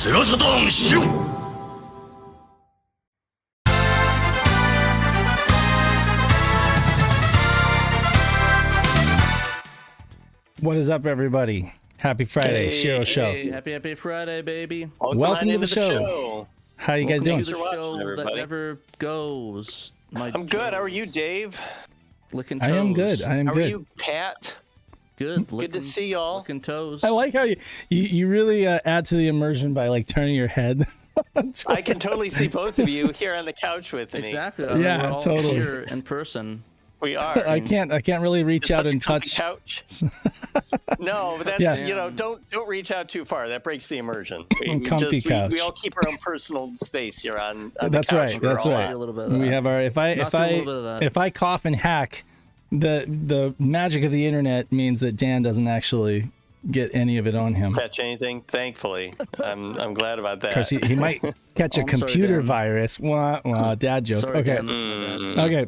SHIRO Saturn, SHIRO! What is up, everybody? Happy Friday, SHIRO Show. Happy Friday, baby. Welcome to the show. How you guys doing? Welcome to the show that never goes. I'm good. How are you, Dave? Licking toes. I am good. I am How good. are you, Pat? Good. Good to see y'all. Licking toes. I like how you really add to the immersion by like turning your head. I can totally see both of you here on the couch with me. Exactly. Yeah, we're all totally. here in person. We are. I can't really reach out and touch. Couch. No, but that's don't reach out too far. That breaks the immersion. Comfy couch. We all keep our own personal space here on That's the couch. right. That's right. A little bit of We that. have our if I cough and hack, the magic of the internet means that Dan doesn't actually get any of it on him. Catch anything? Thankfully, I'm glad about that. Because he might catch a computer virus. Wah, dad joke. Sorry, okay. Dan. Okay.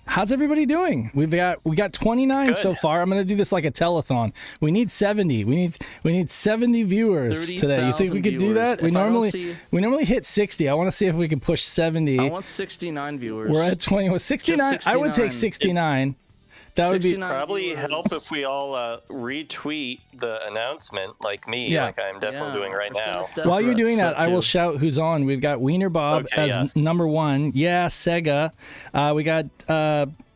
How's everybody doing? We got 29 Good. so far. I'm gonna do this like a telethon. We need 70. We need 70 viewers today. You think we could do that? We normally hit 60. I want to see if we can push 70. I want 69 viewers. We're at 20. Well, 69. I would take 69. That would be probably help if we all retweet the announcement, like me, like I'm definitely doing right now. While you're doing that, I will shout who's on. We've got Wiener Bob as number one. Yeah, Sega. We got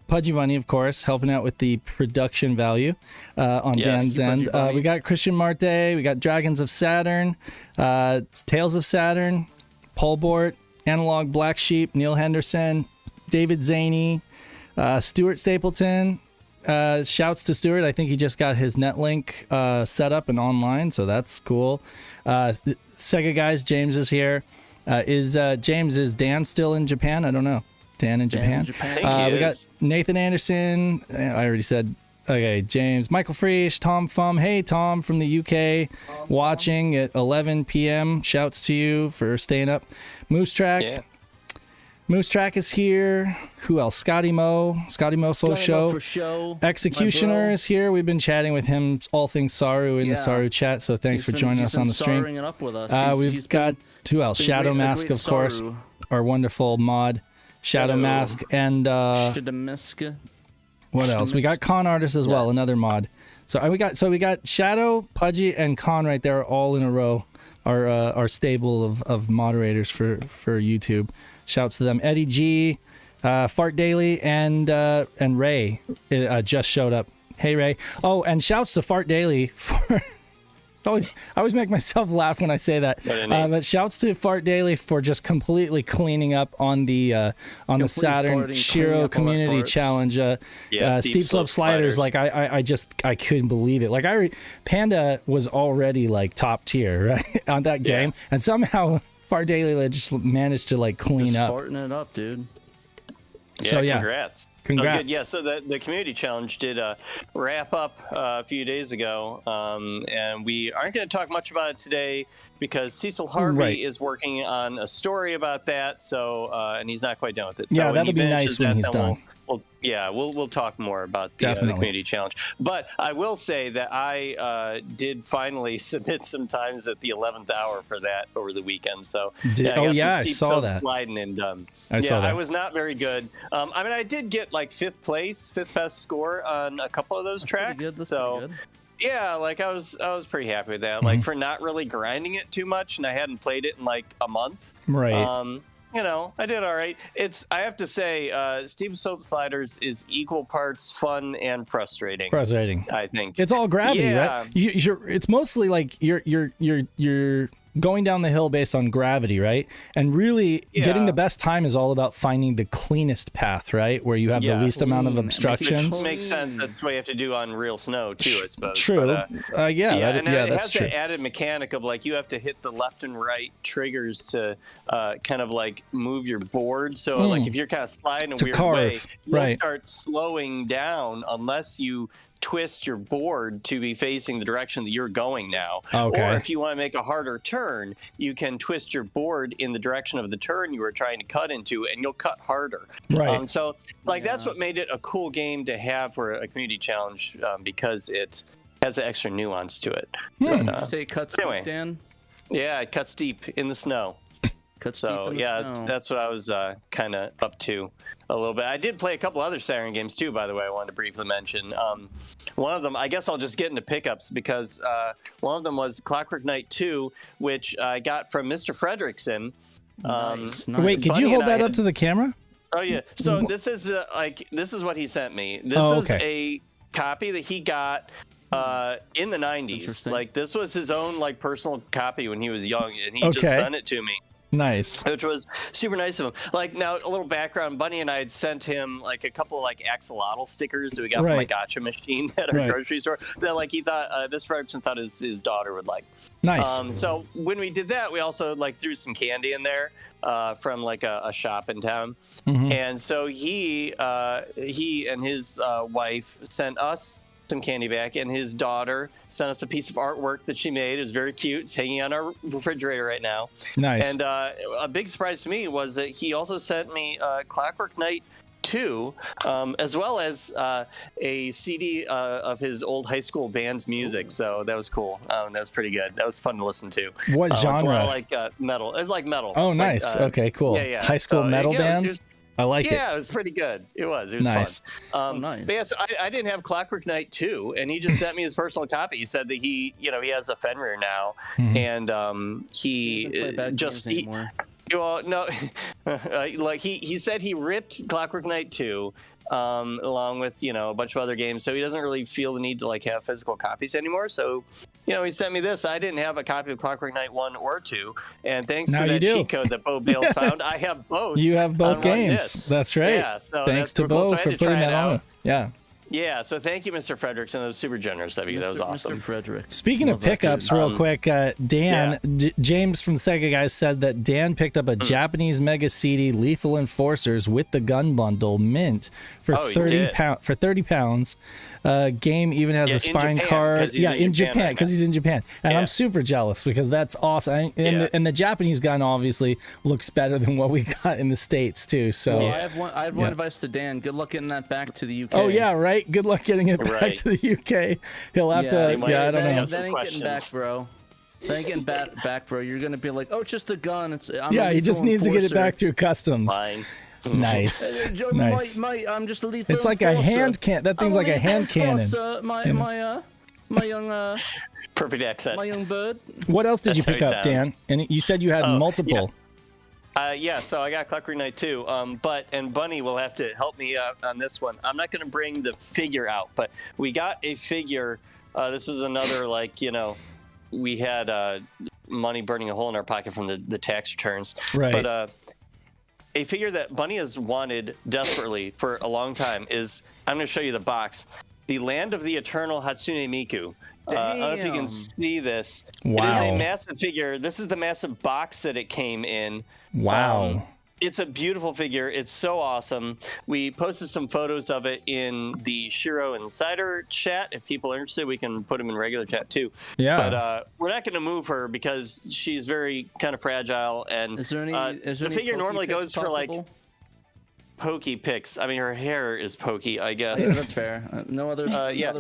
Pudgy Bunny, of course, helping out with the production value on Dan's end. We got Christian Marte. We got Dragons of Saturn, Tales of Saturn, Polbort, Analog Black Sheep, Neil Henderson, David Zaney, Stuart Stapleton. Shouts to Stuart. I think he just got his Netlink set up and online, so that's cool. Sega guys, James is here. Is Dan still in Japan? I don't know. Dan in Japan. We got Nathan Anderson. I already said. Okay, James, Michael Freesh, Tom Fum. Hey, Tom from the UK, watching at 11 p.m. Shouts to you for staying up. Moose Track. Yeah. Moose Track is here. Who else? Scotty Mo for show. Executioner is here. We've been chatting with him all things Saru in the Saru chat. So thanks for joining us on the stream. It up with us. We've got who else? Shadow Mask, of course, our wonderful mod. Shadow Mask and what else? We got Con Artist as well, another mod. So we got Shadow, Pudgy, and Con right there, all in a row. Our stable of moderators for YouTube. Shouts to them. Eddie G, Fart Daily, and Ray just showed up. Hey, Ray. Oh, and shouts to Fart Daily for... I always make myself laugh when I say that. But shouts to Fart Daily for just completely cleaning up on the Saturn SHIRO Community Challenge. Steep Slope Sliders. Like I couldn't believe it. Like Panda was already like top tier, right, on that game, and somehow Fart Daily just managed to like clean up. Farting it up, dude. So congrats. Congrats. Good. Yeah, so the community challenge did wrap up a few days ago, and we aren't going to talk much about it today because Cecil Harvey is working on a story about that. So and he's not quite done with it. So that'll be nice when he's done. We'll talk more about the community challenge. But I will say that I did finally submit some times at the 11th hour for that over the weekend. So I saw that. Sliding and I saw that. I was not very good. I mean, I did get like fifth best score on a couple of those tracks. So yeah, like I was pretty happy with that. Like for not really grinding it too much, and I hadn't played it in like a month. Right. I did all right. I have to say, Steep Slope Sliders is equal parts fun and frustrating. I think it's all gravity, right? It's mostly like you're going down the hill based on gravity, right? And really getting the best time is all about finding the cleanest path, right? Where you have the least amount of obstructions. Makes sense. That's what you have to do on real snow too, I suppose. True. But, it has the added mechanic of like you have to hit the left and right triggers to kind of like move your board. So like if you're kind of sliding a weird way, you'll start slowing down unless you twist your board to be facing the direction that you're going now. Or if you want to make a harder turn, you can twist your board in the direction of the turn you were trying to cut into, and you'll cut harder. Right. So that's what made it a cool game to have for a community challenge, because it has an extra nuance to it. But, say cuts, anyway. Dan? Yeah, it cuts deep in the snow. So yeah, that's what I was kind of up to a little bit. I did play a couple other Saturn games too, by the way. I wanted to briefly mention. One of them, I guess I'll just get into pickups because one of them was Clockwork Knight 2, which I got from Mr. Fredrickson. Nice. Wait, could you hold that up to the camera? Oh yeah. So this is this is what he sent me. This is a copy that he got in the 90s. Like this was his own like personal copy when he was young, and he just sent it to me. Nice. Which was super nice of him. Like now, a little background. Bunny and I had sent him like a couple of like axolotl stickers that we got from my gotcha machine at our grocery store. That like he thought Mr. Fredrickson thought his daughter would like. Nice. So when we did that, we also like threw some candy in there from like a shop in town. And so he and his wife sent us some candy back, and his daughter sent us a piece of artwork that she made. It was very cute. It's hanging on our refrigerator right now. Nice. And a big surprise to me was that he also sent me Clockwork Knight 2, as well as a CD of his old high school band's music. So that was cool. That was pretty good. That was fun to listen to. What genre? It's a lot of like metal. It's like metal. Oh, nice. Okay, cool. Yeah. High school metal band? I like it. Yeah, it was pretty good. It was nice. Fun. Nice. But yeah, so I didn't have Clockwork Knight 2, and he just sent me his personal copy. He said that he has a Fenrir now, and he just well, no, like he said he ripped Clockwork Knight 2. Along with a bunch of other games, so he doesn't really feel the need to like have physical copies anymore. So he sent me this. I didn't have a copy of Clockwork Knight 1 or 2, and thanks to that cheat code that Bo Bales found, I have both. You have both games. That's right. Yeah, so thanks to Bo for putting that on. Yeah, so thank you, Mr. Fredrickson. That was super generous of you. That was awesome. Mr. Frederick. Speaking of pickups, real quick, Dan, James from the Sega Guys said that Dan picked up a Japanese Mega CD Lethal Enforcers with the gun bundle mint for 30 pounds. Game even has a spine card. Yeah, in Japan, because he's in Japan. And I'm super jealous because that's awesome. And the Japanese gun obviously looks better than what we got in the States too. So I have one advice to Dan. Good luck getting that back to the UK. Oh yeah, right. Good luck getting it back to the UK. He'll have to. I don't know. That ain't getting back, bro. That ain't getting back, bro. You're gonna be like, oh, it's just a gun. He just needs to get it back through customs. Fine. Nice. Nice. I'm just a lethal. It's like a hand cannon. That thing's like a hand cannon. My young perfect accent. My young bird. What else did you pick up, Dan? And you said you had multiple. So I got Clockwork Knight 2, and Bunny will have to help me out on this one. I'm not going to bring the figure out, but we got a figure. This is another, we had money burning a hole in our pocket from the tax returns. Right. But a figure that Bunny has wanted desperately for a long time is, I'm going to show you the box, the Land of the Eternal Hatsune Miku. I don't know if you can see this. Wow. It is a massive figure. This is the massive box that it came in. Wow. It's a beautiful figure. It's so awesome. We posted some photos of it in the SHIRO Insider chat. If people are interested, we can put them in regular chat too. Yeah. But we're not going to move her because she's very kind of fragile. And is there any the figure normally goes for like pokey pics. I mean, her hair is pokey, I guess. Yeah, that's fair. No other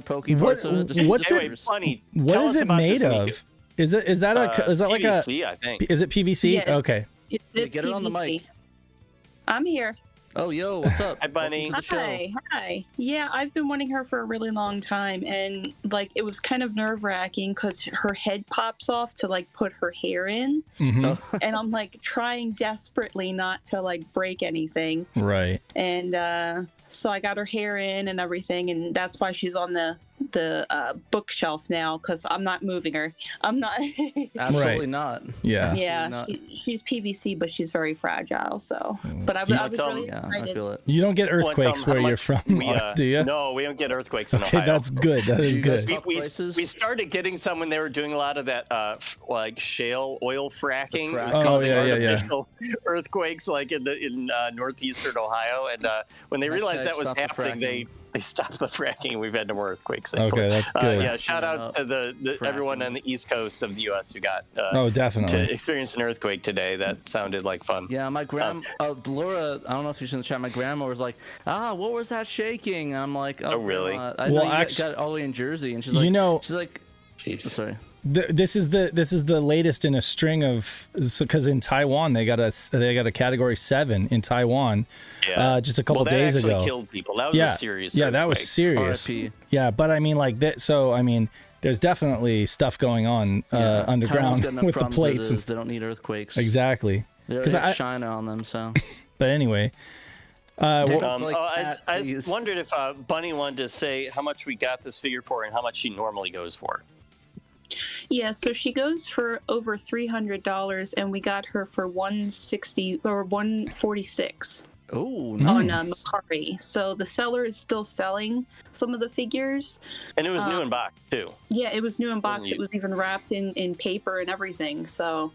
pokey parts of it. What's it? Funny. What is it made of? Is that PVC, like a? I think. Is it PVC? Yes. Okay. It's get her on the mic. I'm here. Oh, yo, what's up? Hi, Bunny. Hi. Yeah, I've been wanting her for a really long time, and it was kind of nerve-wracking because her head pops off to put her hair in, and I'm trying desperately not to break anything. Right. And so I got her hair in and everything, and that's why she's on the bookshelf now, because I'm not moving her. I'm not. Absolutely not. Yeah. Yeah. She's PVC, but she's very fragile. So, but I was really excited. I feel it. You don't get earthquakes where you're from, do you? No, we don't get earthquakes in Ohio. Okay, that's good. That is good. We started getting some when they were doing a lot of that shale oil fracking. It was Oh, causing yeah, artificial earthquakes in northeastern Ohio, and when they realized that was happening, they stopped the fracking. We've had no more earthquakes. Okay, that's good. Yeah, shout outs to the everyone on the east coast of the U.S. who got definitely to experience an earthquake today. That sounded like fun. Yeah, my grandma, Laura, I don't know if she's in the chat. My grandma was like, what was that shaking? And I'm like, oh really? I got it all the way in Jersey, and she's like, Jeez. Sorry. This is the latest in a string of, because in Taiwan they got a category 7 in Taiwan, just a couple days ago. That killed people. That was a serious. Yeah, that was serious. RIP. Yeah, but I mean, like that. So I mean, there's definitely stuff going on underground with the plates. They don't need earthquakes. Exactly. Because I China on them. So. But anyway. I wondered if Bunny wanted to say how much we got this figure for and how much she normally goes for. Yeah, so she goes for over $300, and we got her for $160 or $146. Oh, nice. On Macari. So the seller is still selling some of the figures. And it was new in box too. Yeah, it was new in box. It was even wrapped in paper and everything. So.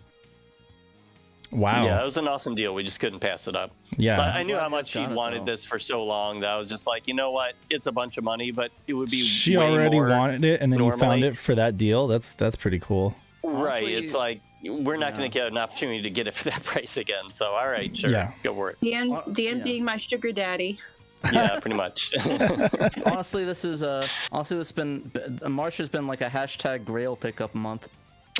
Wow. Yeah, it was an awesome deal. We just couldn't pass it up. Yeah. But I knew how much she wanted this for so long that I was just like, you know what? It's a bunch of money, but it would be She way already more wanted it, and then normally. you found it for that deal. That's pretty cool. Right. It's like, we're not going to get an opportunity to get it for that price again. So, all right, sure. Yeah. Go for it. Dan being my sugar daddy. Yeah, pretty much. Honestly, this has been March has been like a hashtag Grail pickup month.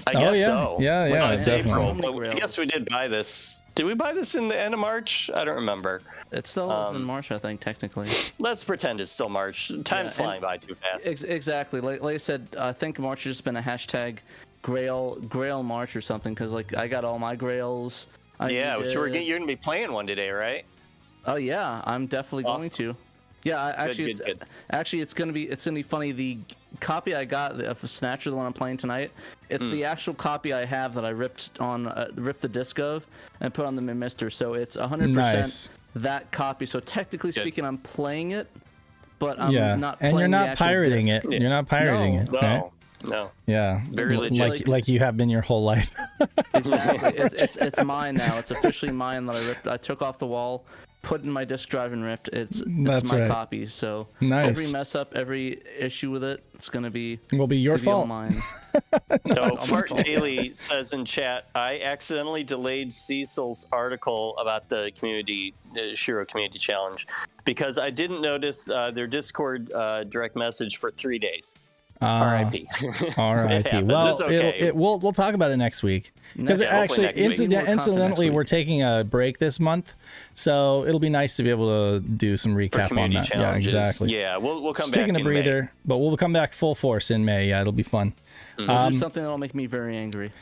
I guess so. Yeah, it's definitely. April. I guess we did buy this. Did we buy this in the end of March? I don't remember. It's still in March, I think, technically. Let's pretend it's still March. Time's flying by too fast. Exactly. Like I said, I think March has just been a hashtag Grail March or something, because like I got all my Grails. But you're going to be playing one today, right? Oh yeah, I'm definitely going to. Yeah, actually, good. Actually, it's gonna be funny. The copy I got of Snatcher, the one I'm playing tonight, it's the actual copy I have that I ripped the disc of and put on the Mister. So it's 100% that copy. So technically speaking, I'm playing it, but I'm not. And you're not pirating disc. You're not pirating it. No. No. Yeah. Very legit. Like you have been your whole life. Exactly. It's mine now. It's officially mine that I ripped. I took off the wall, put in my disc drive and ripped. It's my copy. So every mess up, every issue with it, it's gonna be your fault. Mine. So Martin Daly says in chat, I accidentally delayed Cecil's article about the SHIRO community challenge because I didn't notice their Discord direct message for 3 days. R.I.P. R.I.P. Well, it's okay. We'll talk about it next week because actually, incidentally, we're taking a break this month, so it'll be nice to be able to do some recap on that. Challenges. Yeah, exactly. Yeah, we'll come just back. Taking a breather, May. but we'll come back full force in May. Yeah, it'll be fun. We'll do something that'll make me very angry.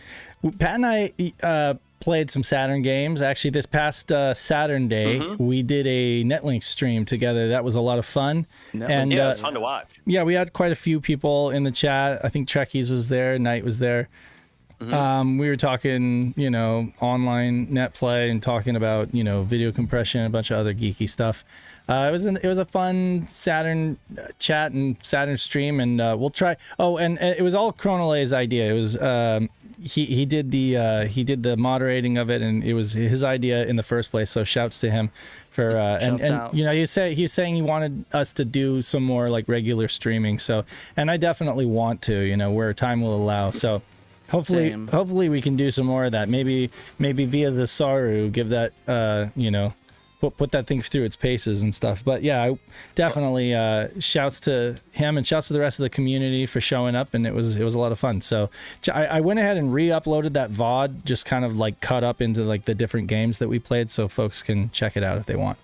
Pat and I played some Saturn games. Actually, this past Saturn day, we did a Netlink stream together. That was a lot of fun. And it was fun to watch. Yeah, we had quite a few people in the chat. I think Trekkies was there. Knight was there. We were talking, online net play and talking about, video compression and a bunch of other geeky stuff. It was a fun Saturn chat and Saturn stream, and we'll try. Oh, and it was all Chronolay's idea. It was he did the moderating of it, and it was his idea in the first place. So shouts to him for and he was saying he wanted us to do some more like regular streaming. So, and I definitely want to, where time will allow. So. Hopefully we can do some more of that. Maybe via the Saru, give that put that thing through its paces and stuff. But yeah, definitely shouts to him and shouts to the rest of the community for showing up, and it was a lot of fun. So I went ahead and re-uploaded that VOD, just kind of like cut up into like the different games that we played, so folks can check it out if they want.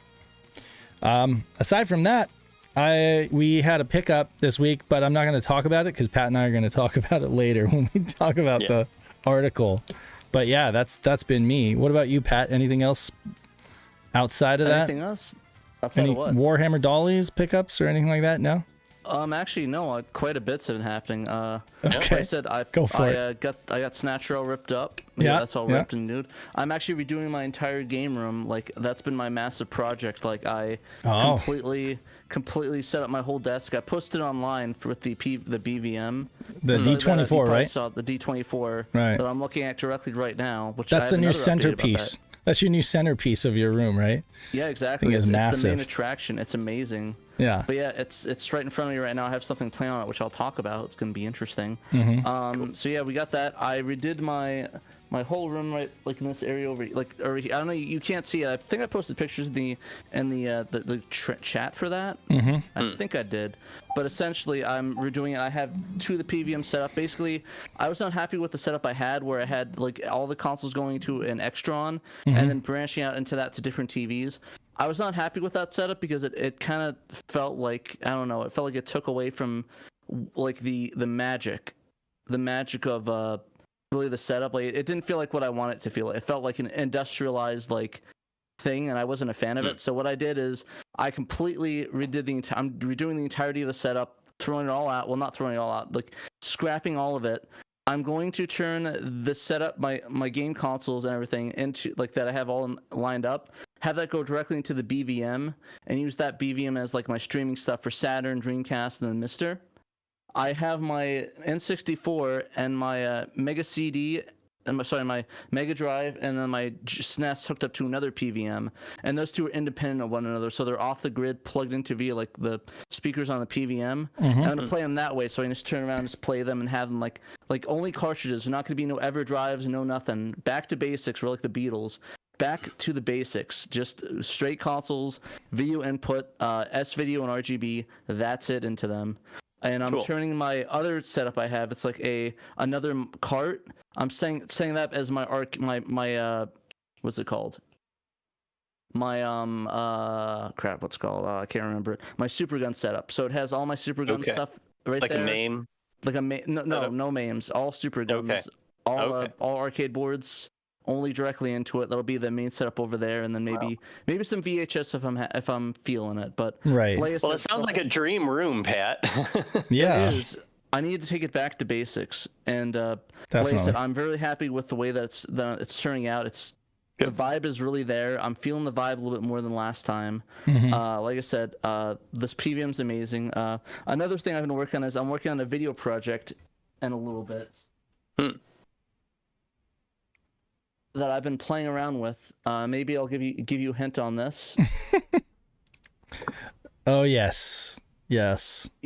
Aside from that, we had a pickup this week, but I'm not going to talk about it because Pat and I are going to talk about it later when we talk about the article. But yeah, that's been me. What about you, Pat? Anything else outside of that? Anything else? Outside Any of what? Warhammer Dollies pickups or anything like that? No? Actually, no. Quite a bit's been happening. Okay. Like I said, I got Snatcher ripped up. Yeah, that's all ripped and nude. I'm actually redoing my entire game room. Like that's been my massive project. Like I completely set up my whole desk. I posted online with the BVM. The D24, right? Saw the D24 right. that I'm looking at directly right now. Which that's the new centerpiece. That's your new centerpiece of your room, right? Yeah, exactly. It's massive. It's the main attraction. It's amazing. Yeah. But yeah, it's right in front of me right now. I have something planned on it, which I'll talk about. It's going to be interesting. Cool. So yeah, we got that. I redid my whole room right like in this area over here. I don't know, you can't see it. I think I posted pictures in the chat for that. I think I did. But essentially, I'm redoing it. I have 2 of the PVMs set up. Basically, I was not happy with the setup I had, where I had like all the consoles going to an Extron and then branching out into that to different TVs. I was not happy with that setup because it kind of felt like, I don't know, it felt like it took away from like the magic of really the setup. Like it didn't feel like what I want it to feel. It felt like an industrialized like thing, and I wasn't a fan of it. So what I did is I completely redid I'm redoing the entirety of the setup, throwing it all out. Well, not throwing it all out, like scrapping all of it. I'm going to turn the setup, my game consoles and everything into like that I have all lined up, have that go directly into the BVM and use that BVM as like my streaming stuff for Saturn, Dreamcast, and then Mister. I have my N64 and my Mega CD, my Mega Drive, and then my SNES hooked up to another PVM, and those 2 are independent of one another, so they're off the grid, plugged into via like the speakers on the PVM. And I'm gonna play them that way, so I can just turn around and just play them and have them like only cartridges. There's not gonna be no EverDrives, no nothing. Back to basics. We're like the Beatles. Back to the basics, just straight consoles, video input, S-video and RGB. That's it into them. And I'm turning my other setup I have. It's like another cart. I'm saying that as my what's it called? My crap, what's it called? I can't remember it. My Super Gun setup. So it has all my Super Gun stuff right like there. Like a MAME? Like a no MAMEs. All Super Guns. All arcade boards. Only directly into it. That'll be the main setup over there, and then maybe some VHS if I'm feeling it. But well, it sounds like a dream room, Pat. Yeah, it is. I need to take it back to basics, and like I said, I'm very happy with the way that it's turning out. The vibe is really there. I'm feeling the vibe a little bit more than last time. Like I said, this PVM's amazing. Another thing I've been working on is I'm working on a video project in a little bit. That I've been playing around with. Maybe I'll give you a hint on this. Oh yes. You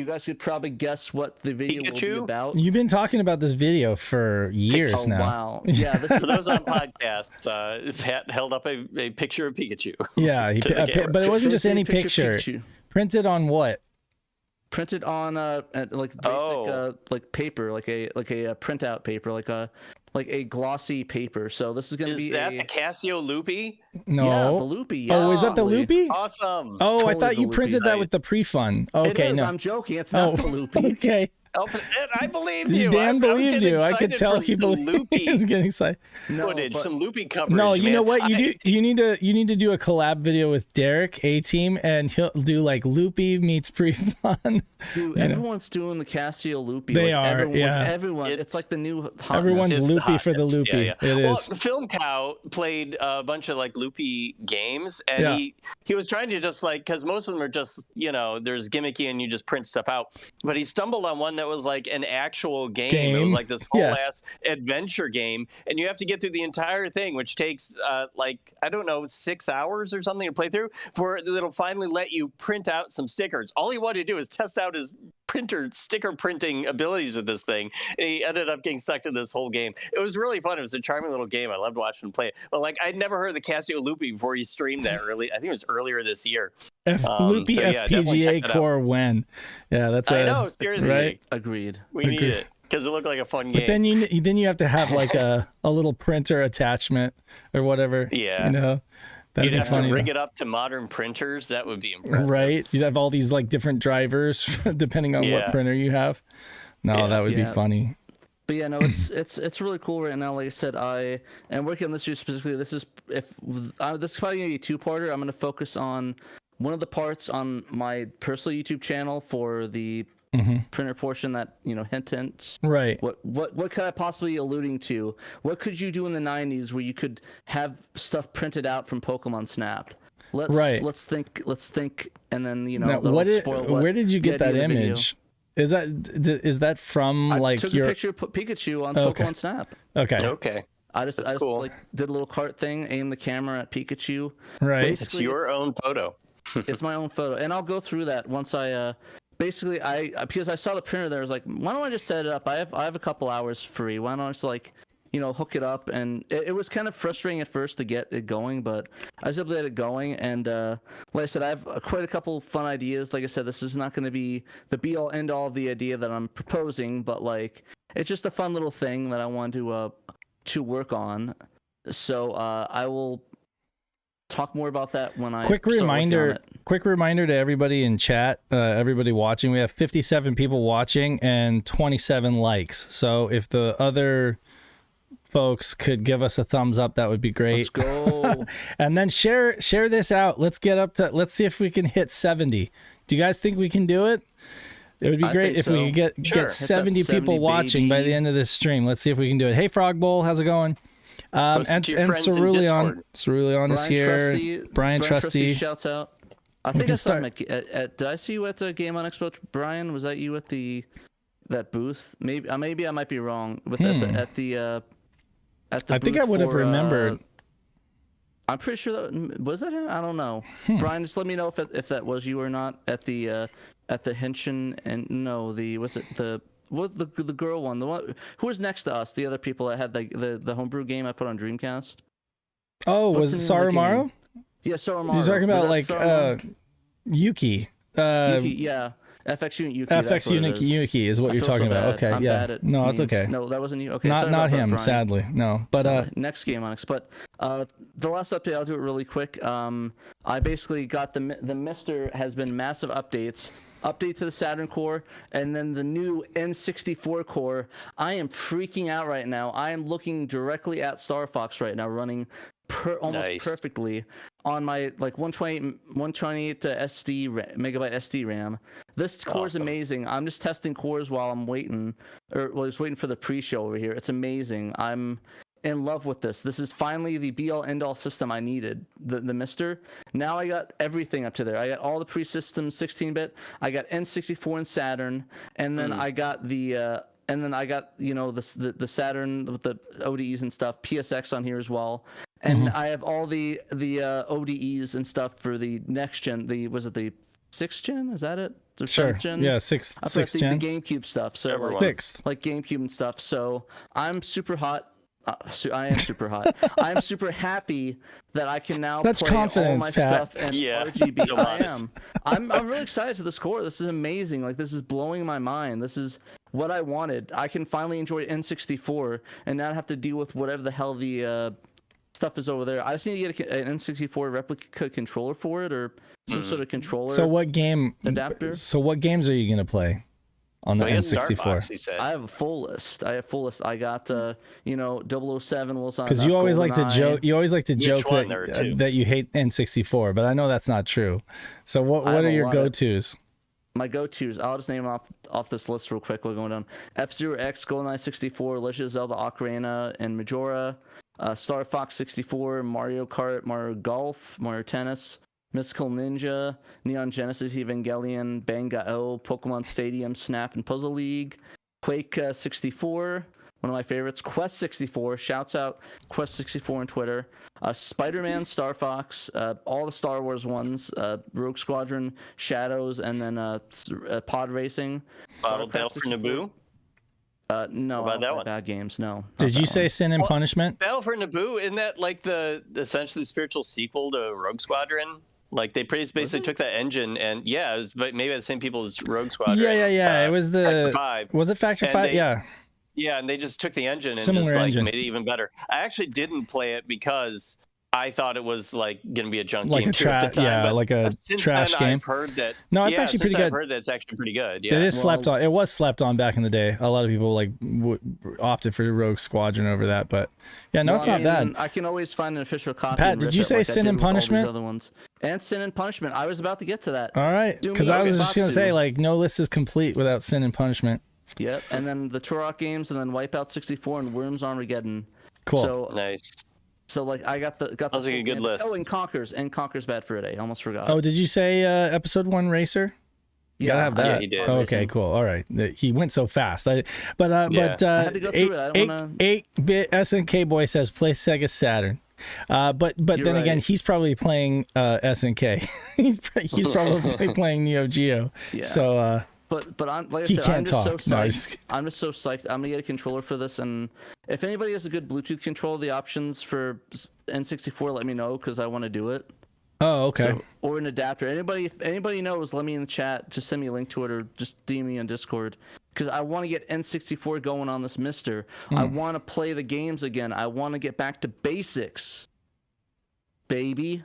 guys could probably guess what the video will be about. You've been talking about this video for years now. Wow. Yeah. For those on podcasts, Pat held up a picture of Pikachu. Yeah, but it wasn't just any picture. Printed on what? Printed on like basic like paper, like a printout paper, like a glossy paper. So this is going to be the Casio Loopy? No. Yeah, the Loopy. Yeah. Oh, is that the Loopy? Awesome. Oh, totally. I thought you printed that with the pre-fun. Okay, it is. No. I'm joking. It's not the Loopy. Okay. Oh, I believed you. Dan believed you. I could tell he was getting excited. Footage, some Loopy coverage. No, you know what? You need to do a collab video with Derek A-Team, and he'll do like Loopy meets pre-fun. Dude, everyone's doing the Casio Loopy. They are. Everyone. It's like the new hotness. Everyone's Loopy for the Loopy. Yeah. It is. Well, Film Cow played a bunch of like Loopy games, and he was trying to just like, because most of them are just, there's gimmicky and you just print stuff out. But he stumbled on one that was like an actual game. It was like this whole ass adventure game, and you have to get through the entire thing, which takes like, I don't know, 6 hours or something to play through, for it'll finally let you print out some stickers. All he wanted to do is test out his sticker printing abilities with this thing, and he ended up getting sucked into this whole game. It was really fun. It was a charming little game. I loved watching him play it. But like, I'd never heard of the Casio Loopy before he streamed that early. I think it was earlier this year. Loopy FPGA Core when? Yeah, that's I know, seriously. Right? Agreed. We need it because it looked like a fun game. But then you have to have like a little printer attachment or whatever. Yeah. That'd You'd be have funny. to rig it up to modern printers. That would be impressive. Right? You'd have all these like different drivers depending on what printer you have. No, that would be funny. But yeah, no, it's really cool right now. Like I said, I am working on this video specifically. This is this is probably gonna be a 2-parter. I'm gonna focus on one of the parts on my personal YouTube channel for the printer portion that hints. Right. What could I possibly be alluding to? What could you do in the 90s where you could have stuff printed out from Pokemon Snap? Let's think, and then now, where did you get that image? Is that from I took a picture of Pikachu on Pokemon Snap. Okay. I just cool. Like did a little cart thing, aimed the camera at Pikachu. Right. Basically, it's your own photo. It's my own photo, and I'll go through that once I. Basically, because I saw the printer there, I was like, why don't I just set it up? I have a couple hours free. Why don't I just like hook it up. And it was kind of frustrating at first to get it going, but I was able to get it going. And like I said, I have quite a couple fun ideas. Like I said, this is not going to be the be all end all of the idea that I'm proposing, but like it's just a fun little thing that I want to work on. So I will talk more about that when I quick reminder to everybody in chat, everybody watching. We have 57 people watching and 27 likes. So if the other folks could give us a thumbs up, that would be great. Let's go. And then share this out. Let's see if we can hit 70. Do you guys think we can do it? It would be great if we could get 70 people watching by the end of this stream. Let's see if we can do it. Hey, Frog Bowl, how's it going? And Cerulean is here. Trusty, Brian Trusty shouts out. I think I saw him did I see you at the Game on Expo? Brian, was that you at that booth? Maybe I might be wrong. But at the I think I would have remembered. I'm pretty sure was that him? I don't know. Brian, just let me know if that was you or not at the Henshin and the girl one, the one who was next to us, the other people that had the homebrew game I put on Dreamcast. Oh, was it Saru? Yeah, Saru. You're talking about like Yuki. Yuki, yeah. FX Unit Yuki. FX Unit Yuki is what you're talking about. Okay, yeah. No, it's okay. No, that wasn't you. Okay, not him, sadly. No, but next game on X. But the last update, I'll do it really quick. I basically got the Mister has been massive updates. Update to the Saturn core, and then the new N64 core. I am freaking out right now. I am looking directly at Star Fox right now, running almost perfectly on my like 128 megabyte SD RAM. This core is amazing. I'm just testing cores while I'm waiting, I was waiting for the pre-show over here. It's amazing. I'm in love with this. This is finally the be-all end-all system I needed. The Mister. Now I got everything up to there. I got all the pre-systems 16-bit. I got N64 and Saturn, and then I got the the Saturn with the ODEs and stuff. PSX on here as well. And I have all the ODEs and stuff for the next gen. Was it the 6th gen? Is that it? Sure. Gen? Yeah, 6th gen. The GameCube stuff. So sixth. Like GameCube and stuff. So I'm super hot. I am super hot. I'm super happy that I can now play all my stuff in RGB. So I am. I'm really excited for the score. This is amazing. Like, this is blowing my mind. This is what I wanted. I can finally enjoy N64 and not have to deal with whatever the hell the stuff is over there. I just need to get an N64 replica controller for it, or some sort of controller. So what game adapter? So what games are you gonna play on the N64? Fox, he said. I have a full list. I got 007 was on. Because you always like to joke. You always like to joke that you hate N64, but I know that's not true. So what are your go-tos? My go-tos. I'll just name them off this list real quick. We're going down. F-Zero X, GoldenEye 64, Legend of Zelda: Ocarina and Majora, Star Fox 64, Mario Kart, Mario Golf, Mario Tennis, Mystical Ninja, Neon Genesis Evangelion, Bang-Ga-O, Pokemon Stadium, Snap and Puzzle League, Quake 64, one of my favorites, Quest 64, shouts out Quest 64 on Twitter, Spider-Man, Star Fox, all the Star Wars ones, Rogue Squadron, Shadows, and then Pod Racing. Battle for Naboo? No, about that one? Bad games, no. Did you say Sin and Punishment? Battle for Naboo, isn't that like the essentially spiritual sequel to Rogue Squadron? Like, they basically took that engine and it was maybe the same people as Rogue Squadron. Yeah. It was Factor 5. Was it Factor 5? Yeah. Yeah, and they just took the engine and Similar engine. made it even better. I actually didn't play it because I thought it was like going to be a junk like game a at the time. Yeah, like a trash game. I've heard that. No, it's actually pretty good. I've heard that it's actually pretty good. Yeah, it is slept on. It was slept on back in the day. A lot of people opted for Rogue Squadron over that, but it's not bad. I can always find an official copy. Pat, did you say Sin and Punishment? Other ones. And Sin and Punishment. I was about to get to that. All right, because I was just gonna say no list is complete without Sin and Punishment. Yep, and then the Turok games, and then Wipeout 64 and Worms Armageddon. Cool. So nice. So I got the Sounds like a good list. Oh, and Conker's Bad Fur Day. Almost forgot. Oh, did you say episode 1 Racer? You gotta have that. Yeah, he did. Oh, okay, cool. All right, he went so fast. I had to go through it. 8-bit SNK boy says play Sega Saturn. But then again, he's probably playing SNK. he's probably playing Neo Geo. Yeah. So But I'm like I he said, can't I'm just talk. so No, psyched. I'm just so psyched. I'm gonna get a controller for this, and if anybody has a good Bluetooth controller, the options for N64, let me know because I want to do it. Oh, okay. So, or an adapter. If anybody knows, let me in the chat. Just send me a link to it, or just DM me on Discord. Because I want to get N64 going on this Mister. I want to play the games again. I want to get back to basics, baby.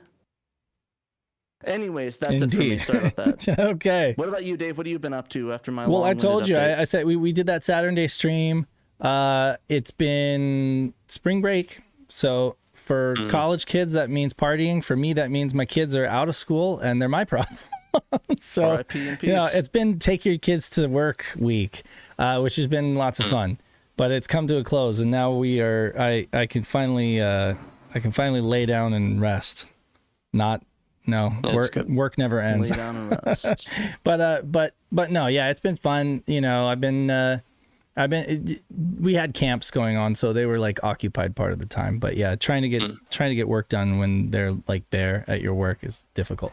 Anyways, that's it for me. Sorry about that. Okay. What about you, Dave? What have you been up to after my Well, I told you. update? I said we did that Saturn Day stream. It's been spring break, so for college kids that means partying. For me, that means my kids are out of school and they're my problem. So it's been take your kids to work week, which has been lots of fun. But it's come to a close, and now we are. I can finally lay down and rest. Work never ends. Lay down and rest. but no, yeah, it's been fun. You know, we had camps going on, so they were like occupied part of the time. But yeah, trying to get work done when they're like there at your work is difficult.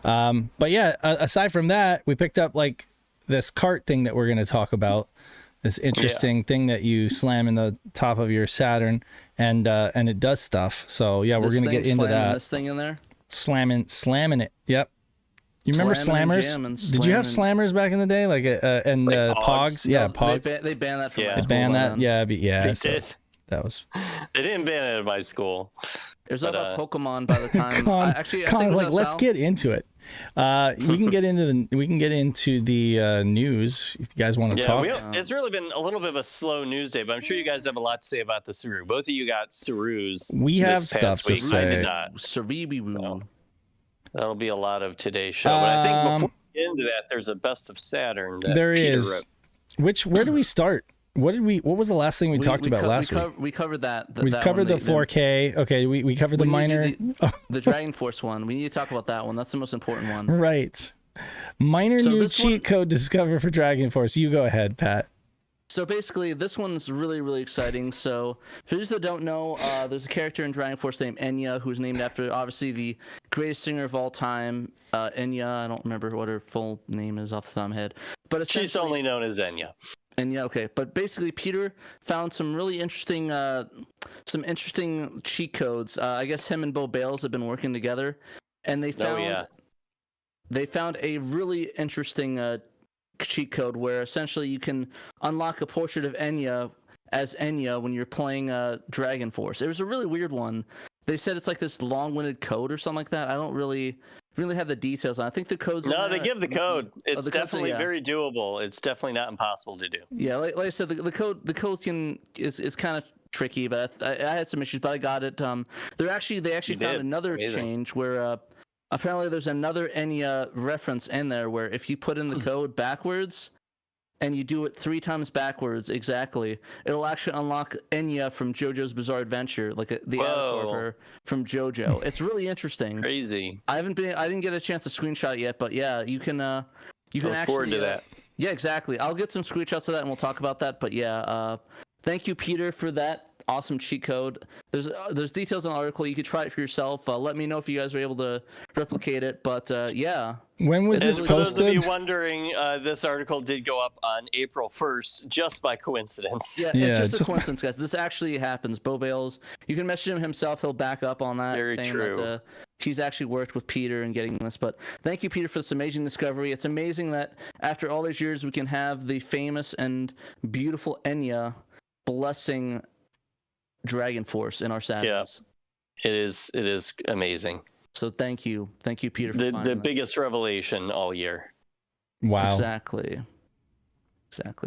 But yeah, aside from that, we picked up like this cart thing that we're going to talk about. This interesting thing that you slam in the top of your Saturn, and it does stuff. So yeah, we're going to get into that. This thing in there. Slamming it. Yep. You remember slammers? Did you have slammers back in the day, like Pogs? Yeah, Pogs. They banned that from my school. They banned that. Yeah, They did. That was. They didn't ban it at my school. It was about Pokemon by the time. Let's get into it. We can get into the news if you guys want to talk. It's really been a little bit of a slow news day, but I'm sure you guys have a lot to say about the Saroo. Both of you got Saroos. We have stuff to say. I did not. So that'll be a lot of today's show. But I think before we get into that, there's a best of Saturn. There is. Where do we start? What was the last thing we talked about last week? We covered that. We covered the 4K. Okay, we covered the minor. The Dragon Force one. We need to talk about that one. That's the most important one. Right. Minor new cheat code discovered for Dragon Force. You go ahead, Pat. So basically, this one's really, really exciting. So for those that don't know, there's a character in Dragon Force named Enya, who's named after, obviously, the greatest singer of all time, Enya. I don't remember what her full name is off the top of my head. But she's only known as Enya. And yeah, okay. But basically, Peter found some really interesting, cheat codes. I guess him and Bo Bales have been working together, and they found a really interesting cheat code where essentially you can unlock a portrait of Enya as Enya when you're playing Dragon Force. It was a really weird one. They said it's like this long-winded code or something like that. I don't really have the details on it. I think the code's... No, they give the code. It's definitely very doable. It's definitely not impossible to do. Yeah, like I said, the code is kind of tricky, but I had some issues, but I got it. They actually found another change where apparently there's another Enya reference in there where if you put in the code backwards and you do it 3 times backwards exactly, it'll actually unlock Enya from JoJo's Bizarre Adventure, like the avatar of her from JoJo. It's really interesting. Crazy. I didn't get a chance to screenshot yet, but yeah, you can look forward to that. Yeah, exactly. I'll get some screenshots of that and we'll talk about that. But yeah, thank you, Peter, for that awesome cheat code. There's details in the article. You could try it for yourself. Let me know if you guys are able to replicate it. But yeah. When was this posted? For those of you wondering, this article did go up on April 1st, just by coincidence. Yeah, it's just a coincidence, guys. This actually happens. Bo Bales, you can message him himself. He'll back up on that. Very saying true. That, he's actually worked with Peter in getting this. But thank you, Peter, for this amazing discovery. It's amazing that after all these years, we can have the famous and beautiful Enya blessing Dragon Force in our Saturns. Yeah, it is amazing. So thank you, Peter. For the biggest revelation all year. Wow. Exactly.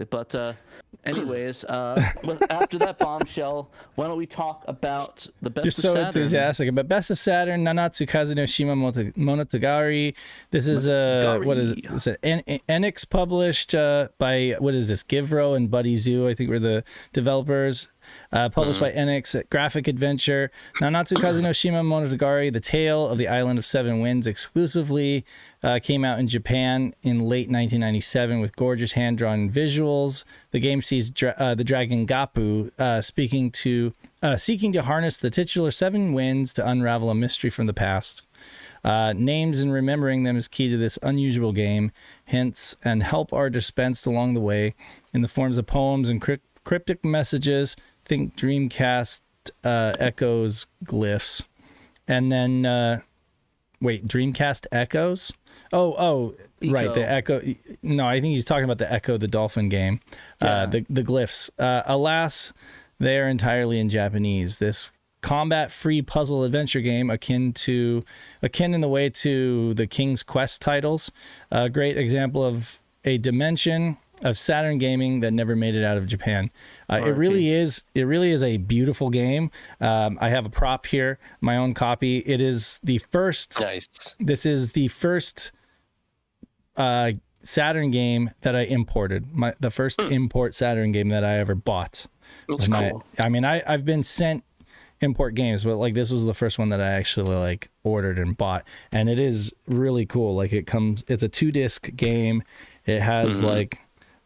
But anyways, after that bombshell, why don't we talk about the best of Saturn? You're so enthusiastic about Best of Saturn, Nanatsu Kazu Shima Monogatari. This is what is it? It's Enix published by, what is this? Givro and Buddy Zoo, I think were the developers. Published by Enix, graphic adventure. Nanatsu Kazu Shima Monogatari, The Tale of the Island of Seven Winds, exclusively came out in Japan in late 1997 with gorgeous hand-drawn visuals. The game sees the dragon Gapu seeking to harness the titular Seven Winds to unravel a mystery from the past. Names and remembering them is key to this unusual game. Hints and help are dispensed along the way in the forms of poems and cryptic messages. Think Dreamcast echoes, glyphs. And then, wait, Dreamcast echoes? Oh, Eco. Right, the Echo. No, I think he's talking about the Echo the Dolphin game. The glyphs. Alas, they are entirely in Japanese. This combat-free puzzle adventure game akin in the way to the King's Quest titles. A great example of a dimension of Saturn gaming that never made it out of Japan. It really is a beautiful game. I have a prop here, my own copy. It is the first. Nice. This is the first Saturn game that I imported. The first import Saturn game that I ever bought. That's cool. I mean, I've been sent import games, but like this was the first one that I actually like ordered and bought, and it is really cool. Like it's a 2-disc game. It has like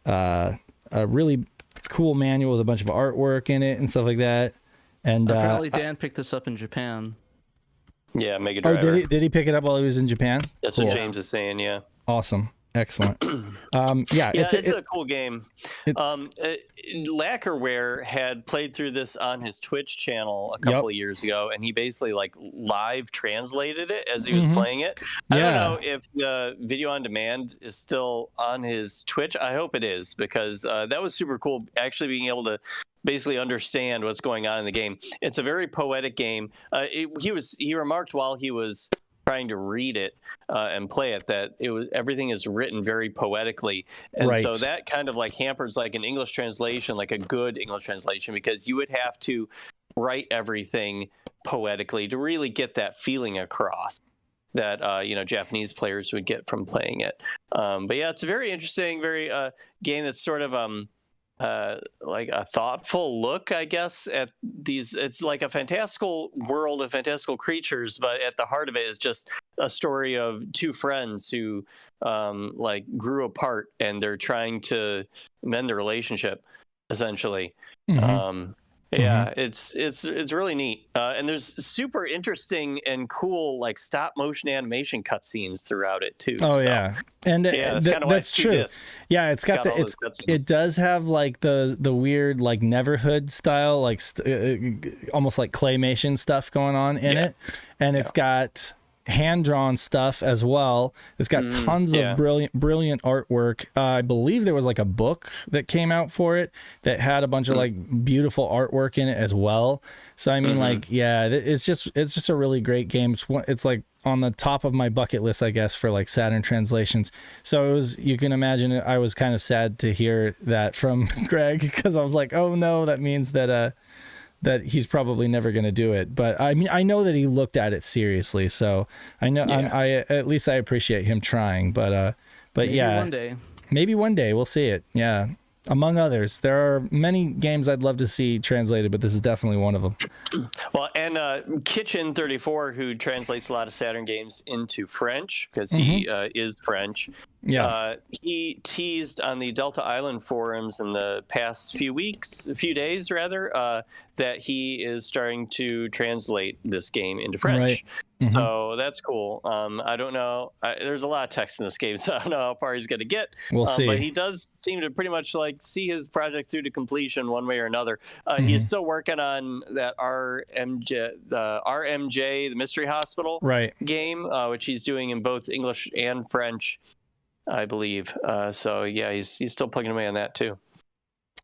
a really cool manual with a bunch of artwork in it and stuff like that. And apparently Dan picked this up in Japan. Yeah, Mega Driver. Oh, did he pick it up while he was in Japan? That's cool. What James is saying. Yeah. Awesome. Excellent. It's a cool game. Lacquerware had played through this on his Twitch channel a couple of years ago, and he basically like live translated it as he was playing it. I don't know if the video on demand is still on his Twitch. I hope it is, because that was super cool, actually being able to basically understand what's going on in the game. It's a very poetic game. He remarked while he was trying to read it and play it that everything is written very poetically, and so that kind of like hampers like an English translation, like a good English translation, because you would have to write everything poetically to really get that feeling across that Japanese players would get from playing it. But yeah, it's a very interesting, very game that's sort of like a thoughtful look, I guess, at these. It's like a fantastical world of fantastical creatures, but at the heart of it is just a story of two friends who like grew apart, and they're trying to mend the relationship, essentially. It's really neat, and there's super interesting and cool like stop motion animation cutscenes throughout it too. And that's true. Discs. Yeah, it's got it does have like the weird like Neverhood style, like almost like claymation stuff going on in it, and it's got hand-drawn stuff as well. It's got tons of brilliant artwork. I believe there was like a book that came out for it that had a bunch of like beautiful artwork in it as well. So I mean, it's just a really great game. It's like on the top of my bucket list, I guess, for like Saturn translations. So you can imagine I was kind of sad to hear that from Greg, because I was like, oh no, that means that he's probably never going to do it. But I mean, I know that he looked at it seriously, so I know at least I appreciate him trying. But maybe one day we'll see it. Yeah, among others, there are many games I'd love to see translated, but this is definitely one of them. Well, and Kitchen34, who translates a lot of Saturn games into French, because he is French. Yeah. He teased on the Delta Island forums in the past few days, that he is starting to translate this game into French. So that's cool. I don't know. There's a lot of text in this game, so I don't know how far he's going to get. We'll see. But he does seem to pretty much like see his project through to completion one way or another. He's still working on that RMJ, the Mystery Hospital game, which he's doing in both English and French, I believe. So yeah, he's still plugging away on that too.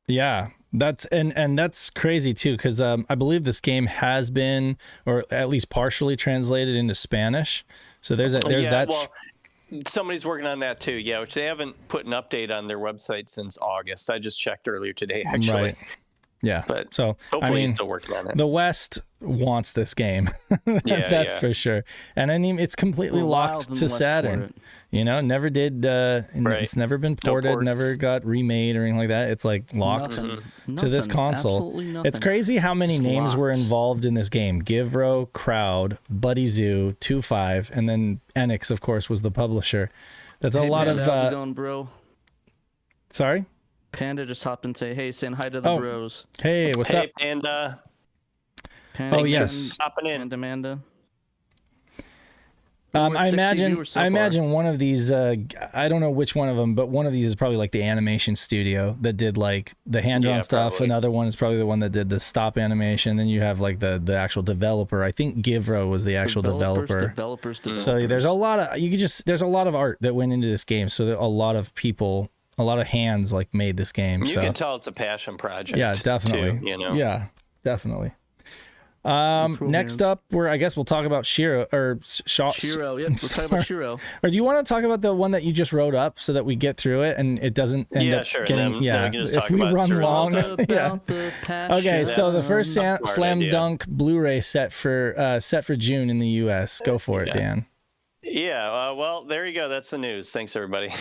Yeah, that's crazy too, because I believe this game has been, or at least partially, translated into Spanish. So there's that. Well, somebody's working on that too. Yeah, which they haven't put an update on their website since August. I just checked earlier today, actually. Right. Yeah, but so hopefully he's still working on it. The West wants this game. That's for sure. And I mean, it's completely locked to Saturn. Never did. It's never been ported, never got remade or anything like that. It's like locked to this console. It's crazy how many names were involved in this game. Givro, Crowd, Buddy Zoo, 2.5, and then Enix, of course, was the publisher. That's a lot of. How's it going, bro? Sorry? Panda just hopped and say, hey, saying hi to the bros. Hey, what's up? Panda. Oh, yes. Hopping in. Amanda. I imagine one of these. I don't know which one of them, but one of these is probably like the animation studio that did like the hand-drawn stuff. Probably. Another one is probably the one that did the stop animation. Then you have like the actual developer. I think Givro was the actual developer. So there's a lot of there's a lot of art that went into this game. So a lot of people, a lot of hands like made this game. You can tell it's a passion project. Yeah, definitely. Too, Yeah, definitely. Next up, I guess we'll talk about SHIRO or SHIRO. Yeah, let's talk about SHIRO. Or do you want to talk about the one that you just wrote up so that we get through it and it doesn't end up getting if we run long. Okay, so the first Slam Dunk Blu-ray set for June in the US. Go for it, Dan. Yeah, well, there you go. That's the news. Thanks, everybody.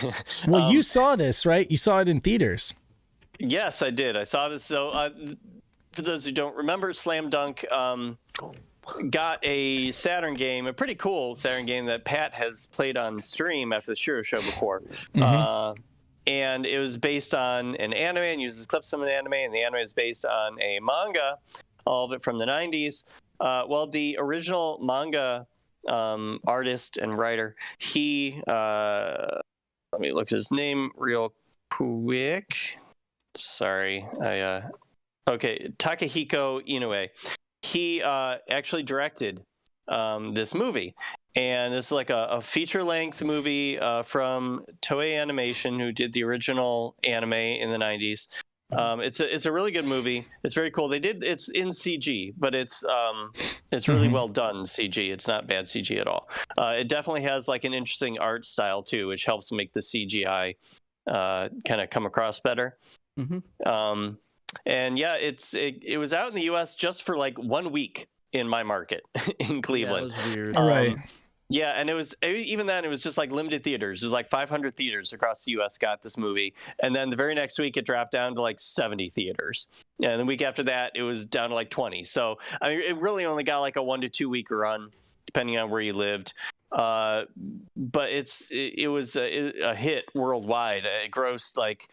Well, you saw this, right? You saw it in theaters. Yes, I did. I saw this. So, for those who don't remember, Slam Dunk got a Saturn game, a pretty cool Saturn game that Pat has played on stream after the SHIRO show before. And it was based on an anime and uses clips from an anime, and the anime is based on a manga, all of it from the 90s. Well, the original manga artist and writer, he, let me look at his name real quick. Sorry, okay, Takahiko Inoue. He actually directed this movie. And this is like a feature-length movie from Toei Animation, who did the original anime in the 90s. It's a really good movie. It's very cool. It's in CG, but it's really well done CG. It's not bad CG at all. It definitely has like an interesting art style too, which helps make the CGI kind of come across better. And yeah, it was out in the US just for like 1 week in my market in Cleveland. Yeah, it was weird. Right. Yeah, and it was just like limited theaters. There's like 500 theaters across the US got this movie, and then the very next week it dropped down to like 70 theaters, and the week after that it was down to like 20. So I mean, it really only got like a 1 to 2 week run, depending on where you lived. But it was a hit worldwide. It grossed like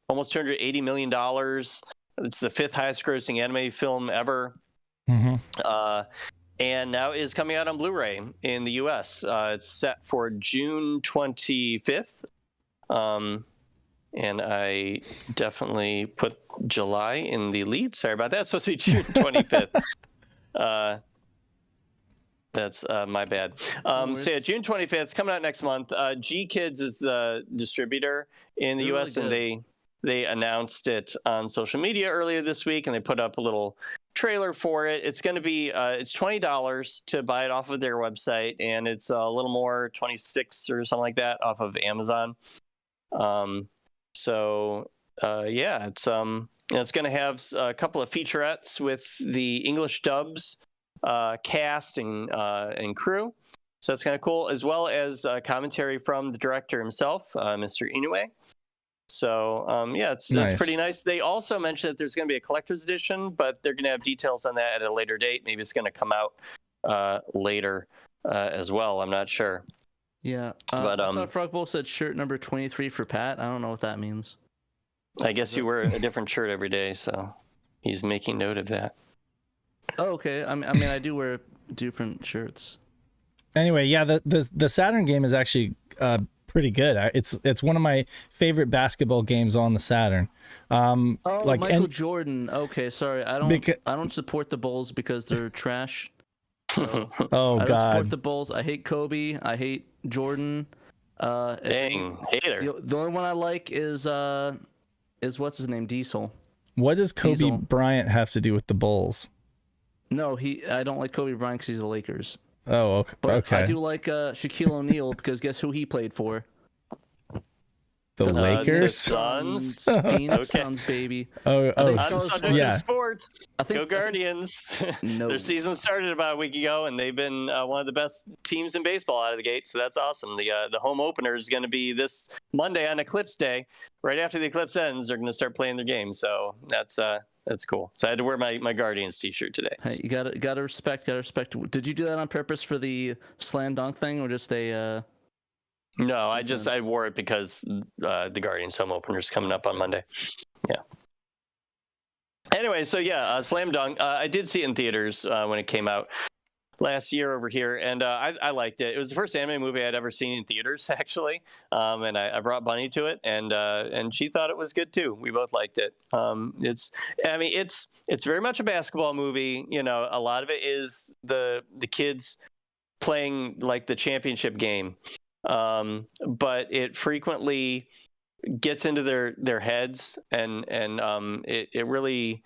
almost $280 million. It's the 5th highest grossing anime film ever. And now it is coming out on Blu-ray in the US. It's set for June 25th. And I definitely put July in the lead. Sorry about that. It's supposed to be June 25th. That's my bad. So yeah, June 25th, it's coming out next month. G Kids is the distributor in the US, and they announced it on social media earlier this week, and they put up a little trailer for it. It's going to be it's $20 to buy it off of their website, and it's a little more, $26 or something like that off of Amazon. Yeah, it's going to have a couple of featurettes with the English dubs, cast and crew. So that's kind of cool, as well as commentary from the director himself, Mr. Inoue. So yeah, it's pretty nice. They also mentioned that there's going to be a collector's edition, but they're going to have details on that at a later date. Maybe it's going to come out later as well. I'm not sure. Yeah, but I saw Frogbowl said shirt number 23 for Pat. I don't know what that means. I guess you wear a different shirt every day, so he's making note of that. Oh, okay. I mean, I do wear different shirts. Anyway, yeah, the Saturn game is actually pretty good. It's one of my favorite basketball games on the Saturn. Like Michael Jordan. Okay, sorry. I don't support the Bulls because they're trash. So I don't support the Bulls. I hate Kobe. I hate Jordan. Dang, hater. The only one I like is what's his name? Diesel. What does Kobe Bryant have to do with the Bulls? No, I don't like Kobe Bryant because he's the Lakers. Oh, okay. But I do like Shaquille O'Neal because guess who he played for? The Lakers? Suns. Phoenix Suns, baby. Yeah. Sports. Go Guardians. No. Their season started about a week ago, and they've been one of the best teams in baseball out of the gate, so that's awesome. The home opener is going to be this Monday on Eclipse Day. Right after the eclipse ends, they're going to start playing their game, so that's cool. So I had to wear my Guardians t-shirt today. Hey, you gotta respect. Did you do that on purpose for the slam dunk thing, or just a? No, I wore it because the Guardians home opener is coming up on Monday. Yeah. Anyway, so yeah, Slam Dunk. I did see it in theaters when it came out. last year over here, and I liked it. It was the first anime movie I'd ever seen in theaters, actually, and I brought Bunny to it, and she thought it was good too. We both liked it. It's very much a basketball movie. You know, a lot of it is the kids playing like the championship game, but it frequently gets into their heads, and it really,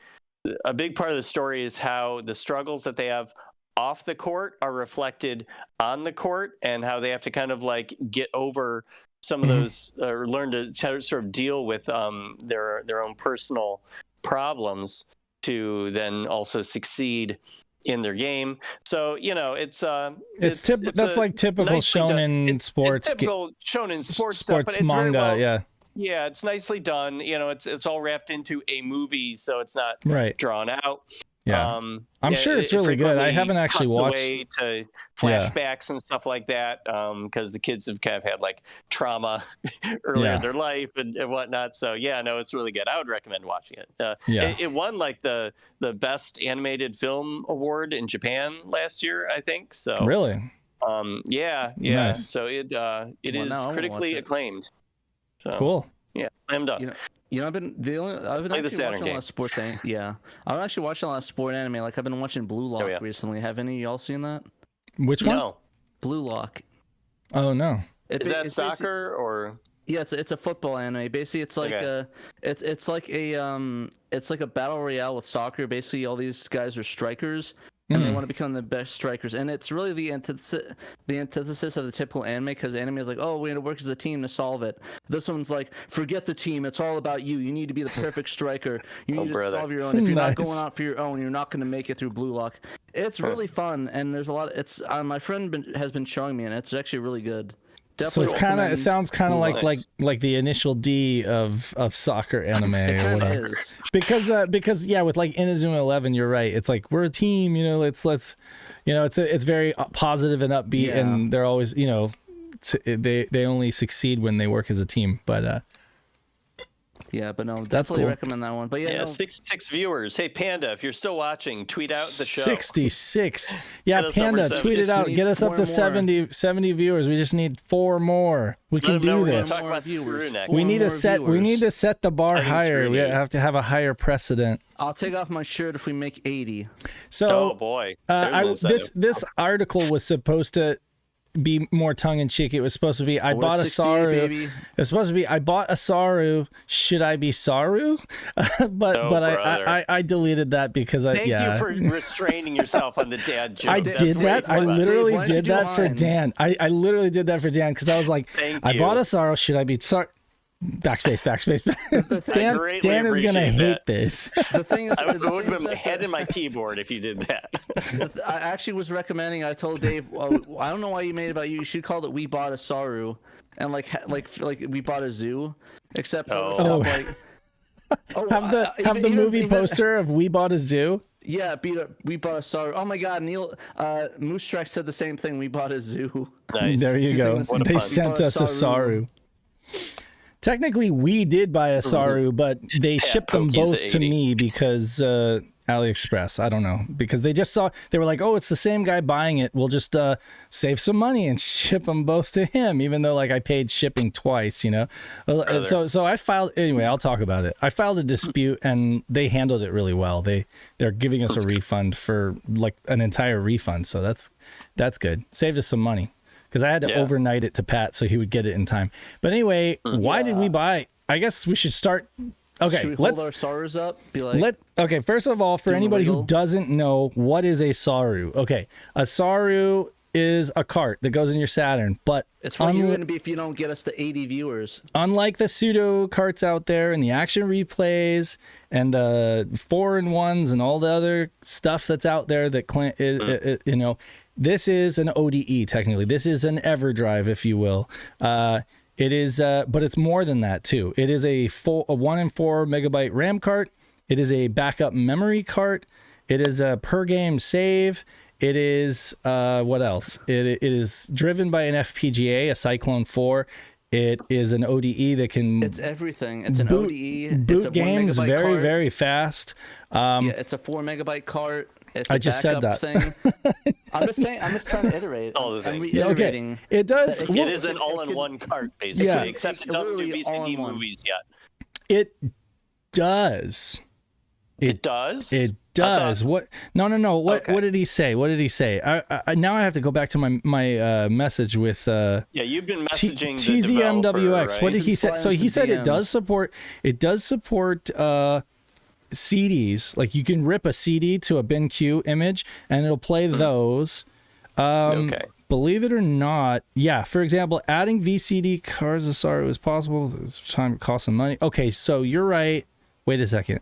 a big part of the story is how the struggles that they have off the court are reflected on the court, and how they have to kind of like get over some of those, or learn to sort of deal with their own personal problems to then also succeed in their game. So, you know, that's like typical shonen sports. It's typical shonen sports stuff, but it's manga, yeah, it's nicely done. You know, it's all wrapped into a movie, so it's not drawn out. Yeah, I'm sure it's really good. I haven't actually watched to flashbacks and stuff like that, because the kids have kind of had like trauma earlier in their life and whatnot. So yeah, no, it's really good. I would recommend watching it. It won like the best animated film award in Japan last year, I think. So really, Nice. So it is critically acclaimed. So, cool. Yeah, slammed up. You know, I've been actually watching a lot of sports. I've actually watching a lot of sport anime. Like I've been watching Blue Lock recently. Have any of y'all seen that? Which one? No. Blue Lock. Oh no. Is that soccer or? Yeah, it's a football anime. Basically, it's like it's like a battle royale with soccer. Basically, all these guys are strikers, and they want to become the best strikers. And it's really the antithesis of the typical anime, because anime is like, oh, we need to work as a team to solve it. This one's like, forget the team. It's all about you. You need to be the perfect striker. You need to solve your own. If you're not going out for your own, you're not going to make it through Blue Lock. It's really fun, and there's a lot. It's my friend has been showing me, and it's actually really good. Definitely. So it sounds kind of like the initial D of soccer anime or whatever. Because with like Inazuma 11, you're right. It's like, we're a team, you know, let's it's very positive and upbeat, and they're always, you know, they only succeed when they work as a team. But but no, that's cool. Recommend that one. But 66 viewers. Hey Panda, if you're still watching, tweet out the show. 66. Yeah, Panda, tweet it out. Get us up to 70 viewers. We just need 4 more. We can do this. We need to set the bar higher. We have to have a higher precedent. I'll take off my shirt if we make 80. So, oh boy. This article was supposed to be more tongue-in-cheek. It was supposed to be, I bought a Saru. It was supposed to be, I bought a Saru. Should I be Saru? but I deleted that because Thank you for restraining yourself on the dad joke. I did that. I literally did that for Dan. I literally did that for Dan because I was like, I bought a Saru. Should I be Saru? Backspace. Dan is gonna hate this. The thing is, I would have been head in my keyboard if you did that. I actually was recommending. I told Dave, I don't know why you made it about you. You should call it "We Bought a Saru," and like we bought a zoo, except have the movie poster of "We Bought a Zoo." Yeah, we bought a Saru. Oh my God, Neil Moose Track said the same thing. We bought a zoo. Nice. There you go. They sent us a Saru. Technically, we did buy a Saru, but they shipped them both to me because AliExpress. I don't know, because they were like, oh, it's the same guy buying it. We'll just save some money and ship them both to him, even though like I paid shipping twice, you know. So I filed anyway. I'll talk about it. I filed a dispute and they handled it really well. They're giving us a refund for like an entire refund, so that's good. Saved us some money. Because I had to overnight it to Pat so he would get it in time. But anyway, why did we buy? I guess we should start. Okay, should we hold our Sarus up? Be like, okay, first of all, for anybody who doesn't know, what is a Saru? Okay, a Saru is a cart that goes in your Saturn, but it's what you're going to be if you don't get us to 80 viewers. Unlike the pseudo carts out there and the action replays and the 4-in-1s and all the other stuff that's out there that you know. This is an ODE, technically. This is an EverDrive, if you will. It is, but it's more than that, too. It is a 1 and 4 megabyte RAM cart. It is a backup memory cart. It is a per-game save. It is, what else? It is driven by an FPGA, a Cyclone 4. It is an ODE that can... It's everything. It's an ODE. Boot it's a games very, cart. Very fast. It's a 4 megabyte cart. It's I just said that. Thing. I'm just saying. I'm just trying to iterate. All the things. Okay. It does. It is an all-in-one cart, basically. Yeah. Except it doesn't do VCD movies yet. It does. It does. It does. What? No. What? Okay. What did he say? What did he say? I now I have to go back to my message with. Yeah, you've been messaging TZMWX. Right? What did he say? So he said it does support. It does support. CDs, like you can rip a CD to a BenQ image and it'll play those. Okay. Believe it or not, yeah. For example, adding VCD cards to Saru is possible. It's time to cost some money. Okay, so you're right. Wait a second.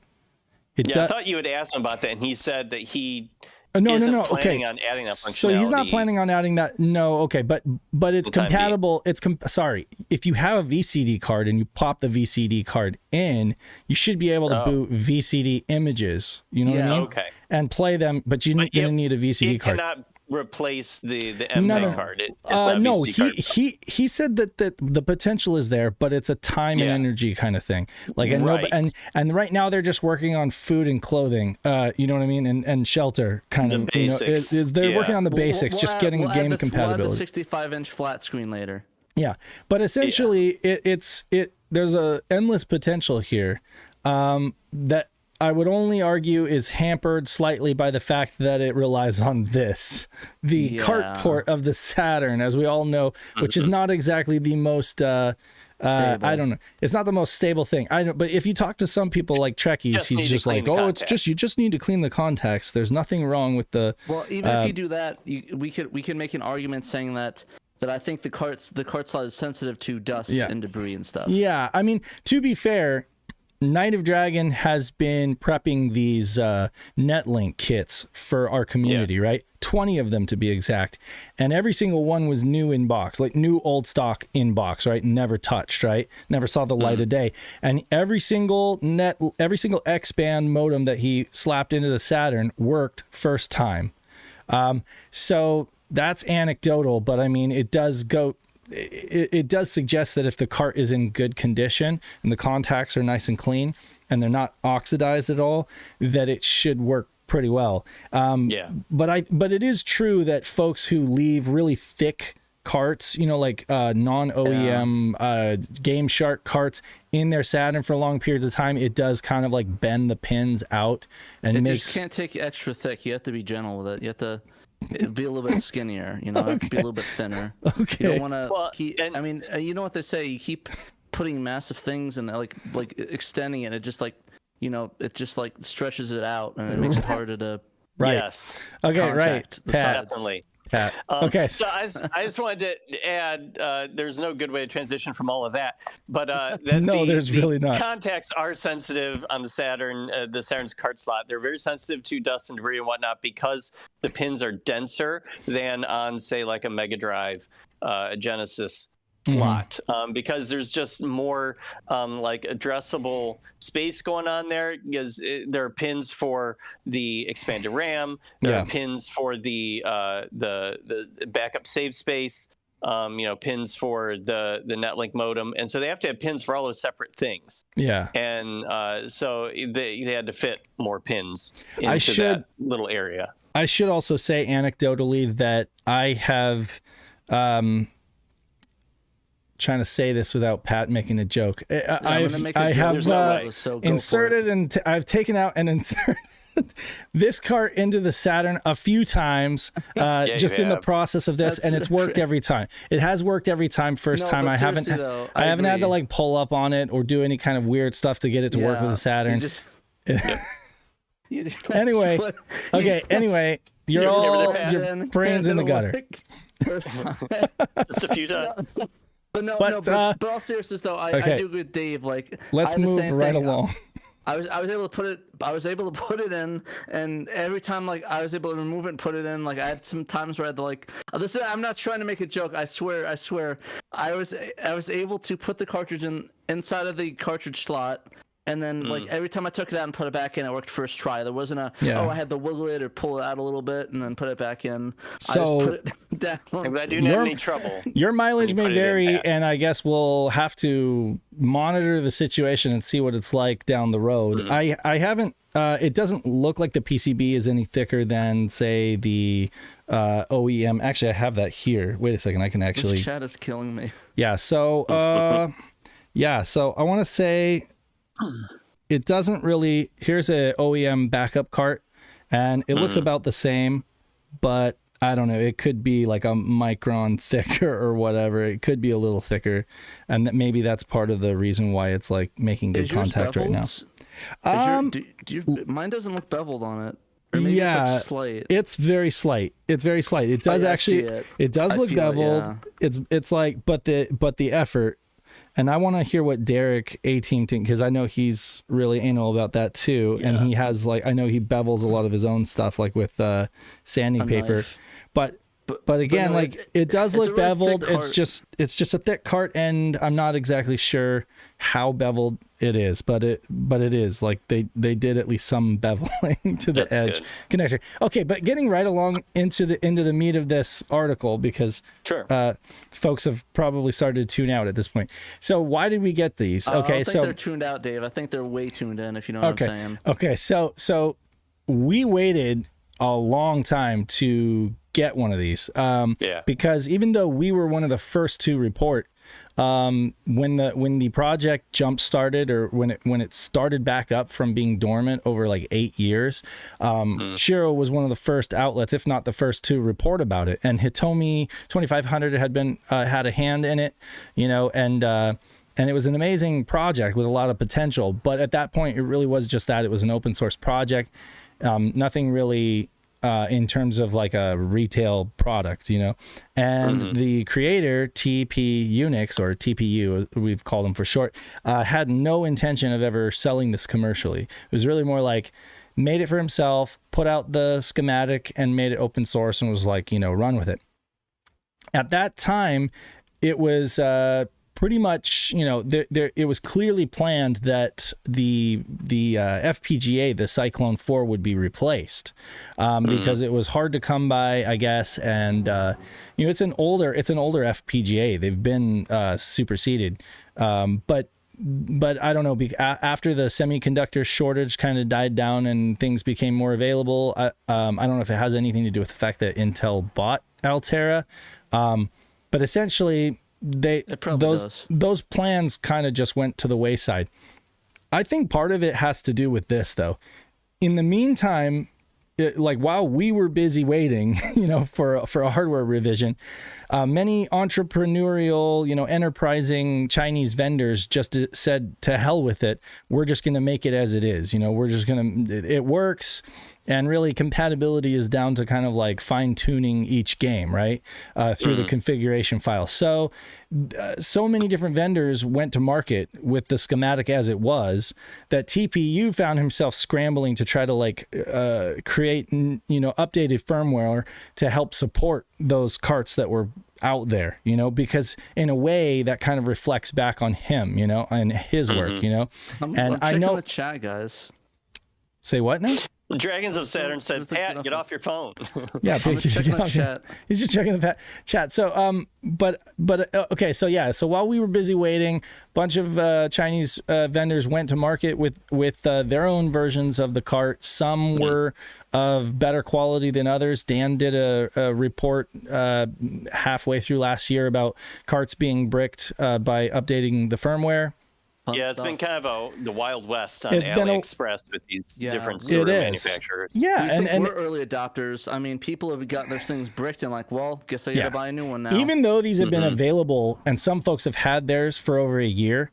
I thought you had asked him about that, and he said that he no. planning on adding that functionality. So he's not planning on adding that. No, okay, but it's compatible. Sorry, if you have a VCD card and you pop the VCD card in, you should be able to boot VCD images. You know what I mean? Okay. And play them, but you're gonna need a VCD card. Cannot replace the MBAN card. No, he said that the potential is there, but it's a time and energy kind of thing. Like and right now they're just working on food and clothing. You know what I mean, and shelter kind of. Basics. They're working on the basics, just getting game compatibility. We'll have a 65-inch flat screen later. Yeah, but essentially it's there's a endless potential here that I would only argue is hampered slightly by the fact that it relies on the cart port of the Saturn, as we all know, which is not exactly the most I don't know. It's not the most stable thing. But if you talk to some people like Trekkies, he's just like, it's just you just need to clean the contacts. There's nothing wrong with the. Well, even if you do that, we can make an argument saying that I think the cart slot is sensitive to dust and debris and stuff. Yeah, I mean, to be fair, Night of Dragon has been prepping these Netlink kits for our community, right? 20 of them to be exact. And every single one was new in box, like new old stock in box, right? Never touched, right? Never saw the light of day. And every single X-band modem that he slapped into the Saturn worked first time. So that's anecdotal, but I mean, it does suggest that if the cart is in good condition and the contacts are nice and clean and they're not oxidized at all, that it should work pretty well. But it is true that folks who leave really thick carts, like non-OEM Game Shark carts in their Saturn for long periods of time, it does kind of like bend the pins out and just can't take extra thick. You have to be gentle with it. You have to be a little bit skinnier, It has to be a little bit thinner. Okay. You don't want to. I mean, you know what they say. You keep putting massive things and like extending it. It just it just like stretches it out and it makes it harder to. Right. Yes. Okay. Right. Pat. Definitely. Okay. So I just wanted to add, there's no good way to transition from all of that, but there's really not. Contacts are sensitive on the Saturn, the Saturn's cart slot. They're very sensitive to dust and debris and whatnot because the pins are denser than on, say, like a Mega Drive, a Genesis slot, because there's just more like addressable space going on there, because there are pins for the expanded RAM, there are pins for the backup save space, pins for the Netlink modem, and so they have to have pins for all those separate things. Yeah, and so they had to fit more pins into that little area. I should also say anecdotally that I have trying to say this without Pat making a joke. I have inserted and I've taken out and inserted this cart into the Saturn a few times, just in the process of this, and it's worked every time. It has worked every time. First time I haven't had to like pull up on it or do any kind of weird stuff to get it to work with the Saturn. Anyway, your brain's in the gutter. First time. Just a few times. But all seriousness though, I do agree with Dave. Like, let's move right along. I was able to put it in, and every time like I was able to remove it and put it in. Like I had some times where I had to like. Listen, I'm not trying to make a joke. I swear. I was able to put the cartridge inside of the cartridge slot. And then, like, every time I took it out and put it back in, it worked first try. There wasn't I had to wiggle it or pull it out a little bit and then put it back in. So, I just put it down. I'm glad you didn't have any trouble. Your mileage may vary, and I guess we'll have to monitor the situation and see what it's like down the road. I haven't... it doesn't look like the PCB is any thicker than, say, the OEM. Actually, I have that here. Wait a second. I can actually. This chat is killing me. Yeah. So, So I want to say it doesn't really. Here's a OEM backup cart, and it looks about the same, but I don't know. It could be like a micron thicker or whatever. It could be a little thicker, and maybe that's part of the reason why it's like making good contact right now. Mine doesn't look beveled on it. Or maybe it's like slight. It's very slight. It does it does look beveled. It's like, but the effort, and I want to hear what Derek A-Team thinks, because I know he's really anal about that too, and he has like, I know he bevels a lot of his own stuff, like with sanding paper, knife. But again, no, like it does look really beveled. It's just a thick cart, and I'm not exactly sure how beveled it is, but it is like they did at least some beveling to the edge connector. Okay, but getting right along into the meat of this article, because folks have probably started to tune out at this point. So why did we get these? Okay, I don't think they're tuned out, Dave. I think they're way tuned in, if you know what I'm saying. Okay, so we waited a long time to get one of these, because even though we were one of the first to report, when the project jump started, or when it started back up from being dormant over like 8 years, SHIRO was one of the first outlets, if not the first, to report about it. And Hitomi 2500 had been had a hand in it, and it was an amazing project with a lot of potential. But at that point, it really was just that. It was an open source project. Nothing really in terms of like a retail product, and the creator, TP Unix, or TPU, we've called him for short, had no intention of ever selling this commercially. It was really more like made it for himself, put out the schematic and made it open source, and was like, run with it. At that time, it was pretty much, it was clearly planned that the FPGA, the Cyclone 4, would be replaced, because it was hard to come by, I guess, and it's an older FPGA. They've been superseded, but I don't know. After the semiconductor shortage kind of died down and things became more available, I don't know if it has anything to do with the fact that Intel bought Altera, but essentially, those plans kind of just went to the wayside. I think part of it has to do with this, though. In the meantime, while we were busy waiting, for a hardware revision, many entrepreneurial, enterprising Chinese vendors just said, to hell with it. We're just going to make it as it is. We're just going to, it works. And really, compatibility is down to kind of like fine tuning each game, right? Through the configuration file. So many different vendors went to market with the schematic as it was, that TPU found himself scrambling to try to create, updated firmware to help support those carts that were out there, because in a way that kind of reflects back on him, and his work, And I know the chat, guys. Say what now? Dragons of Saturn said, Pat, get off your phone. Yeah, he's just checking the chat. So, okay, so while we were busy waiting, a bunch of Chinese vendors went to market with their own versions of the cart. Some were of better quality than others. Dan did a report halfway through last year about carts being bricked by updating the firmware. It's been kind of the Wild West on AliExpress with these different sort of manufacturers. Yeah, and we're early adopters. I mean, people have got their things bricked and like, well, guess I gotta buy a new one now. Even though these have been available, and some folks have had theirs for over a year,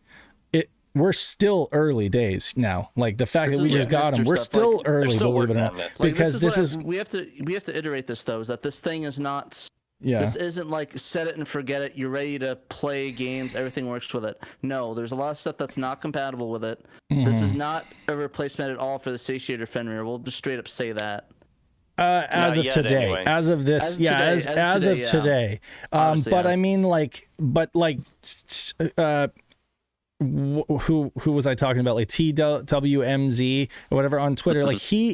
we're still early days now. Like the fact that we just got them, we're still early, believe it or not. Because we have to iterate this though, is that this thing is not. Yeah. This isn't like set it and forget it. You're ready to play games. Everything works with it. No, there's a lot of stuff that's not compatible with it. This is not a replacement at all for the satiator Fenrir. We'll just straight up say that. As of today, anyway. As of today. But I mean, who was I talking about? Like TWMZ or whatever on Twitter. Like he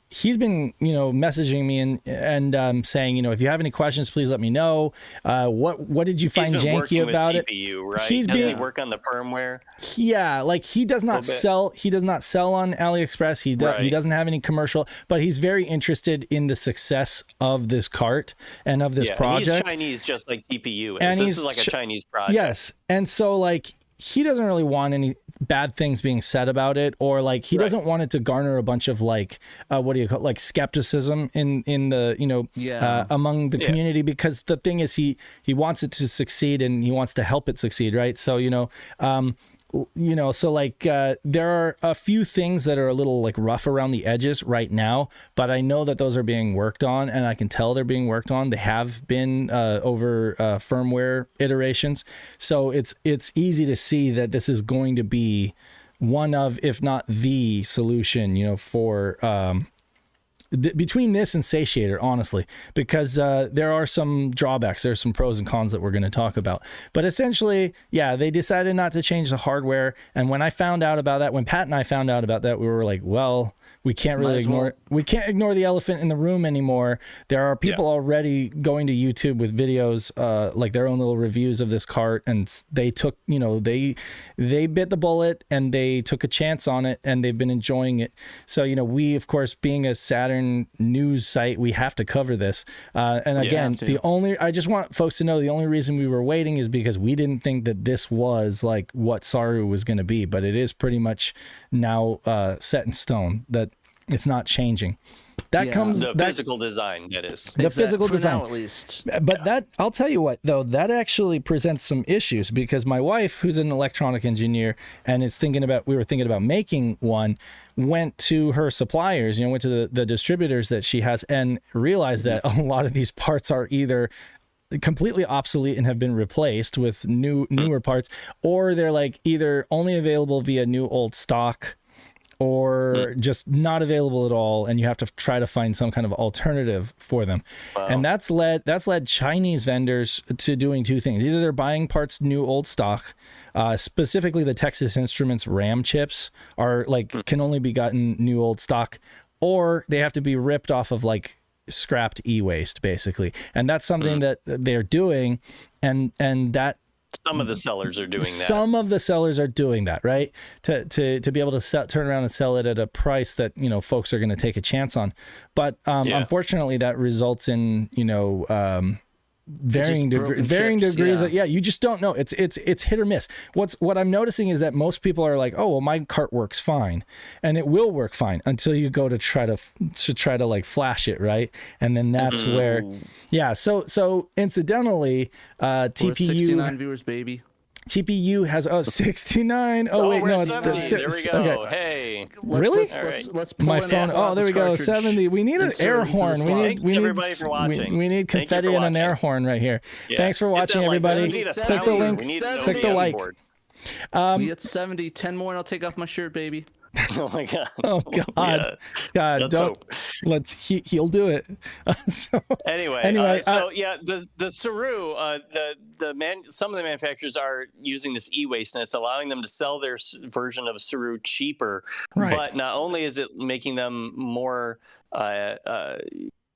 he's been, messaging me and saying, if you have any questions, please let me know. What did you find janky about it? TPU, right? He's Does he work on the firmware? Yeah, like he does not sell. He does not sell on AliExpress. He doesn't have any commercial, but he's very interested in the success of this cart and of this project. And he's Chinese, just like TPU is. And this is like a Chinese project. Yes, and so like he doesn't really want any bad things being said about it, or like he doesn't want it to garner a bunch of like like skepticism in the among the community, because the thing is he wants it to succeed and he wants to help it succeed, right? So so like there are a few things that are a little like rough around the edges right now, but I know that those are being worked on, and I can tell they're being worked on. They have been over firmware iterations, so it's easy to see that this is going to be one of, if not the solution, for between this and Satiator, honestly, because there are some drawbacks. There's some pros and cons that we're going to talk about. But essentially, they decided not to change the hardware. And when I found out about that, when Pat and I found out about that, we were like, well, we can't really ignore the elephant in the room anymore. There are people already going to YouTube with videos, like their own little reviews of this cart, and they took, they bit the bullet and they took a chance on it, and they've been enjoying it. So, we, of course, being a Saturn news site, we have to cover this. And again, I just want folks to know the only reason we were waiting is because we didn't think that this was like what Saru was going to be, but it is pretty much now set in stone that it's not changing. That comes the physical design. That is the physical design, now, at least. But that, I'll tell you what, though, that actually presents some issues, because my wife, who's an electronic engineer and we were thinking about making one, went to her suppliers, went to the distributors that she has, and realized that a lot of these parts are either completely obsolete and have been replaced with newer parts, or they're like either only available via new old stock, or just not available at all, and you have to try to find some kind of alternative for them. Wow. And that's led Chinese vendors to doing two things. Either they're buying parts new old stock, specifically the Texas Instruments RAM chips are like can only be gotten new old stock, or they have to be ripped off of like scrapped e-waste, basically. And that's something that they're doing, and that some of the sellers are doing that. Some of the sellers are doing that, right? To be able to turn around and sell it at a price that, folks are going to take a chance on. But unfortunately, that results in, varying degrees. You just don't know. It's hit or miss. What I'm noticing is that most people are like, oh, well, my cart works fine, and it will work fine until you go to try to like flash it, right? And then that's where, So incidentally, TPU 69 viewers, baby. TPU has 69. Oh wait, no, it's 70. There we go. Okay. Hey, really? Let's pull my phone. Oh, there we go. 70. We need an air horn. We everybody for watching. We need confetti and an air horn right here. Yeah. Thanks for watching, everybody. Click the link. Click the like. We hit 70. 10 more, and I'll take off my shirt, baby. Oh my god. Oh god. God, don't. Let's. He'll do it. Anyway. The Saroo, some of the manufacturers are using this e-waste, and it's allowing them to sell their version of Saroo cheaper. Right. But not only is it making them more kind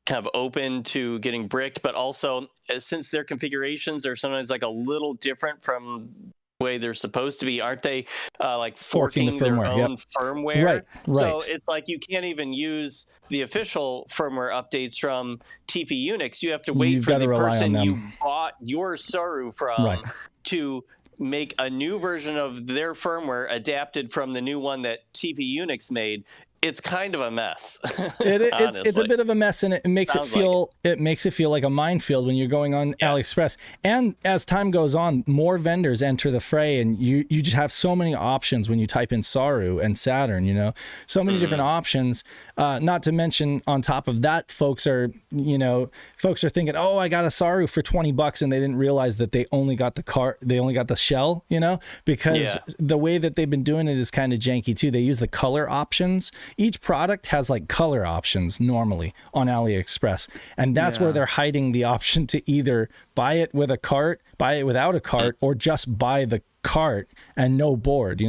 of open to getting bricked, but also since their configurations are sometimes like a little different from way they're supposed to be, aren't they like forking their own firmware? Right. So it's like you can't even use the official firmware updates from TP Unix. You have to wait for the person you bought your Saru from to make a new version of their firmware adapted from the new one that TP Unix made. It's kind of a mess. It's a bit of a mess, and it makes it feel like a minefield when you're going on AliExpress. And as time goes on, more vendors enter the fray, and you just have so many options when you type in Saru and Saturn. So many different options. Not to mention, on top of that, folks are thinking, oh, I got a Saru for $20, and they didn't realize that they only got the shell. Because the way that they've been doing it is kind of janky too. They use the color options. Each product has like color options normally on AliExpress, and that's where they're hiding the option to either buy it with a cart, buy it without a cart, or just buy the cart and no board,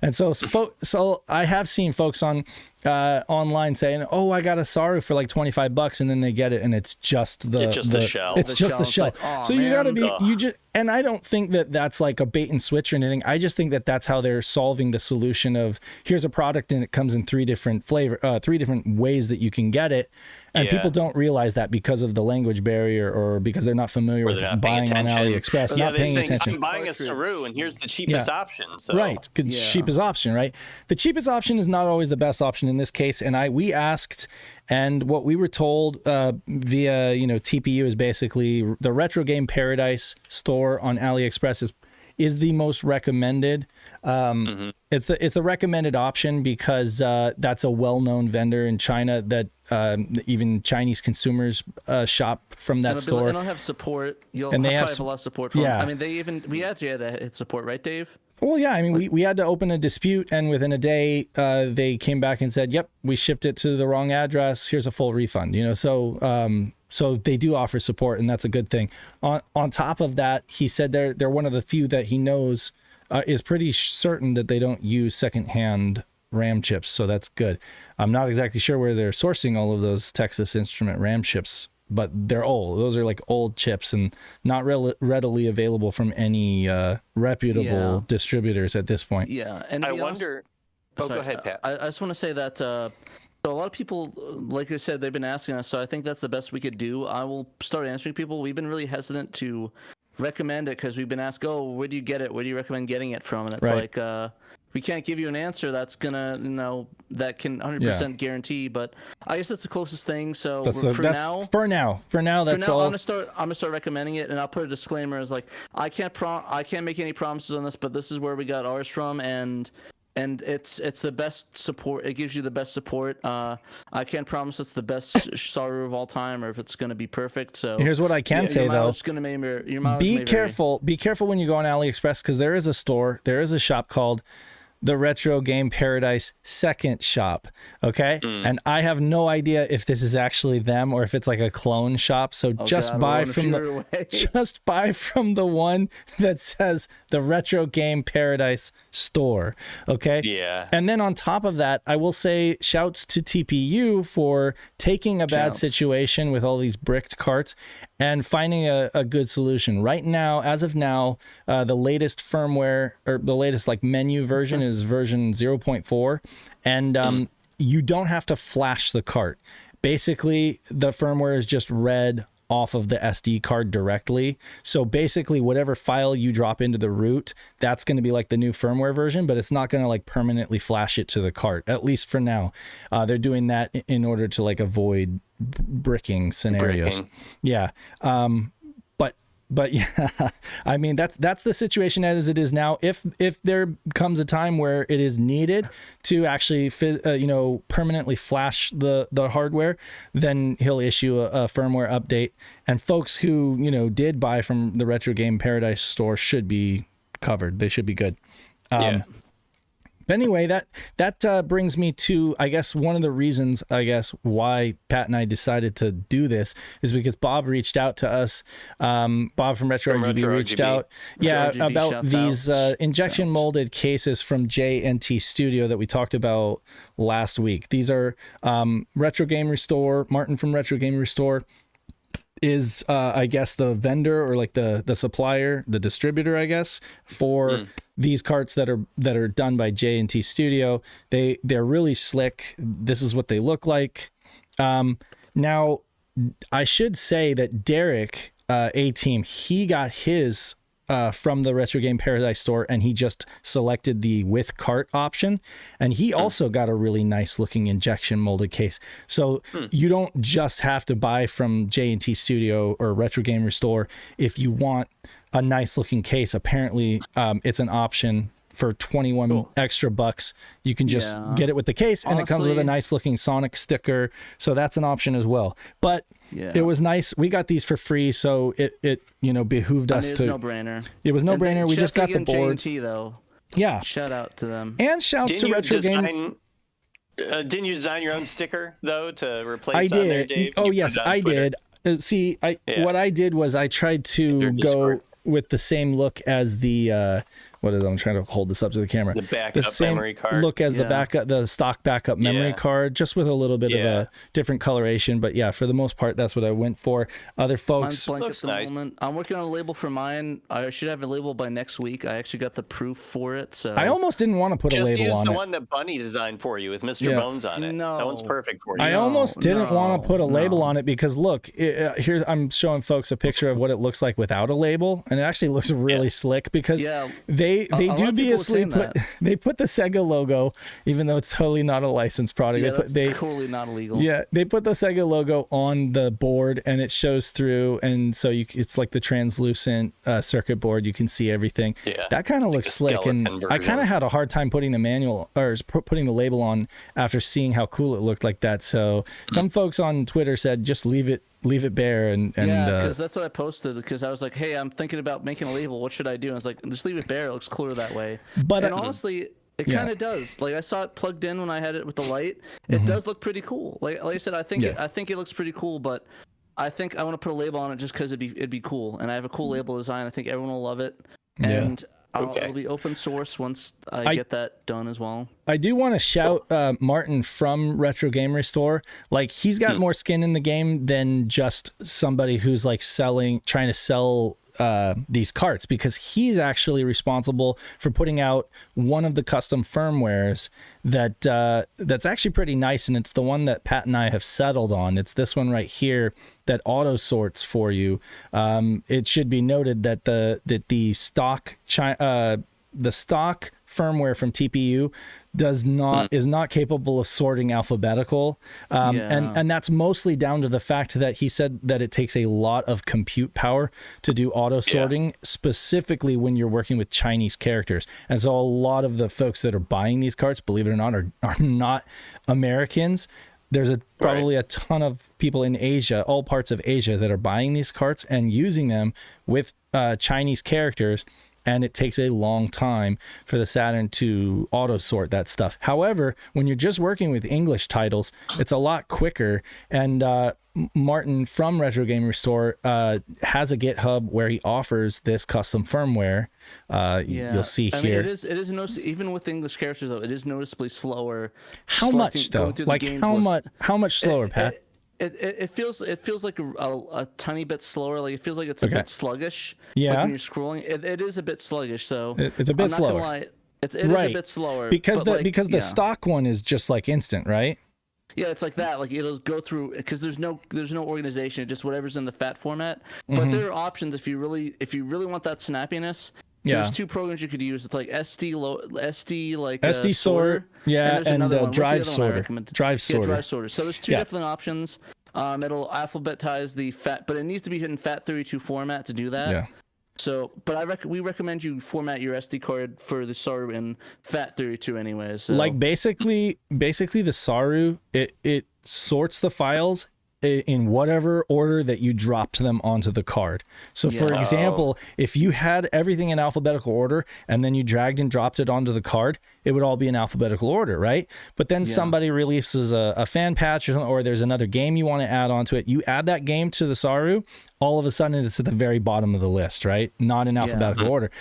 And so I have seen folks on online saying, "Oh, I got a Saru for like $25," and then they get it and it's just the shell. It's just the shell. Like, so man, you got to be and I don't think that that's like a bait and switch or anything. I just think that that's how they're solving the solution of here's a product and it comes in three different ways that you can get it. And people don't realize that because of the language barrier or because they're not familiar with buying on AliExpress, not paying attention. I'm buying a Saru and here's the cheapest option. So. Right, cheapest option, right? The cheapest option is not always the best option in this case. And we asked, and what we were told via TPU is basically the Retro Game Paradise store on AliExpress is the most recommended. It's the recommended option because that's a well-known vendor in China that even Chinese consumers shop from that store. And they'll have support. They have a lot of support from them. I mean, we actually had to hit support, right, Dave? Well, yeah. I mean, we had to open a dispute, and within a day, they came back and said, "Yep, we shipped it to the wrong address. Here's a full refund." So they do offer support, and that's a good thing. On top of that, he said they're one of the few that he knows is pretty certain that they don't use secondhand RAM chips, so that's good. I'm not exactly sure where they're sourcing all of those Texas Instrument RAM chips, but they're old. Those are like old chips and not readily available from any reputable distributors at this point. Yeah, and I wonder. Go ahead, Pat. I just want to say that. So a lot of people, like I said, they've been asking us, so I think that's the best we could do. I will start answering people. We've been really hesitant to recommend it because we've been asked, where do you get it? Where do you recommend getting it from? And it's like, we can't give you an answer that's gonna, that can 100% guarantee. But I guess that's the closest thing. So for now, that's all. I'm gonna start recommending it, and I'll put a disclaimer as like, I can't make any promises on this, but this is where we got ours from, and it's the best support. It gives you the best support. I can't promise it's the best Saru of all time or if it's going to be perfect. So here's what I can say though. Be careful when you go on AliExpress because there is a shop called the Retro Game Paradise second shop. Okay. And I have no idea if this is actually them or if it's like a clone shop. So just buy from the one that says the Retro Game Paradise store. Okay. Yeah. And then on top of that, I will say shouts to TPU for taking a bad situation with all these bricked carts and finding a good solution. Right now, as of now, the latest firmware or the latest like menu version is version 0.4, and you don't have to flash the cart. Basically, the firmware is just read off of the SD card directly. So basically, whatever file you drop into the root, that's going to be like the new firmware version, but it's not going to like permanently flash it to the cart, at least for now. They're doing that in order to like avoid bricking scenarios. Yeah. But yeah, I mean, that's the situation as it is now. If there comes a time where it is needed to actually, permanently flash the hardware, then he'll issue a firmware update. And folks who, did buy from the Retro Game Paradise store should be covered. They should be good. But anyway, that brings me to, I guess, one of the reasons, why Pat and I decided to do this is because Bob reached out to us. Bob from Retro RGB reached out. About these injection molded cases from J&T Studio that we talked about last week. These are Retro Game Restore. Martin from Retro Game Restore is, I guess, the vendor or like the supplier, the distributor, I guess, for these carts that are done by J&T Studio. They're really slick. This is what they look like. Now, I should say that Derek, A-Team, he got his from the Retro Game Paradise store, and he just selected the with cart option, and he also got a really nice looking injection molded case. So you don't just have to buy from J&T Studio or Retro Game Restore if you want a nice looking case. Apparently it's an option for 21 extra bucks. You can just get it with the case, and it comes with a nice looking Sonic sticker, so that's an option as well. But it was nice. We got these for free, so it behooved us to. It was no-brainer. It was no-brainer. We just got the board. J&T though. Yeah. Shout out to them. And shouts to Retro Game. Didn't you design your own sticker though to replace? I did. Oh yes, I did. See, what I did was I tried to go with the same look as the what is it? I'm trying to hold this up to the camera. The backup memory card. Look as the stock backup memory card, just with a little bit of a different coloration. But yeah, for the most part, that's what I went for. Other folks, mine's blank at the moment. I'm working on a label for mine. I should have a label by next week. I actually got the proof for it. So I almost didn't want to put a label on it. Just use the one that Bunny designed for you with Mr. Bones on it. No. That one's perfect for you. I almost didn't want to put a label on it because look, here I'm showing folks a picture of what it looks like without a label, and it actually looks really slick because they dubiously put the Sega logo, even though it's totally not a licensed product. That's totally not illegal. Yeah, they put the Sega logo on the board, and it shows through, and so it's like the translucent circuit board. You can see everything. Yeah, that kind of looks slick, and I kind of had a hard time putting the manual or putting the label on after seeing how cool it looked like that. So some folks on Twitter said just leave it bare and because that's what I posted, because I was like, hey, I'm thinking about making a label, what should I do? And I was like, just leave it bare, it looks cooler that way. But honestly, it kind of does. Like I saw it plugged in when I had it with the light. It does look pretty cool. Like I said, I think it looks pretty cool, but I think I want to put a label on it just because it'd be cool. And I have a cool label design. I think everyone will love it. And it'll be open source once I get that done as well. I do want to shout Martin from Retro Game Restore. Like he's got more skin in the game than just somebody who's like trying to sell these carts, because he's actually responsible for putting out one of the custom firmwares that's actually pretty nice, and it's the one that Pat and I have settled on. It's this one right here that auto sorts for you. It should be noted that the stock firmware from TPU is not capable of sorting alphabetical, and that's mostly down to the fact that he said that it takes a lot of compute power to do auto sorting, specifically when you're working with Chinese characters. And so a lot of the folks that are buying these carts, believe it or not, are not Americans. There's probably a ton of people in Asia, all parts of Asia, that are buying these carts and using them with Chinese characters. And it takes a long time for the Saturn to auto sort that stuff. However, when you're just working with English titles, it's a lot quicker. And Martin from Retro Game Restore has a GitHub where he offers this custom firmware. You'll see here. Mean, it is even with English characters though, it is noticeably slower. How much though? Like how much slower, Pat? It feels like a tiny bit slower. Like it feels like it's a bit sluggish. Yeah. Like when you're scrolling, it is a bit sluggish. So it's a bit slower. It is a bit slower because the stock one is just like instant, right? Yeah, it's like that. Like it'll go through because there's no organization. It's just whatever's in the FAT format. But there are options if you really want that snappiness. There's two programs you could use. It's like SD sorter. Yeah, and drive sorter. Drive sorter. So there's two different options. It'll alphabetize the FAT, but it needs to be in FAT32 format to do that. Yeah. So, but we recommend you format your SD card for the Saru in FAT32 anyways. So. Like basically the Saru, it sorts the files in whatever order that you dropped them onto the card. So for example, if you had everything in alphabetical order and then you dragged and dropped it onto the card, it would all be in alphabetical order, right? But then somebody releases a fan patch or there's another game you want to add onto it. You add that game to the Saru, all of a sudden it's at the very bottom of the list, right? Not in alphabetical order.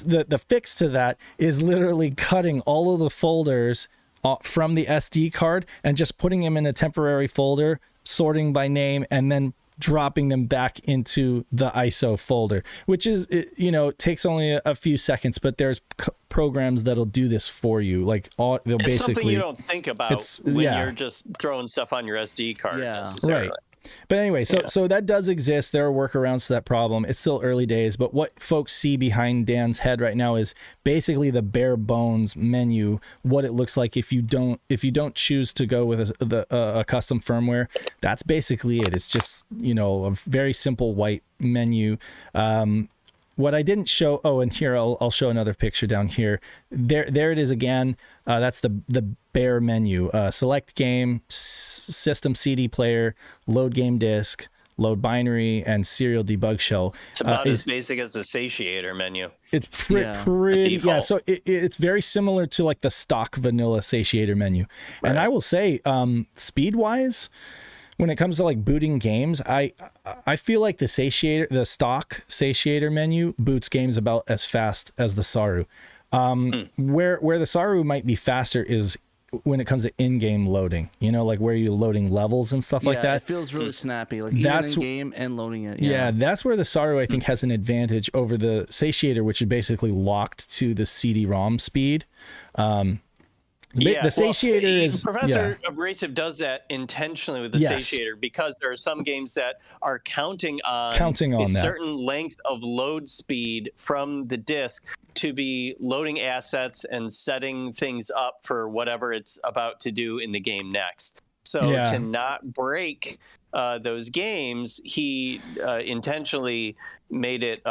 The fix to that is literally cutting all of the folders from the SD card and just putting them in a temporary folder, sorting by name, and then dropping them back into the ISO folder, which is, takes only a few seconds, but there's programs that'll do this for you. Like they'll basically, something you don't think about when you're just throwing stuff on your SD card necessarily. Right. But anyway, so that does exist. There are workarounds to that problem. It's still early days, but what folks see behind Dan's head right now is basically the bare bones menu, what it looks like if you don't choose to go with a custom firmware. That's basically it. It's just, a very simple white menu. What I didn't show, and here I'll show another picture down here. There it is again. That's the bare menu. Select game, system CD player, load game disk, load binary, and serial debug shell. It's about as basic as the satiator menu. It's pretty. Yeah, so it's very similar to like the stock vanilla satiator menu. Right. And I will say, speed-wise, when it comes to like booting games, I feel like the stock satiator menu boots games about as fast as the Saru. Where the Saru might be faster is when it comes to in-game loading, like where you're loading levels and stuff like that. It feels really snappy, like even in-game and loading it. Yeah, that's where the Saru, I think, has an advantage over the satiator, which is basically locked to the CD-ROM speed. The satiator is... Professor Abrasive does that intentionally with the satiator because there are some games that are counting on a certain length of load speed from the disk to be loading assets and setting things up for whatever it's about to do in the game next. So to not break those games, he intentionally made it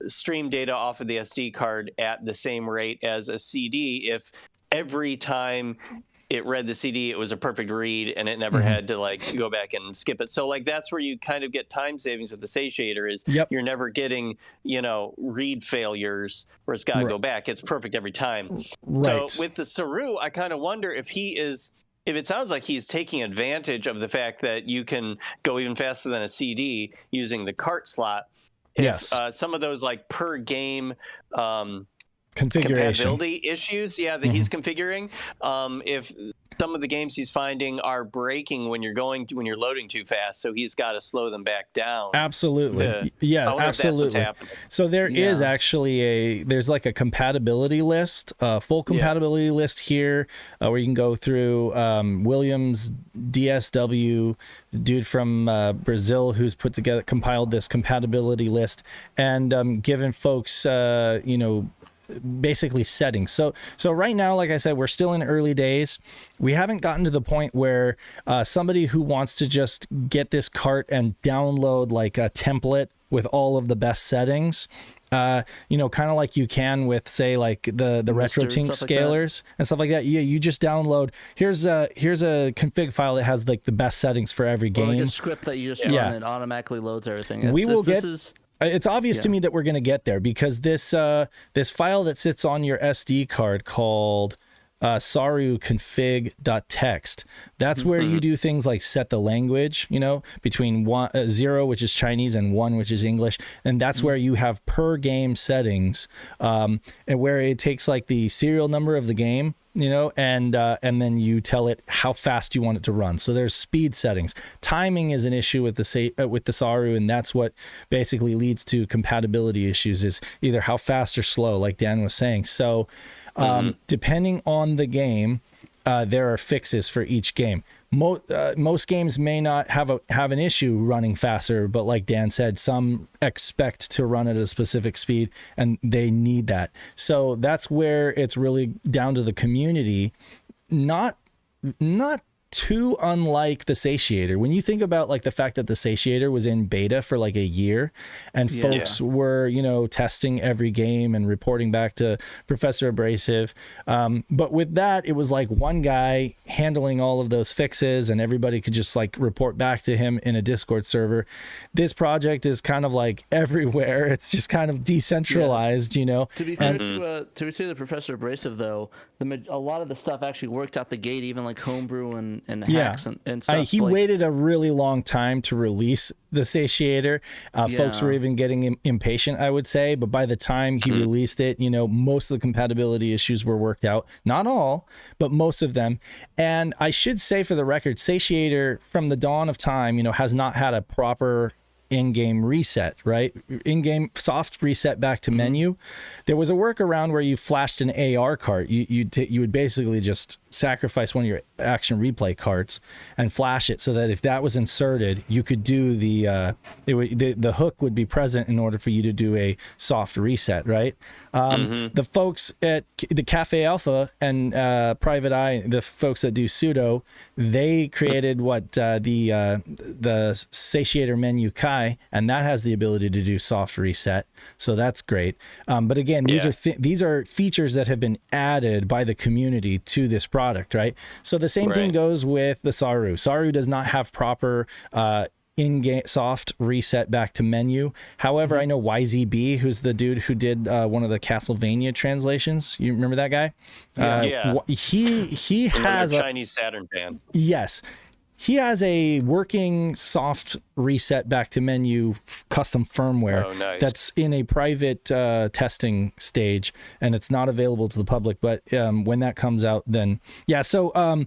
stream data off of the SD card at the same rate as a CD. If every time it read the CD, it was a perfect read, and it never had to like go back and skip it. So like that's where you kind of get time savings with the satiator is you're never getting, read failures where it's got to go back. It's perfect every time. Right. So with the Saru, I kind of wonder if it sounds like he's taking advantage of the fact that you can go even faster than a CD using the cart slot. Some of those like per game compatibility issues that he's configuring, if some of the games he's finding are breaking when you're loading too fast, so he's got to slow them back down. Absolutely. Absolutely. So there is actually there's like a compatibility list, full compatibility list here, where you can go through Williams DSW, dude from Brazil, who's compiled this compatibility list and given folks basically settings. So right now, like I said, we're still in early days. We haven't gotten to the point where somebody who wants to just get this cart and download like a template with all of the best settings, kind of like you can with, say, like the RetroTink scalers and stuff like that. You just download. Here's a config file that has like the best settings for every game. Or like a script that you just run and automatically loads everything. It's obvious to me that we're going to get there because this file that sits on your SD card called Saru config.txt, that's where you do things like set the language, between 0, which is Chinese, and 1, which is English. And that's where you have per game settings, and where it takes like the serial number of the game, and then you tell it how fast you want it to run. So there's speed settings. Timing is an issue with the Saru, and that's what basically leads to compatibility issues, is either how fast or slow, like Dan was saying. So depending on the game, there are fixes for each game. Most games may not have an issue running faster, but like Dan said, some expect to run at a specific speed and they need that. So that's where it's really down to the community, not too unlike the satiator. When you think about like the fact that the satiator was in beta for like a year and folks were, testing every game and reporting back to Professor Abrasive. But with that, it was like one guy handling all of those fixes and everybody could just like report back to him in a Discord server. This project is kind of like everywhere. It's just kind of decentralized, To be fair to the Professor Abrasive, though, a lot of the stuff actually worked out the gate, even like homebrew and hacks and stuff. He waited a really long time to release the satiator. Folks were even getting impatient, I would say, but by the time he released it, most of the compatibility issues were worked out. Not all, but most of them. And I should say, for the record, satiator from the dawn of time, has not had a proper in-game reset, right? In-game soft reset back to menu. There was a workaround where you flashed an AR cart. You would basically just sacrifice one of your action replay carts and flash it so that if that was inserted, you could do the hook would be present in order for you to do a soft reset, right? The folks at the Cafe Alpha and Private Eye, the folks that do sudo, they created the satiator menu Kai, and that has the ability to do soft reset. So that's great. But again, these are features that have been added by the community to this product, right? So the same thing goes with the Saru. Saru does not have proper in-game soft reset back to menu. However, I know YZB, who's the dude who did one of the Castlevania translations. You remember that guy? He has a Chinese Saturn fan. Yes. he has a working soft reset back to menu custom firmware that's in a private testing stage, and it's not available to the public. But when that comes out, then so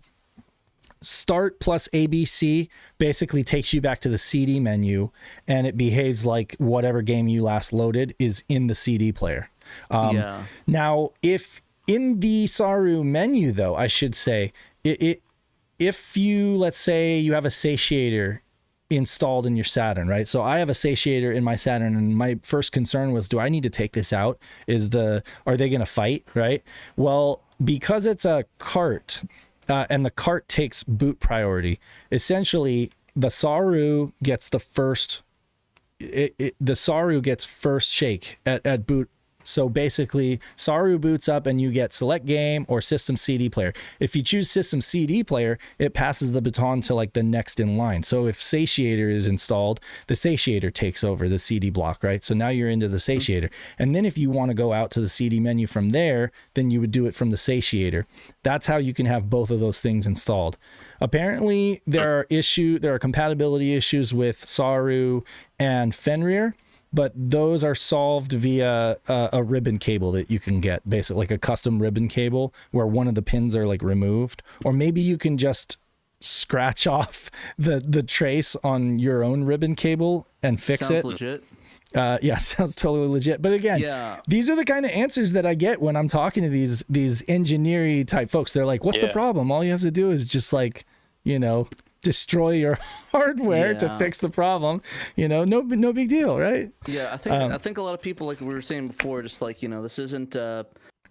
start plus ABC basically takes you back to the CD menu, and it behaves like whatever game you last loaded is in the CD player. Now, if in the Saru menu, though, I should say, if you, let's say you have a satiator installed in your Saturn, right? So I have a satiator in my Saturn, and my first concern was, do I need to take this out? Are they going to fight, right? Well, because it's a cart, and the cart takes boot priority, essentially the Saru gets the first, the Saru gets first shake at boot. So basically, Saru boots up and you get select game or system CD player. If you choose system CD player, it passes the baton to like the next in line. So if satiator is installed, the satiator takes over the CD block, right? So now you're into the satiator. And then if you want to go out to the CD menu from there, then you would do it from the satiator. That's how you can have both of those things installed. Apparently, there are compatibility issues with Saru and Fenrir, but those are solved via a ribbon cable that you can get, basically like a custom ribbon cable where one of the pins are like removed, or maybe you can just scratch off the trace on your own ribbon cable and fix it. Sounds legit. Sounds totally legit. But again, these are the kind of answers that I get when I'm talking to these engineering type folks. They're like, what's the problem? All you have to do is just like, destroy your hardware to fix the problem. No big deal, right? Yeah, I think a lot of people, like we were saying before, just like, this isn't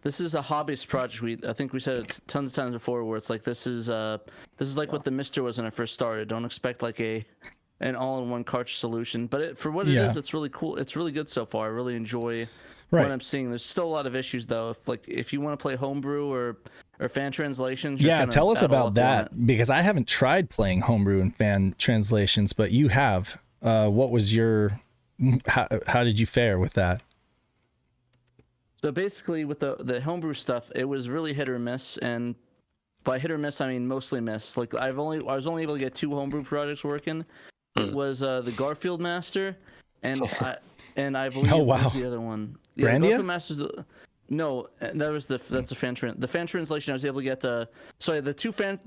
this is a hobbyist project. I think we said it tons of times before, where it's like this is like what the Mister was when I first started. Don't expect like an all-in-one cartridge solution, but for what it is, it's really cool. It's really good so far. I really enjoy what I'm seeing. There's still a lot of issues though. If you want to play homebrew or fan translations, tell us about that, because I haven't tried playing homebrew and fan translations, but you have. What was how did you fare with that? So basically with the homebrew stuff, it was really hit or miss, and by hit or miss I mean mostly miss. Like I was only able to get 2 homebrew projects working. It was the Garfield Master and I believe what was the other one. Grandia? Garfield Master's no, that's a fan the fan translation I was able to get. The two fan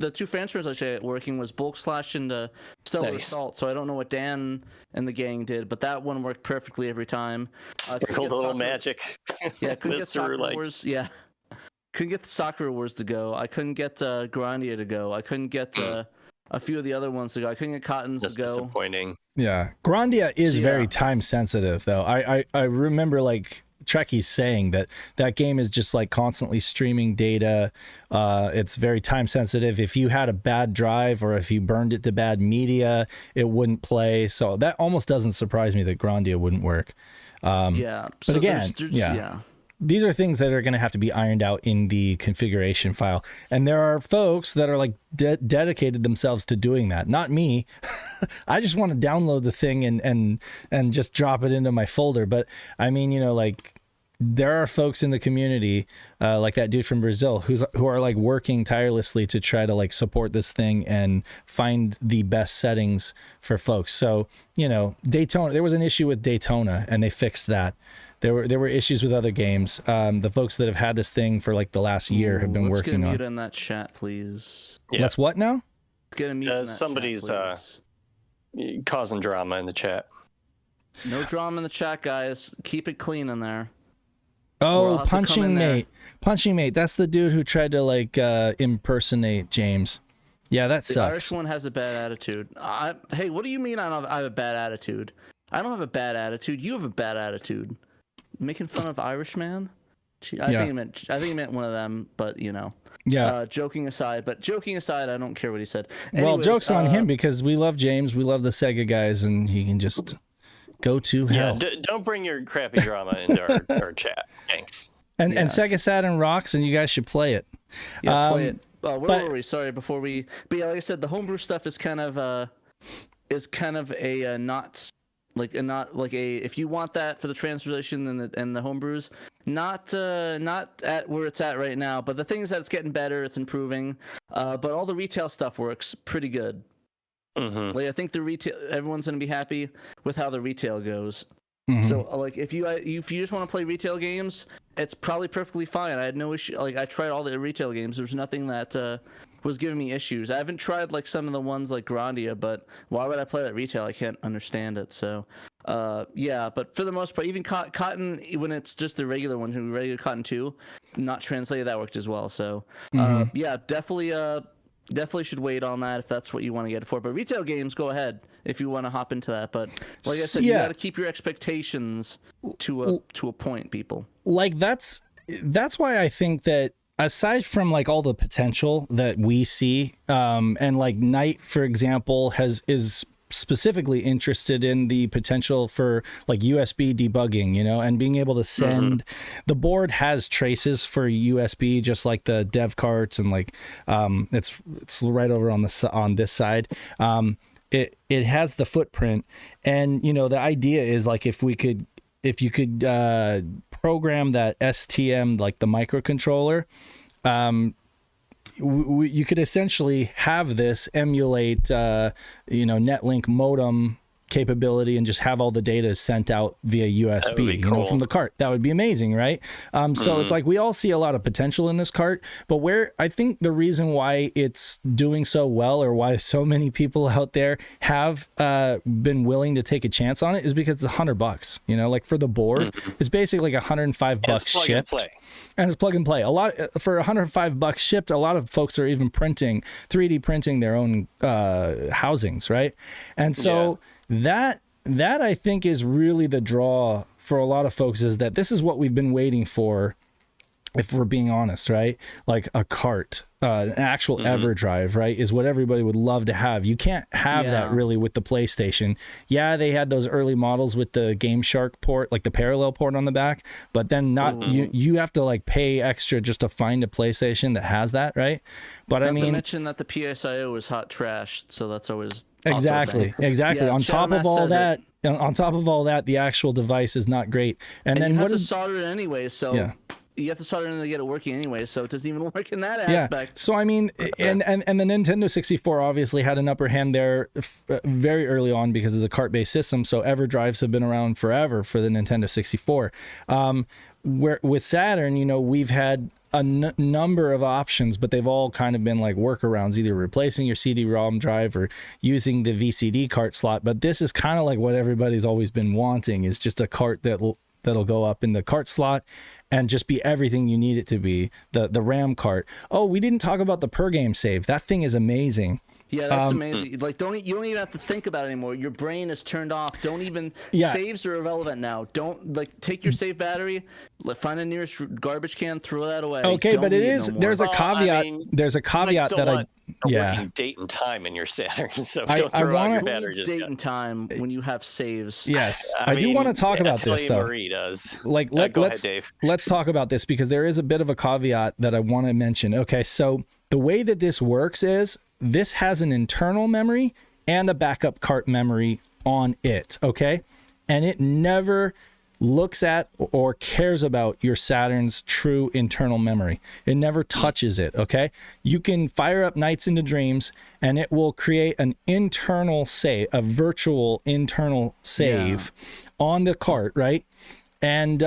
translations I got working was Bulk Slash and Stellar Assault. So I don't know what Dan and the gang did, but that one worked perfectly every time. Sprinkled a little magic. Yeah, couldn't get Soccer Wars. Yeah, couldn't get the Soccer Wars to go. I couldn't get Grandia to go. I couldn't get a few of the other ones to go. I couldn't get Cottons to go. Disappointing. Yeah, Grandia is very time sensitive though. I remember like Trekkie's saying that game is just like constantly streaming data. It's very time sensitive. If you had a bad drive or if you burned it to bad media, it wouldn't play. So that almost doesn't surprise me that Grandia wouldn't work. But again, these are things that are going to have to be ironed out in the configuration file. And there are folks that are like dedicated themselves to doing that. Not me. I just want to download the thing and just drop it into my folder. But I mean, like there are folks in the community, like that dude from Brazil who are like working tirelessly to try to like support this thing and find the best settings for folks. So, Daytona, there was an issue with Daytona and they fixed that. There were issues with other games. The folks that have had this thing for like the last year have been working on. Let's get a mute in that chat, please. Yeah. Let's what now? Get a mute in that somebody's chat, causing drama in the chat. No drama in the chat, guys. Keep it clean in there. Oh, Punching Mate. Punching Mate. That's the dude who tried to like impersonate James. Yeah, that sucks. The Irish one has a bad attitude. Hey, what do you mean I have a bad attitude? I don't have a bad attitude. You have a bad attitude. Making fun of Irishman? I think he meant one of them, but joking aside, I don't care what he said. Anyways, well, joke's on him because we love James, we love the Sega guys, and he can just go to hell. Don't bring your crappy drama into our chat. Thanks. And Sega Saturn rocks, and you guys should play it. Yeah, play it. Where were we? Sorry, before we. But yeah, like I said, the homebrew stuff is kind of a if you want that for the translation and the homebrews, not at where it's at right now. But the thing is that it's getting better, it's improving. But all the retail stuff works pretty good. Like I think the retail, everyone's gonna be happy with how the retail goes. So like if you just want to play retail games, it's probably perfectly fine. I had no issue. Like I tried all the retail games. There's nothing that was giving me issues. I haven't tried like some of the ones like Grandia, but why would I play that retail? I can't understand it. So yeah, but for the most part, even Cotton, when it's just the regular one, regular Cotton 2, not translated, that worked as well. So yeah, definitely should wait on that if that's what you want to get it for. But retail games, go ahead if you want to hop into that. But like I said, you got to keep your expectations to a point, people. Like that's why I think that aside from like all the potential that we see, and like Knight, for example, is specifically interested in the potential for like USB debugging, you know, and being able to send the board has traces for USB, just like the dev carts, and like it's right over on this side. It has the footprint, and you know the idea is like if you could program that STM, like the microcontroller, you could essentially have this emulate, Netlink modem capability and just have all the data sent out via USB, from the cart. That would be amazing, right? So it's like we all see a lot of potential in this cart, but where I think the reason why it's doing so well, or why so many people out there have been willing to take a chance on it, is because it's $100. You know, like for the board, it's basically like $105 shipped, and it's plug and play. A lot for $105 shipped. A lot of folks are even 3D printing their own housings, right? And so. That I think is really the draw for a lot of folks, is that this is what we've been waiting for, if we're being honest, right? Like a cart, an actual EverDrive, right, is what everybody would love to have. You can't have that really with the PlayStation. Yeah, they had those early models with the Game Shark port, like the parallel port on the back, but then you have to like pay extra just to find a PlayStation that has that, right? But I mean, to mention that the PSIO is hot trash, so that's always exactly. Yeah, on top of all that, the actual device is not great. And then you have to solder it anyway, so you have to solder it in to get it working anyway, so it doesn't even work in that aspect. So I mean, and the Nintendo 64 obviously had an upper hand there very early on because it's a cart-based system. So EverDrives have been around forever for the Nintendo 64. Where with Saturn, you know, we've had a number of options, but they've all kind of been like workarounds, either replacing your CD-ROM drive or using the VCD cart slot. But this is kind of like what everybody's always been wanting, is just a cart that'll go up in the cart slot and just be everything you need it to be. The RAM cart. Oh, we didn't talk about the per game save. That thing is amazing. Yeah, that's amazing. Like, you don't even have to think about it anymore. Your brain is turned off. Don't even saves are irrelevant now. Don't take your save battery, find the nearest garbage can, throw that away. Okay, but there's a caveat. There's a caveat that working date and time in your Saturn, so don't throw out your battery. Just date and time when you have saves. Yes, I do want to talk about this though. Marie does. Like, go ahead, Dave. Let's talk about this because there is a bit of a caveat that I want to mention. Okay, so the way that this works is this has an internal memory and a backup cart memory on it, okay? And it never looks at or cares about your Saturn's true internal memory. It never touches it, okay? You can fire up Nights into Dreams and it will create an internal save, a virtual internal save on the cart, right? And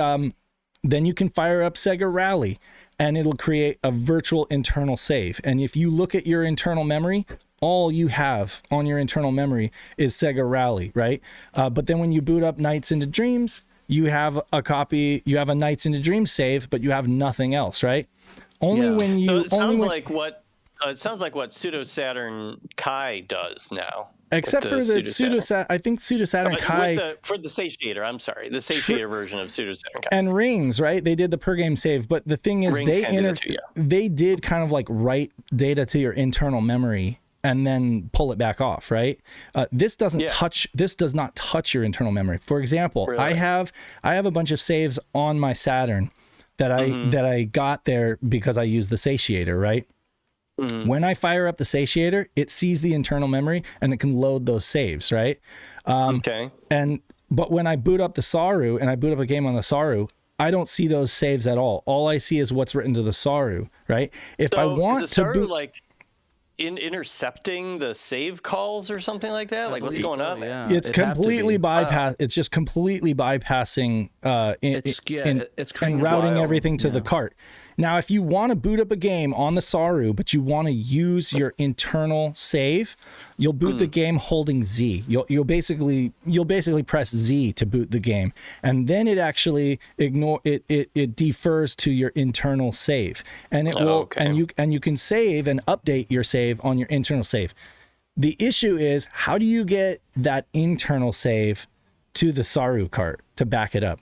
then you can fire up Sega Rally and it'll create a virtual internal save. And if you look at your internal memory, all you have on your internal memory is Sega Rally, right? But then when you boot up Nights into Dreams, you have a Nights into Dreams save, but you have nothing else, right? Only when you... So it sounds like what Pseudo Saturn Kai does now. Except for the Pseudo Saturn, I think Pseudo Saturn Kai for the satiator. I'm sorry, the satiator version of Pseudo Saturn Kai and Rings, right? They did the per game save, but the thing is, they did kind of like write data to your internal memory and then pull it back off, right? This doesn't touch. This does not touch your internal memory. For example, really? I have a bunch of saves on my Saturn that I got there because I used the satiator, right? When I fire up the satiator, it sees the internal memory and it can load those saves, right? Okay. But when I boot up the Saru and I boot up a game on the Saru, I don't see those saves at all. All I see is what's written to the Saru, right? If I want to boot, intercepting the save calls or something like that? Like, what's going on there? Yeah, it's completely bypass. It's just completely bypassing and routing everything to the cart. Now, if you want to boot up a game on the Saru, but you want to use your internal save, you'll boot the game holding Z. You'll basically press Z to boot the game, and then it actually it defers to your internal save, and it will and you can save and update your save on your internal save. The issue is, how do you get that internal save to the Saru cart to back it up?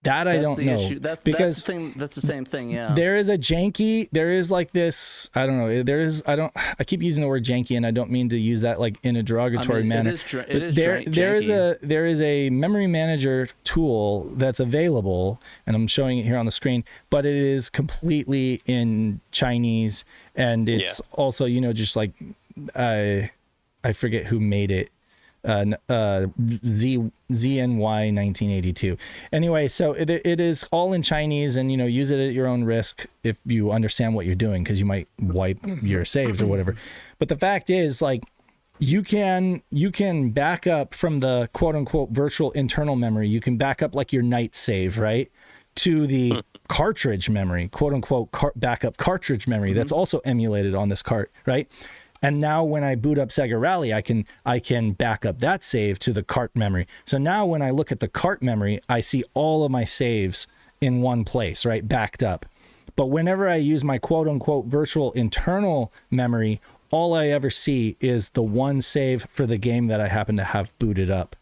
That I don't know. Because that's the same thing. Yeah. There is like this, I don't know. I keep using the word janky, and I don't mean to use that like in a derogatory manner. There is a memory manager tool that's available, and I'm showing it here on the screen, but it is completely in Chinese, and it's also, just like, I forget who made it. ZNY 1982. Anyway, so it is all in Chinese, and use it at your own risk if you understand what you're doing, because you might wipe your saves or whatever. But the fact is, like, you can back up from the quote unquote virtual internal memory. You can back up like your night save, right, to the cartridge memory, quote unquote backup cartridge memory that's also emulated on this cart, right? And now when I boot up Sega Rally, I can back up that save to the cart memory. So now when I look at the cart memory, I see all of my saves in one place, right, backed up. But whenever I use my quote unquote virtual internal memory, all I ever see is the one save for the game that I happen to have booted up.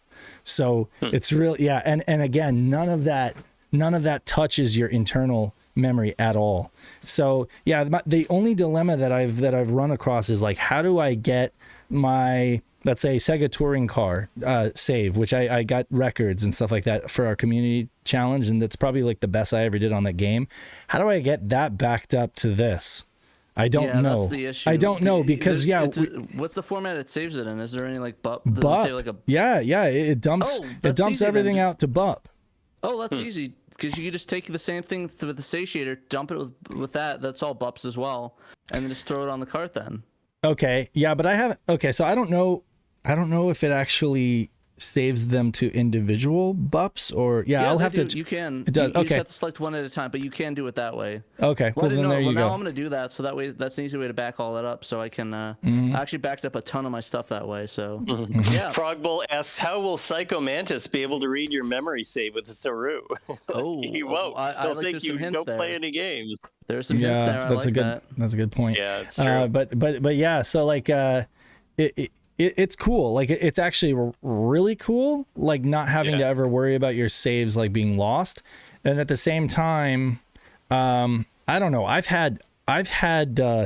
So it's really, and again, none of that touches your internal memory at all. So the only dilemma that I've run across is, like, how do I get my, let's say, Sega Touring Car save, which I got records and stuff like that for our community challenge, and that's probably like the best I ever did on that game. How do I get that backed up to this? I don't know. That's the issue. I don't know, because what's the format it saves it in? Is there any like BUP? Does it say like a... it dumps everything out to BUP. Oh, that's easy. Because you can just take the same thing through the satiator, dump it with that. That's all BUPs as well, and then just throw it on the cart then. Okay, yeah, but I haven't. Okay, so I don't know if it actually saves them to individual BUPs or I'll have to. You can. It does. You just have to select one at a time, but you can do it that way. Okay, well then there you go. Now I'm going to do that, so that way that's an easy way to back all that up. So I can. I actually backed up a ton of my stuff that way. So yeah. Frogbull asks, how will Psycho Mantis be able to read your memory save with the Saru? He won't. Don't play any games. There's some hints there. That's a good point. Yeah, it's true. But yeah, so like it's cool. Like, it's actually really cool, like, not having to ever worry about your saves like being lost. And at the same time, I don't know, I've had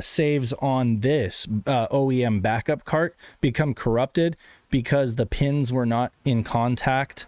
saves on this OEM backup cart become corrupted because the pins were not in contact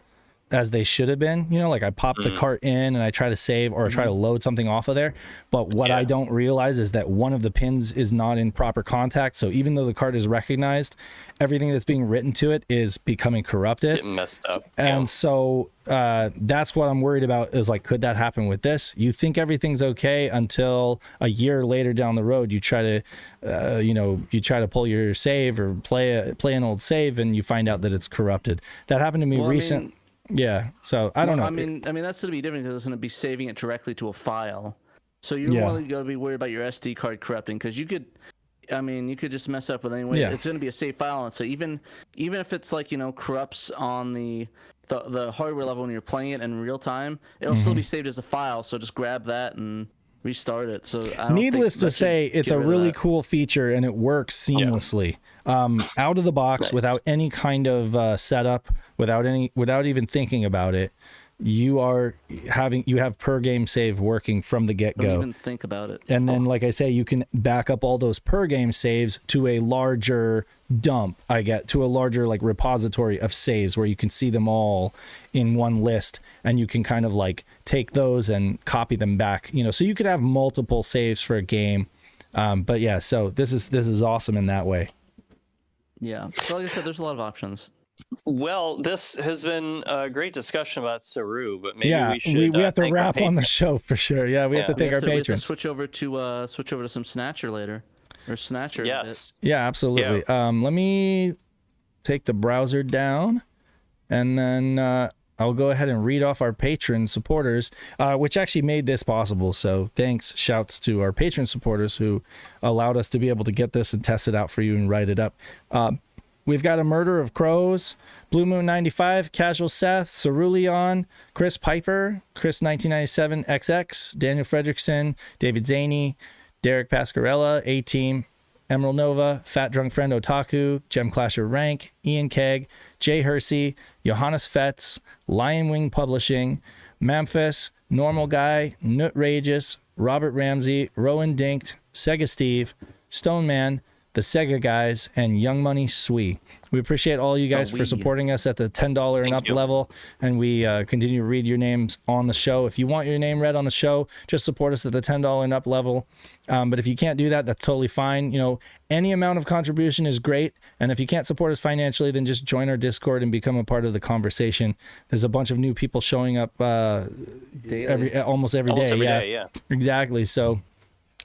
as they should have been. Like, I pop the cart in and I try to save or try to load something off of there, but what I don't realize is that one of the pins is not in proper contact. So even though the cart is recognized, everything that's being written to it is becoming corrupted. Getting messed up. And so that's what I'm worried about, is like, could that happen with this? You think everything's okay until a year later down the road you try to pull your save or play an old save, and you find out that it's corrupted. That happened to me recently. Yeah, so I don't know. I mean that's going to be different because it's going to be saving it directly to a file. So you're only going to be worried about your SD card corrupting, because you could just mess up with it anyway. It's going to be a save file, and so even if it's like corrupts on the hardware level when you're playing it in real time, it'll still be saved as a file. So just grab that and restart it. So needless to say, it's a really cool feature, and it works seamlessly. Out of the box, without any kind of setup, without even thinking about it. You have per game save working from the get-go. Don't even think about it. And then, like I say, you can back up all those per game saves to a larger dump. To a larger like repository of saves where you can see them all in one list, and you can kind of like take those and copy them back. So you could have multiple saves for a game. But yeah, so this is awesome in that way. Yeah. So like I said, there's a lot of options. Well, this has been a great discussion about Saru, but maybe we should. We have to wrap on the show for sure. Yeah, we have to thank our patrons. We have to switch over to some Snatcher later. Or Snatcher. Yes. Yeah, absolutely. Yeah. Let me take the browser down, and then I'll go ahead and read off our patron supporters, which actually made this possible. So thanks, shouts to our patron supporters who allowed us to be able to get this and test it out for you and write it up. We've got a Murder of Crows, Blue Moon 95, Casual Seth, Ceruleon, Chris Piper, Chris 1997 XX, Daniel Fredrickson, David Zaney, Derek Pascarella, A-Team, Emerald Nova, Fat Drunk Friend Otaku, Gem Clasher Rank, Ian Keg, Jay Hersey, Johannes Fetz, Lion Wing Publishing, Memphis, Normal Guy, Nutrageous, Robert Ramsey, Rowan Dinkt, Sega Steve, Stone Man, the Sega Guys, and Young Money Swee. We appreciate all you guys for supporting us at the $10 and up level, and we continue to read your names on the show. If you want your name read on the show, just support us at the $10 and up level. But if you can't do that, that's totally fine. You know, any amount of contribution is great, and if you can't support us financially, then just join our Discord and become a part of the conversation. There's a bunch of new people showing up almost every day. Yeah, exactly. So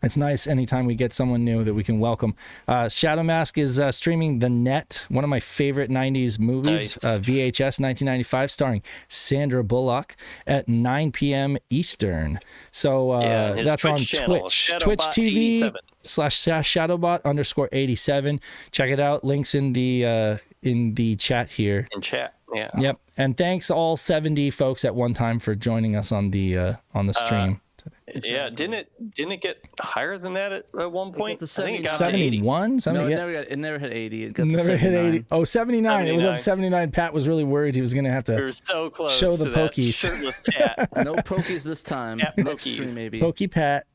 it's nice anytime we get someone new that we can welcome. Shadow Mask is streaming The Net, one of my favorite 90s movies, VHS 1995, starring Sandra Bullock at 9 p.m. Eastern. So that's on Twitch. Twitch TV /Shadowbot_87. Check it out. Links in the chat here. In chat, yeah. Yep. And thanks all 70 folks at one time for joining us on the stream. Yeah, didn't it get higher than that at one point? I think it got 71. No, it never hit 80. It got never hit 80. Oh, 79. 79. It was up 79. Pat was really worried he was going to have to. We were so close show the to pokies. That shirtless Pat. No pokies this time. Pat Next pokies. stream, maybe. Pokey Pat.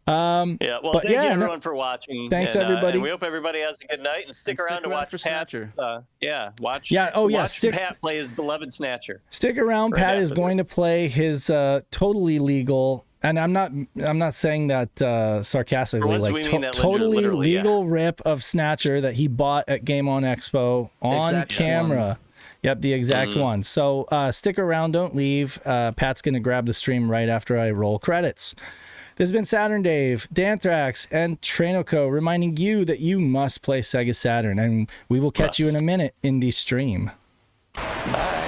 Thank you everyone for watching. Thanks everybody. And we hope everybody has a good night and stick around to watch Pat. Watch Pat play his beloved Snatcher. Stick around. Pat is going to play his totally legal. And I'm not saying that sarcastically, like totally legal rip of Snatcher that he bought at Game On Expo on camera. One. Yep, the exact one. So stick around, don't leave. Pat's gonna grab the stream right after I roll credits. This has been Saturn Dave, Danthrax, and Trainoco reminding you that you must play Sega Saturn, and we will catch you in a minute in the stream. Bye.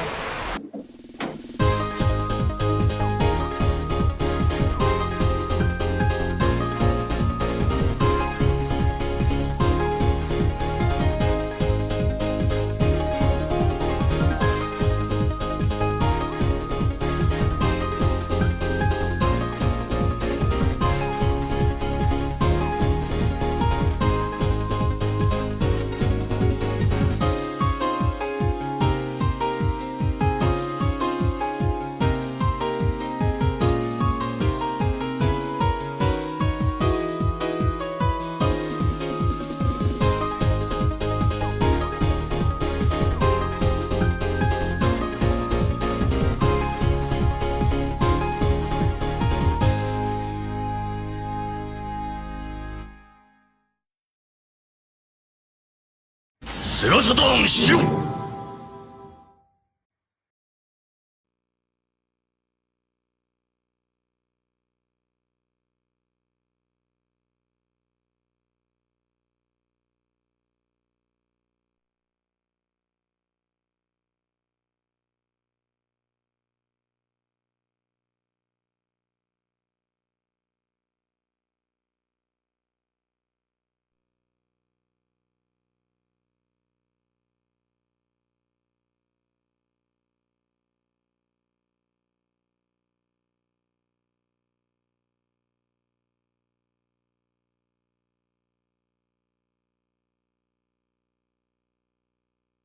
SHIRO Saturn, SHIRO!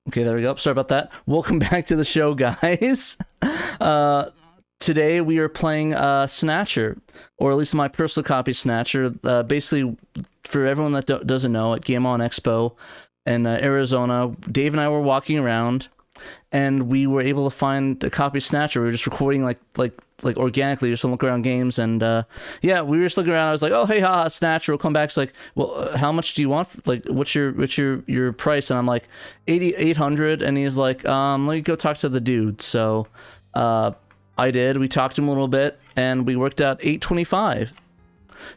Okay, there we go. Sorry about that. Welcome back to the show, guys. Today we are playing Snatcher, or at least my personal copy Snatcher. Basically, for everyone that doesn't know, at Game On Expo in Arizona, Dave and I were walking around, and we were able to find a copy of Snatcher. We were just recording like organically, just to look around games, and we were just looking around. I was like, "Oh, hey, haha, Snatcher." We'll come back. It's like, "Well, how much do you want? Like, what's your price?" And I'm like, $800, and he's like, "Let me go talk to the dude." So, I did. We talked to him a little bit, and we worked out $825.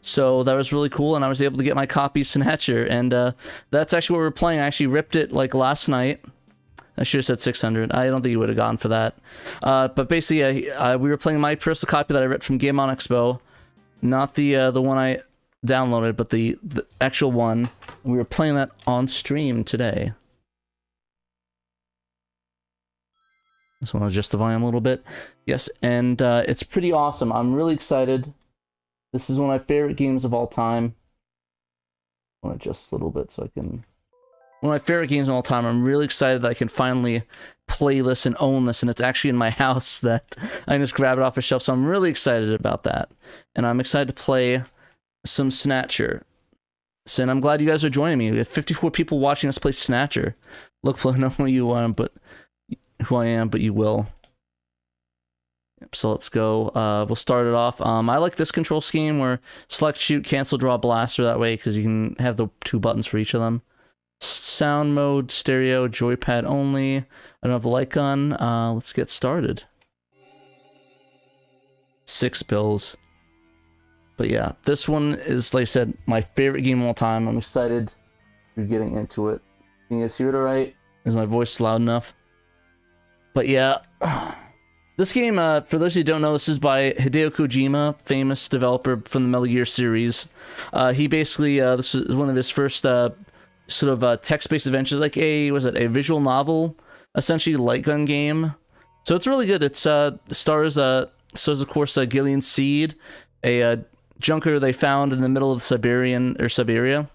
So that was really cool, and I was able to get my copy Snatcher, and that's actually what we were playing. I actually ripped it like last night. I should have said 600. I don't think you would have gone for that. But basically, we were playing my personal copy that I ripped from Game On Expo, not the one I downloaded, but the actual one. We were playing that on stream today. Just want to adjust the volume a little bit. Yes, and it's pretty awesome. I'm really excited. This is one of my favorite games of all time. I want to adjust a little bit so I can... One of my favorite games of all time. I'm really excited that I can finally play this and own this, and it's actually in my house that I can just grab it off the shelf, so I'm really excited about that. And I'm excited to play some Snatcher. So, and I'm glad you guys are joining me. We have 54 people watching us play Snatcher. Look, I don't know who you are, but who I am, but you will. Yep, so let's go. We'll start it off. I like this control scheme where select, shoot, cancel, draw, blaster that way, because you can have the 2 buttons for each of them. Sound mode, stereo, joypad only. I don't have a light gun. Let's get started. 6 bills. But yeah, this one is, like I said, my favorite game of all time. I'm excited for getting into it. Can you guys hear it alright? Is my voice loud enough? But yeah, this game, for those who don't know, this is by Hideo Kojima, famous developer from the Metal Gear series. He basically, this is one of his first sort of text-based adventures, like a visual novel, essentially light gun game. So it's really good. It stars of course Gillian Seed, a junker they found in the middle of Siberia.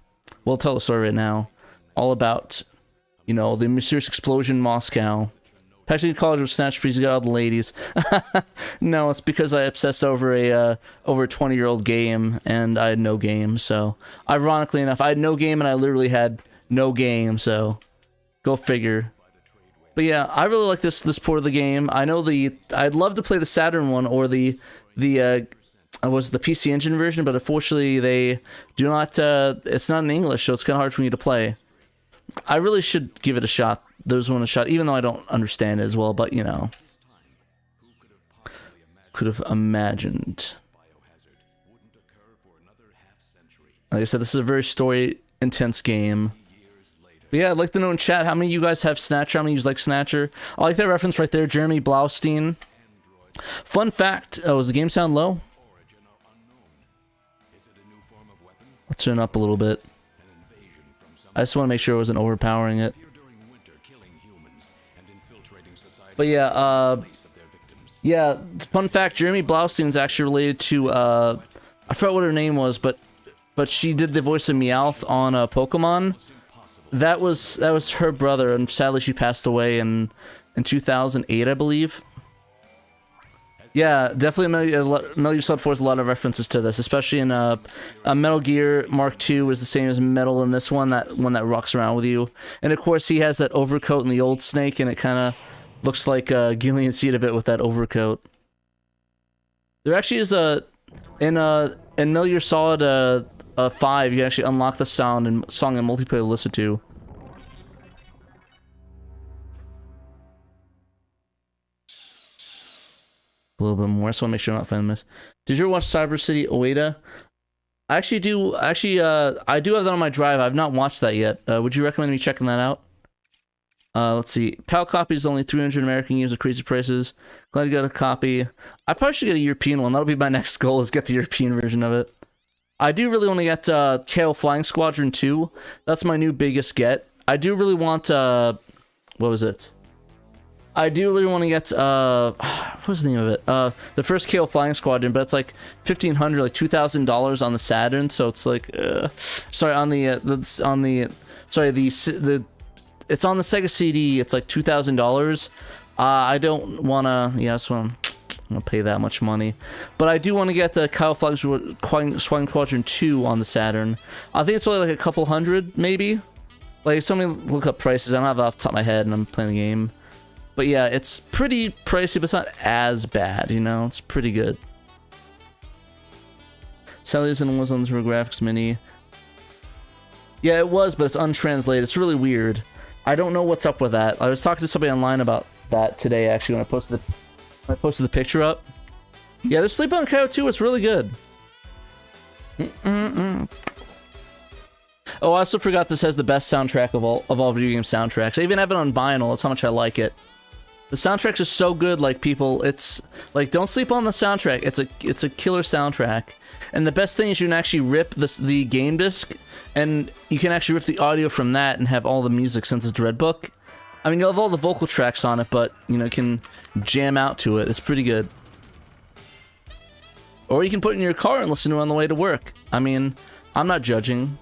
We'll tell the story right now, all about, you know, the mysterious explosion in Moscow. Actually, college was snatched because you got all the ladies. No, it's because I obsessed over a 20-year-old game, and I had no game. So, ironically enough, I had no game, and I literally had no game. So, go figure. But yeah, I really like this port of the game. I know I'd love to play the Saturn one or the PC Engine version, but unfortunately they do not. It's not in English, so it's kind of hard for me to play. I really should give it a shot. There's one a shot, even though I don't understand it as well, but you know. Could have imagined. Like I said, this is a very story-intense game. But yeah, I'd like to know in chat, how many of you guys have Snatcher? How many of you like Snatcher? I like that reference right there, Jeremy Blaustein. Fun fact, does the game sound low? Let's turn it up a little bit. I just want to make sure I wasn't overpowering it. But yeah, fun fact, Jeremy Blaustein is actually related to, I forgot what her name was, but she did the voice of Meowth on Pokemon. That was her brother, and sadly she passed away in 2008, I believe. Yeah, definitely Metal Gear Solid 4 has a lot of references to this, especially in Metal Gear Mark II is the same as Metal in this one, that one that rocks around with you. And of course he has that overcoat in the old Snake, and it kind of looks like Gillian Seed a bit with that overcoat. There actually is in Metal Gear Solid 5, you can actually unlock the song and multiplayer to listen to. A little bit more. I just want to make sure I'm not finding this. Did you ever watch Cyber City Oida? I actually do. Actually, I do have that on my drive. I've not watched that yet. Would you recommend me checking that out? Let's see. PAL copy is only 300 American games at crazy prices. Glad you got a copy. I probably should get a European one. That'll be my next goal, is get the European version of it. I do really want to get KO Flying Squadron 2. That's my new biggest get. I do really want, what was it? I do really want to get, what's the name of it? The first KO Flying Squadron, but it's like $1,500, like $2,000 on the Saturn, so it's like, sorry, it's on the Sega CD, it's like $2,000. I don't want to, yeah, I just want to pay that much money. But I do want to get the KO Flying Squadron 2 on the Saturn. I think it's only like a couple hundred, maybe? Like, somebody look up prices, I don't have it off the top of my head, and I'm playing the game. But yeah, it's pretty pricey, but it's not as bad, you know? It's pretty good. Sally's and was on the graphics mini. Yeah, it was, but it's untranslated. It's really weird. I don't know what's up with that. I was talking to somebody online about that today, actually, when I posted the picture up. Yeah, there's Sleep on Coyote 2. It's really good. Oh, I also forgot this has the best soundtrack of all video game soundtracks. I even have it on vinyl. That's how much I like it. The soundtracks are so good, like people, it's like don't sleep on the soundtrack. It's a killer soundtrack. And the best thing is you can actually rip the game disc, and you can actually rip the audio from that and have all the music since it's Red Book. I mean, you'll have all the vocal tracks on it, but you know, you can jam out to it. It's pretty good. Or you can put it in your car and listen to it on the way to work. I mean, I'm not judging.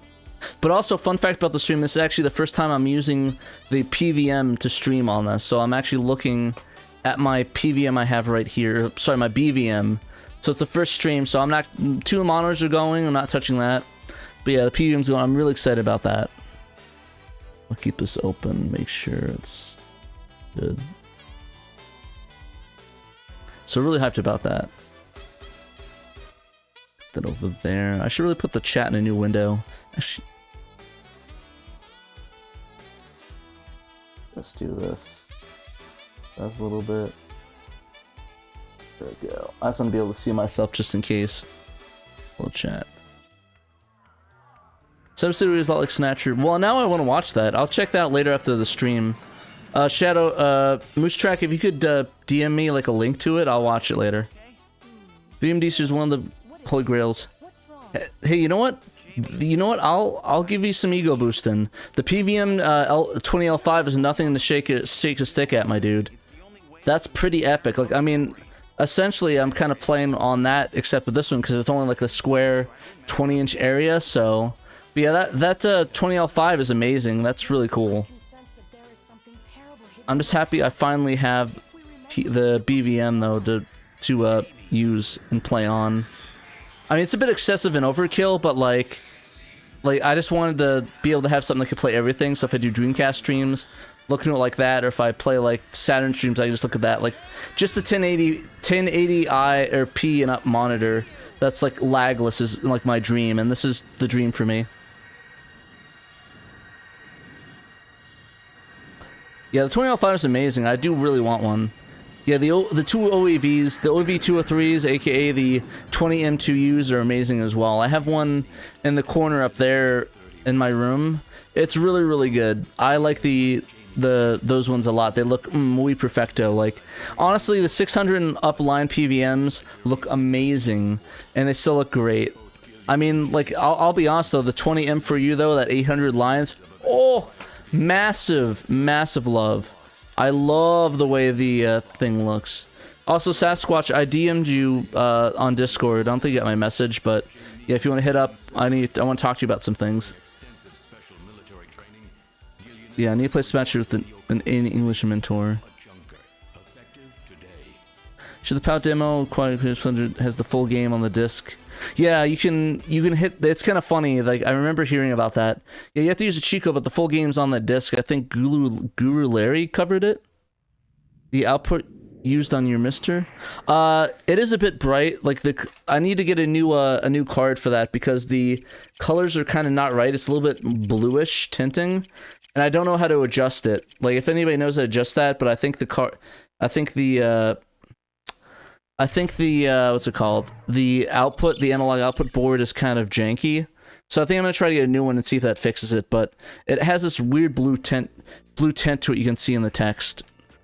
But also, fun fact about the stream, this is actually the first time I'm using the PVM to stream on this. So I'm actually looking at my PVM I have right here. Sorry, my BVM. So it's the first stream, so I'm not... 2 monitors are going, I'm not touching that. But yeah, the PVM's going, I'm really excited about that. I'll keep this open, make sure it's good. So really hyped about that. Put that over there. I should really put the chat in a new window. Actually, let's do this. That's a little bit. There we go. I just want to be able to see myself just in case. Little chat. Substitute is a lot like Snatcher. Well, now I want to watch that. I'll check that out later after the stream. Shadow, Moose Track, if you could DM me like a link to it, I'll watch it later. BMDC is one of the holy grails. Hey, you know what? I'll give you some ego boosting. The PVM 20L5 is nothing to shake a stick at, my dude. That's pretty epic. Like, I mean, essentially, I'm kind of playing on that, except with this one because it's only like a square 20-inch area. So, but yeah, that 20L5 is amazing. That's really cool. I'm just happy I finally have the BVM though to use and play on. I mean, it's a bit excessive and overkill, but like I just wanted to be able to have something that could play everything. So if I do Dreamcast streams, looking at it like that, or if I play like Saturn streams, I can just look at that. Like just the 1080i or P and up monitor that's like lagless is like my dream, and this is the dream for me. Yeah, the 20L5 is amazing. I do really want one. Yeah, the 2 OEVs, the OEV203s, aka the 20M2Us, are amazing as well. I have one in the corner up there in my room. It's really, really good. I like those ones a lot. They look muy perfecto. Like, honestly, the 600 and up line PVMs look amazing, and they still look great. I mean, like, I'll be honest though, the 20M4U though, that 800 lines, oh, massive, massive love. I love the way the thing looks. Also, Sasquatch, I DM'd you on Discord. I don't think you got my message, but yeah, if you want to hit up, I want to talk to you about some things. Yeah, I need to play Snatcher with an English mentor. Should the POW demo has the full game on the disc? Yeah, you can hit. It's kind of funny. Like, I remember hearing about that. Yeah, you have to use a cheat code, but the full game's on the disc. I think Guru Larry covered it. The output used on your Mister. It is a bit bright. Like, I need to get a new card for that because the colors are kind of not right. It's a little bit bluish tinting, and I don't know how to adjust it. Like, if anybody knows how to adjust that, but I think the what's it called? The analog output board is kind of janky. So I think I'm gonna try to get a new one and see if that fixes it. But it has this weird blue tint to it. You can see in the text,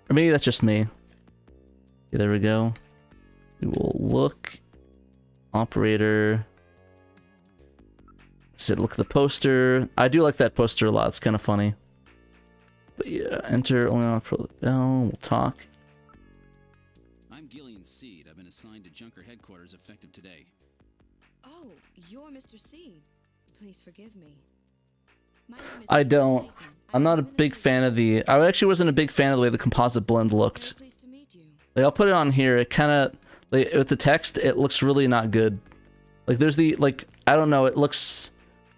or maybe that's just me. Okay, there we go. We will look. Operator. Look at the poster. I do like that poster a lot. It's kind of funny. But yeah, enter only on Pro. Oh, we'll talk. Assigned to Junker headquarters effective today. Oh, you're Mr. C. Please forgive me. I don't. I'm not a big fan of the. I actually wasn't a big fan of the way the composite blend looked. Like, I'll put it on here. It kind of, like, with the text, it looks really not good. Like, there's the, like, I don't know. It looks.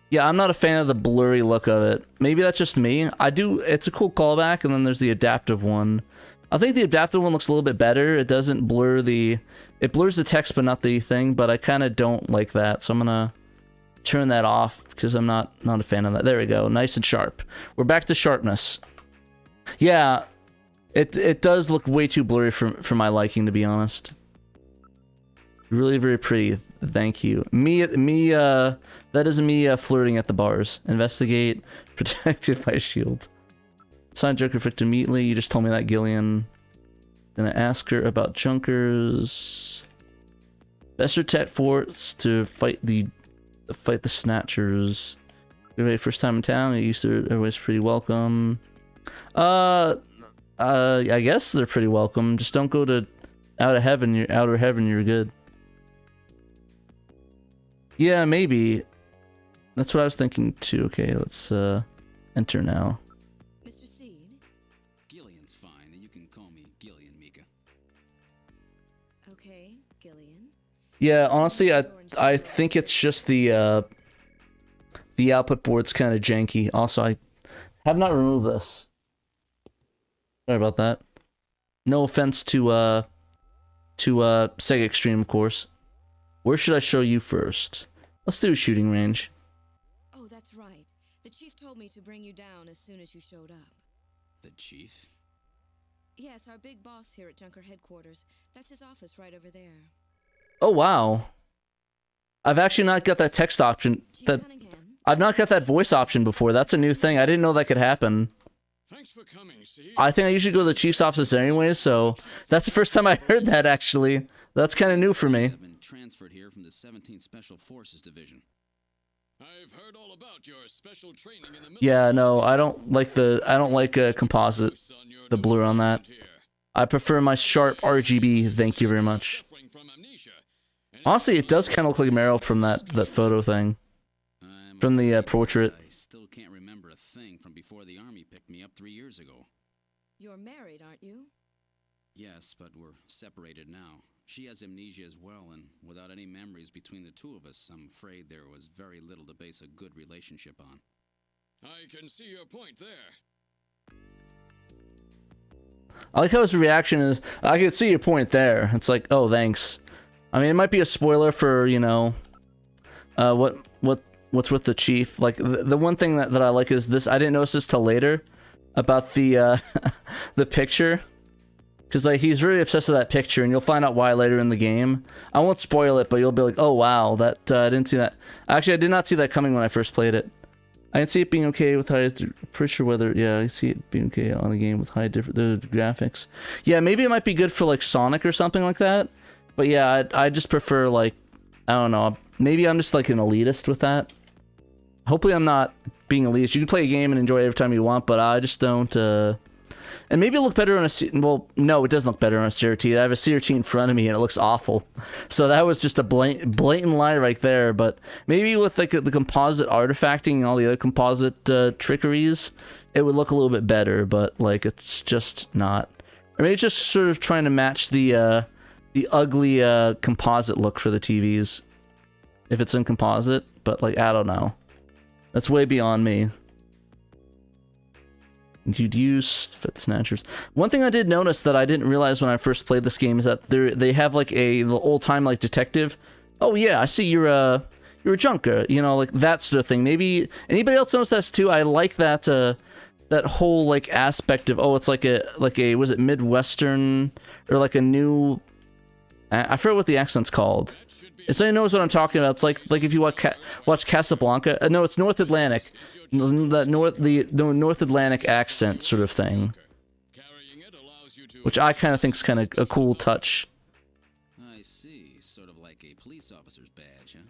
Yeah, I'm not a fan of the blurry look of it. Maybe that's just me. I do. It's a cool callback, and then there's the adaptive one. I think the adaptive one looks a little bit better. It doesn't blur the... It blurs the text, but not the thing, but I kind of don't like that, so I'm gonna turn that off, because I'm not a fan of that. There we go, nice and sharp. We're back to sharpness. Yeah, it does look way too blurry for my liking, to be honest. Really very pretty. Thank you. That is me flirting at the bars. Investigate. Protected by shield. Sign Junker effect immediately. You just told me that, Gillian. Gonna ask her about Junkers. Best tech forts to fight the Snatchers. Everybody first time in town. Get used to it. Everybody's pretty welcome. I guess they're pretty welcome. Just don't go to outer heaven. You're good. Yeah, maybe. That's what I was thinking too. Okay, let's enter now. Mr. Seed? Gillian's fine, and you can call me Gillian, Mika. Okay, Gillian. Yeah, honestly, I think it's just the output board's kind of janky. Also, I have not removed this. Sorry about that. No offense to Sega Extreme, of course. Where should I show you first? Let's do a shooting range. Oh, that's right. The chief told me to bring you down as soon as you showed up. The chief? Yes, our big boss here at Junker headquarters. That's his office right over there. Oh, wow. I've actually not got that text option. I've not got that voice option before. That's a new thing. I didn't know that could happen. Thanks for coming, Seed. I think I usually go to the chief's office anyway, so that's the first time I heard that, actually. That's kind of new for me. I've been transferred here from the 17th Special Forces Division. I've heard all about your special training in the military. Yeah, no, I don't like composite, the blur on that. I prefer my sharp RGB, thank you very much. Honestly, it does kind of look like Meryl from that photo thing. From the portrait. I still can't remember a thing from before the army picked me up 3 years ago. You're married, aren't you? Yes, but we're separated now. She has amnesia as well, and without any memories between the two of us, I'm afraid there was very little to base a good relationship on. I can see your point there. I like how his reaction is, I can see your point there. It's like, oh, thanks. I mean, it might be a spoiler for, you know, what's with the chief. Like, the one thing that I like is this, I didn't notice this till later, about the, the picture. Because, like, he's really obsessed with that picture, and you'll find out why later in the game. I won't spoil it, but you'll be like, oh, wow, that, I didn't see that. Actually, I did not see that coming when I first played it. I can see it being okay with high, pretty sure whether, yeah, I see it being okay on a game with high the graphics. Yeah, maybe it might be good for, like, Sonic or something like that. But yeah, I just prefer, like, I don't know, maybe I'm just, like, an elitist with that. Hopefully I'm not being elitist. You can play a game and enjoy it every time you want, but I just don't, and maybe it'll look better on a... Well, no, it doesn't look better on a CRT. I have a CRT in front of me, and it looks awful. So that was just a blatant lie right there. But maybe with like the composite artifacting and all the other composite trickeries, it would look a little bit better. But like, it's just not. Or maybe it's just sort of trying to match the ugly composite look for the TVs, if it's in composite. But like, I don't know. That's way beyond me. You'd use fit Snatchers. One thing I did notice that I didn't realize when I first played this game is that they have like a old time like detective. Oh yeah, I see you're a junker. You know, like that sort of thing. Maybe anybody else notice that too? I like that that whole like aspect of it's like a was it Midwestern or like a new. I forget what the accent's called. If somebody knows what I'm talking about, it's like if you watch Casablanca. No, it's North Atlantic. The North Atlantic accent sort of thing, which I kind of think is kind of a cool touch. I see, sort of like a police officer's badge, huh?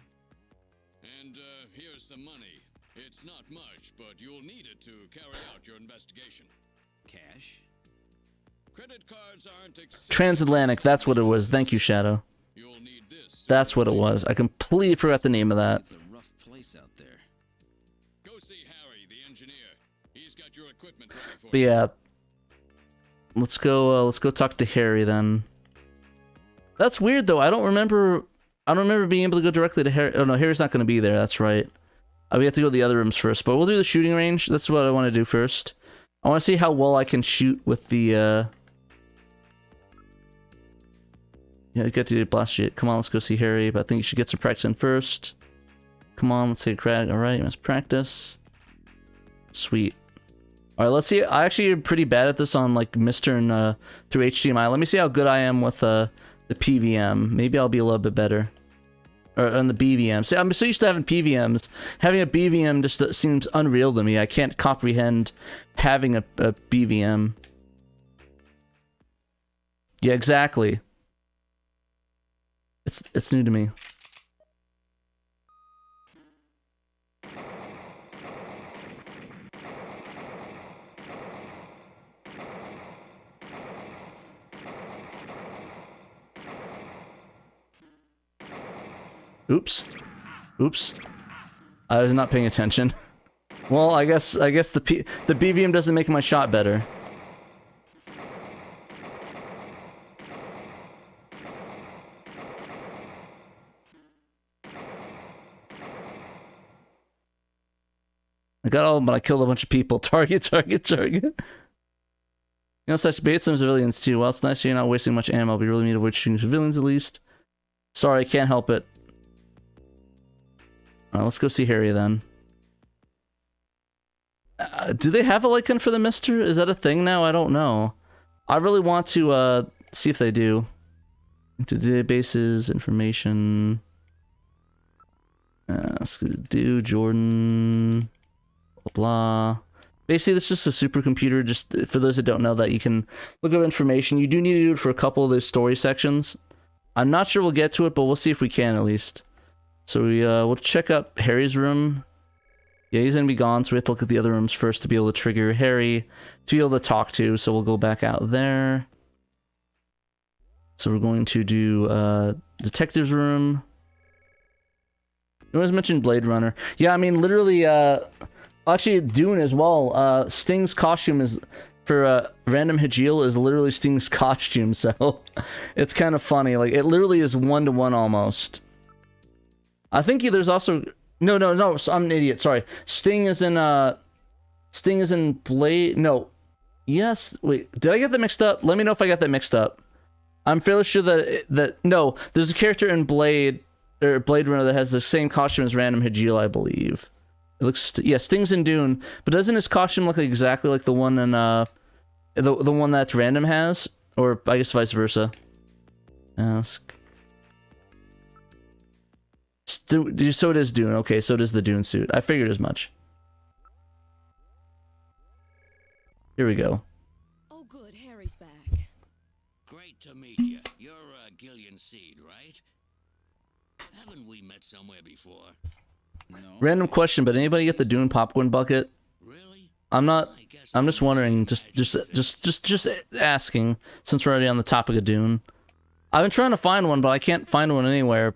And here's some money. It's not much, but you'll need it to carry out your investigation. Cash? Credit cards aren't accepted. Transatlantic, that's what it was. Thank you, Shadow. You'll need this. That's what it was. I completely forgot the name of that. It's a rough place out there. Go see Harry, the engineer. He's got your equipment ready for But yeah, let's go talk to Harry then. That's weird though. I don't remember being able to go directly to Harry. Oh no, Harry's not going to be there. That's right. We have to go to the other rooms first. But we'll do the shooting range. That's what I want to do first. I want to see how well I can shoot with the. Yeah, you got to do blast shit. Come on, let's go see Harry. But I think you should get some practice in first. Come on, let's take a crack. All right, let's practice. Sweet. All right, let's see. I actually am pretty bad at this on like Mr. and through HDMI. Let me see how good I am with the PVM. Maybe I'll be a little bit better. Or on the BVM. See, I'm so used to having PVMs. Having a BVM just seems unreal to me. I can't comprehend having a BVM. Yeah, exactly. It's new to me. Oops. Oops. I was not paying attention. Well, I guess the BVM doesn't make my shot better. I got all, but I killed a bunch of people. Target, target, target. You know, such bait some civilians too. Well, it's nice you're not wasting much ammo, but you really need to avoid shooting civilians at least. Sorry, I can't help it. Let's go see Harry then. Do they have a Lycan for the Mister? Is that a thing now? I don't know. I really want to see if they do. Into databases, information. Let's do Jordan. Blah, blah. Basically, it's just a supercomputer. Just for those that don't know that, you can look up information. You do need to do it for a couple of those story sections. I'm not sure we'll get to it, but we'll see if we can at least. So we'll check up Harry's room. Yeah, he's gonna be gone, so we have to look at the other rooms first to be able to trigger Harry to be able to talk to. So we'll go back out there. So we're going to do detective's room. You always mentioned Blade Runner. Yeah, I mean literally. Actually, Dune as well. Sting's costume is for Random Hajil is literally Sting's costume, so it's kind of funny. Like it literally is 1-to-1 almost. I think there's also no. So I'm an idiot. Sorry. Sting is in Blade. No. Yes. Wait. Did I get that mixed up? Let me know if I got that mixed up. I'm fairly sure that no. There's a character in Blade Runner that has the same costume as Random Hajil, I believe. It looks yeah. Sting's in Dune, but doesn't his costume look exactly like the one in the one that Random has, or I guess vice versa? Ask. So does Dune. Okay, so does the Dune suit. I figured as much. Here we go. Oh, good. Harry's back. Great to meet you. You're Gillian Seed, right? Haven't we met somewhere before? No. Random question, but anybody get the Dune popcorn bucket? Really? I'm not. I'm just wondering. Just asking. Since we're already on the topic of Dune, I've been trying to find one, but I can't find one anywhere.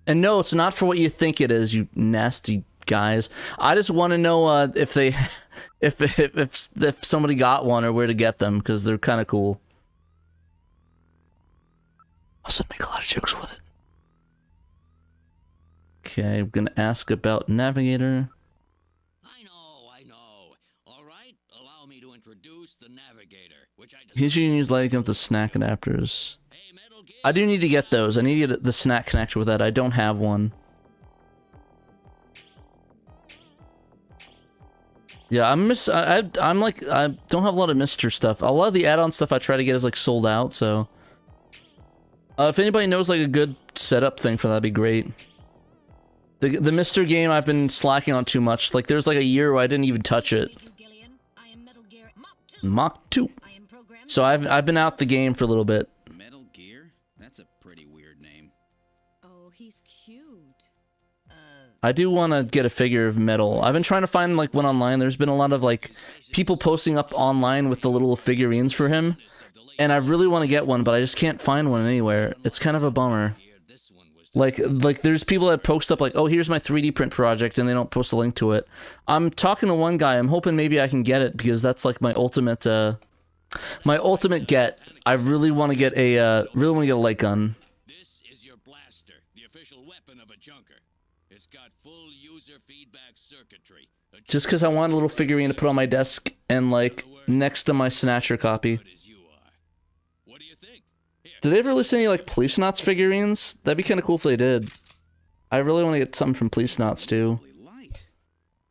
And no, it's not for what you think it is, you nasty guys. I just want to know if they, if somebody got one or where to get them, because they're kind of cool. Also make a lot of jokes with it. Okay, I'm gonna ask about Navigator. I know. All right, allow me to introduce the Navigator, which I just use lighting up the snack adapters. I do need to get those. I need to get the snack connector with that. I don't have one. Yeah, I'm like I don't have a lot of Mister stuff. A lot of the add-on stuff I try to get is like sold out. So, if anybody knows like a good setup thing for that, that'd be great. The Mister game I've been slacking on too much. Like there's like a year where I didn't even touch it. Mach 2. So I've been out the game for a little bit. Metal Gear? That's a pretty weird name. Oh, he's cute. I do want to get a figure of Metal. I've been trying to find like one online. There's been a lot of like people posting up online with the little figurines for him, and I really want to get one, but I just can't find one anywhere. It's kind of a bummer. Like there's people that post up like, oh, here's my 3D print project, and they don't post a link to it. I'm talking to one guy. I'm hoping maybe I can get it because that's like my ultimate get. I really want to get a light gun. This is your blaster, the official weapon of a junker. It's got full user feedback circuitry. Just because I want a little figurine to put on my desk and like next to my Snatcher copy. What do you think? Do they ever release any like Police Knots figurines? That'd be kind of cool if they did. I really want to get something from Police Knots too.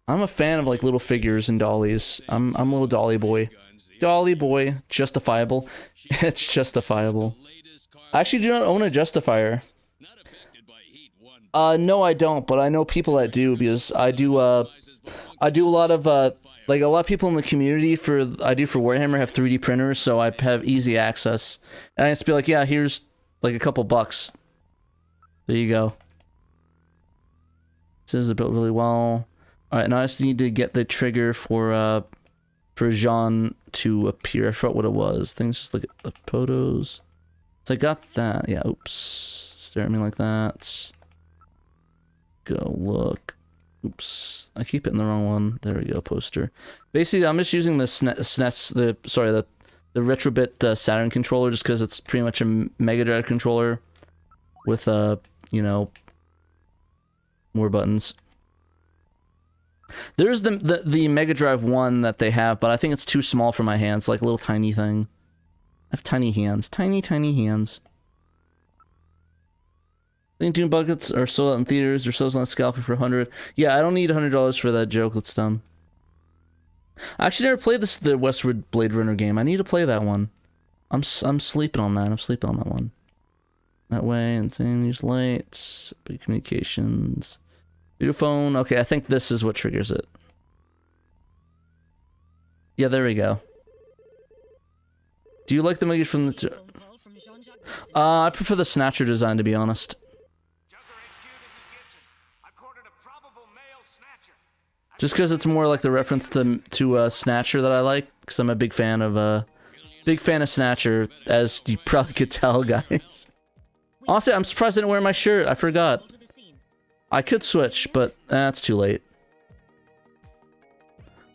I'm a fan of like little figures and dollies. I'm a little dolly boy. Dolly boy, justifiable. It's justifiable. Latest car I actually do not own a justifier. No, I don't, but I know people that do because I do a lot of like a lot of people in the community for Warhammer have 3D printers, so I have easy access. And I just be like, yeah, here's like a couple bucks. There you go. This is built really well. All right, now I just need to get the trigger for Jean to appear. I forgot what it was. Things just look at the photos. So I got that. Yeah. Oops. Stare at me like that. Go look. Oops. I keep hitting the wrong one. There we go. Poster. Basically, I'm just using the SNES. The Retrobit Saturn controller just because it's pretty much a Mega Drive controller with you know, more buttons. There's the Mega Drive one that they have, but I think it's too small for my hands. Like a little tiny thing. I have tiny hands. Tiny hands. I think Doom Buckets are sold out in theaters. They're sold on Scalping for $100. Yeah, I don't need $100 for that joke. That's dumb. I actually never played the Westward Blade Runner game. I need to play that one. I'm sleeping on that. I'm sleeping on that one. That way, insane use lights, big communications, video phone. Okay, I think this is what triggers it. Yeah, there we go. Do you like the Mega from the? I prefer the Snatcher design, to be honest. Just because it's more like the reference to Snatcher that I like, because I'm a big fan of Snatcher, as you probably could tell, guys. Honestly, I'm surprised I didn't wear my shirt. I forgot. I could switch, but that's too late.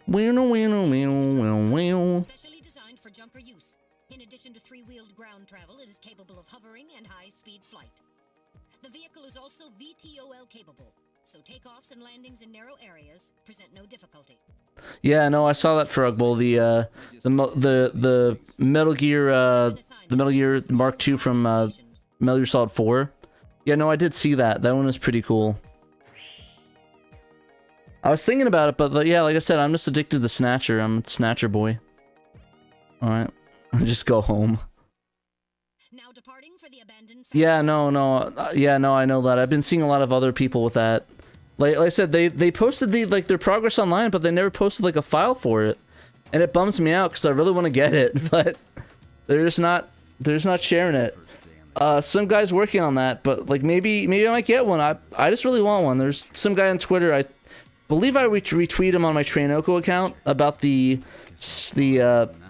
Specially designed for junker use. In addition to three-wheeled ground travel, it is capable of hovering and high-speed flight. The vehicle is also VTOL capable, so takeoffs and landings in narrow areas present no difficulty. Yeah, no, I saw that for Ugbo. The Metal Gear Mark II from Metal Gear Solid 4. Yeah, no, I did see that. That one was pretty cool. I was thinking about it, but yeah, like I said, I'm just addicted to the Snatcher. I'm a Snatcher boy. Alright. Just go home. Now departing for the abandoned yeah, no, I know that. I've been seeing a lot of other people with that. Like I said, they posted their progress online, but they never posted like a file for it. And it bums me out because I really want to get it, but they're just not sharing it. Some guy's working on that, but like maybe I might get one. I just really want one. There's some guy on Twitter, I believe I retweeted him on my Trainoko account about the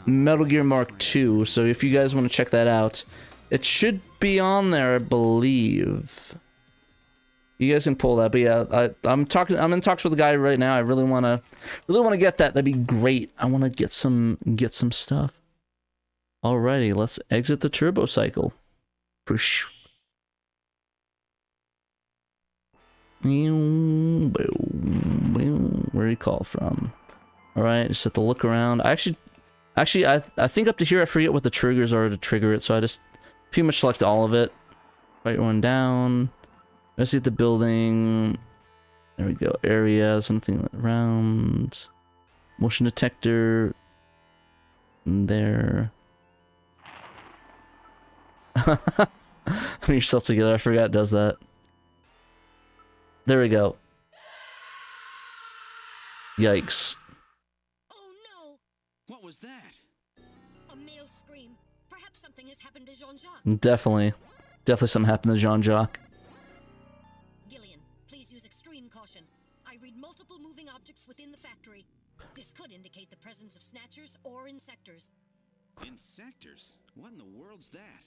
Metal Gear Mark II. So if you guys want to check that out, it should be on there, I believe. You guys can pull that, but yeah, I'm in talks with the guy right now. I really want to get that. That'd be great. I want to get some stuff. Alrighty, let's exit the turbo cycle. Where you call from? All right, just have to look around. I think up to here I forget what the triggers are to trigger it, so I just pretty much select all of it. Right one down. Let's see the building. There we go. Area, something around. Motion detector. There. Put yourself together. I forgot it does that. There we go. Yikes. Oh no! What was that? A male scream. Perhaps something has happened to Jean-Jacques. Definitely something happened to Jean-Jacques. Gillian, please use extreme caution. I read multiple moving objects within the factory. This could indicate the presence of Snatchers or Insectors. Insectors? What in the world's that?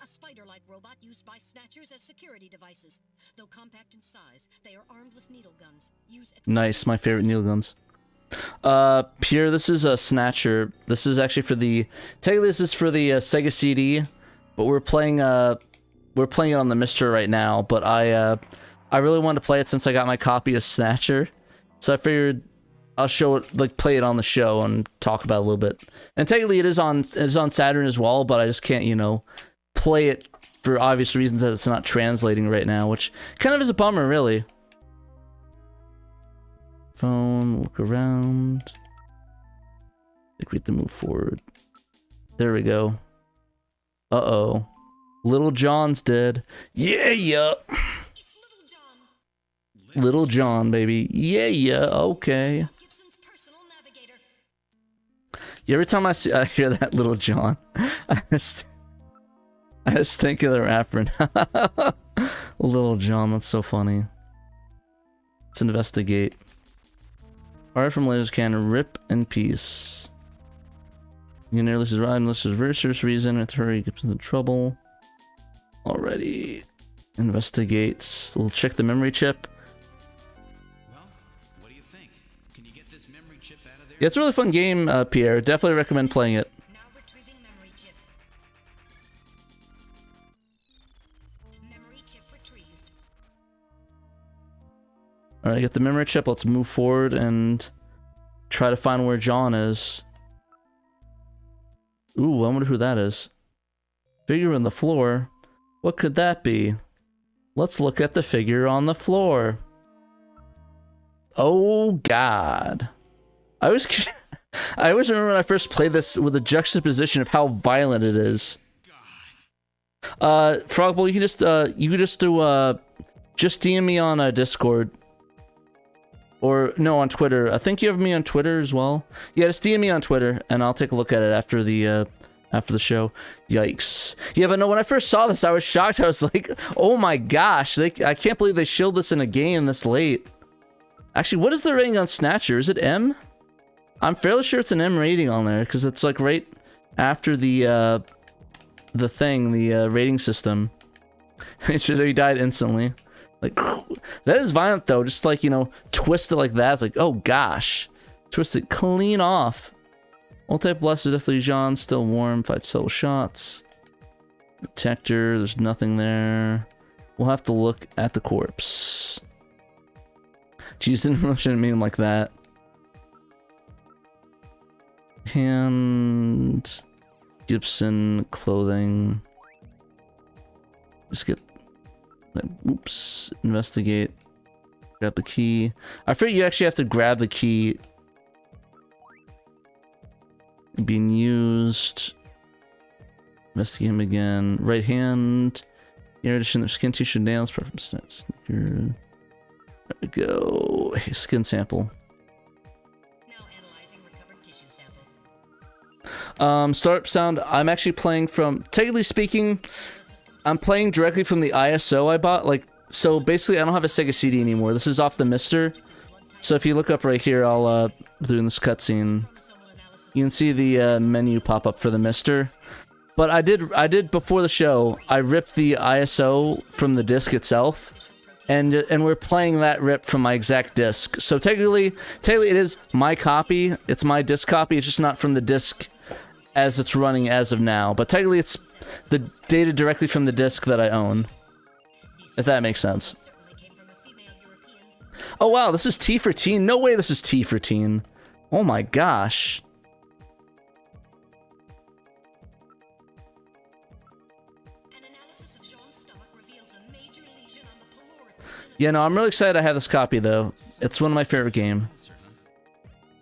A spider-like robot used by Snatchers as security devices. Though compact in size, they are armed with needle guns. Nice, my favorite needle guns. Pierre, this is a Snatcher. This is actually for the... Technically, this is for the Sega CD, but we're playing it on the Mister right now, but I really wanted to play it since I got my copy of Snatcher, so I figured I'll show it, like, play it on the show and talk about it a little bit. And technically, it is on Saturn as well, but I just can't, you know, play it for obvious reasons that it's not translating right now, which kind of is a bummer, really. Phone, look around. I think we have to move forward. There we go. Uh-oh. Little John's dead. Yeah. Little John, baby. Yeah. Okay. Yeah, every time I hear that Little John, I just think of the rapper. Little John, that's so funny. Let's investigate. Fire from lasers cannon, rip in peace. You nearly is right, unless there's a very serious reason. It's hurry, gets into trouble. Alrighty. Investigates. We'll check the memory chip. Well, what do you think? Can you get this memory chip out of there? Yeah, it's a really fun game, Pierre. Definitely recommend playing it. Now retrieving memory chip. Memory chip retrieved. Alright, get the memory chip. Let's move forward and try to find where John is. Ooh, I wonder who that is. Figure on the floor. What could that be? Let's look at the figure on the floor. Oh, God. I always remember when I first played this with the juxtaposition of how violent it is. Frogbowl, you can just DM me on Discord. Or, no, on Twitter. I think you have me on Twitter as well. Yeah, just DM me on Twitter, and I'll take a look at it after the show. Yikes. Yeah, but no, when I first saw this, I was shocked. I was like, oh my gosh, I can't believe they showed this in a game this late. Actually, what is the rating on Snatcher? Is it M? I'm fairly sure it's an M rating on there, because it's like right after the rating system. He died instantly. Like, that is violent though, just like, twist it like that. It's like, oh gosh. Twist it clean off. Multi-blaster, definitely Jean, still warm, fight several shots. Detector, there's nothing there. We'll have to look at the corpse. Jeez, didn't mean like that. Hand... Gibson, clothing. Just get... Oops, investigate. Grab the key. I figure you actually have to grab the key. Being used. Investigate him again. Right hand. In addition, there's skin tissue, nails, preference. There we go. Skin sample. Now analyzing recovered tissue sample. Startup sound. I'm actually playing from. Technically speaking, I'm playing directly from the ISO I bought. So basically, I don't have a Sega CD anymore. This is off the Mister. So if you look up right here, I'll doing this cutscene. You can see the menu pop up for the Mister. But I did before the show. I ripped the ISO from the disc itself, and we're playing that rip from my exact disc. So technically it is my copy. It's my disc copy. It's just not from the disc as it's running as of now. But technically, it's the data directly from the disc that I own. If that makes sense. Oh wow, this is T for teen. No way, this is T for teen. Oh my gosh. Yeah, no, I'm really excited I have this copy, though. It's one of my favorite games.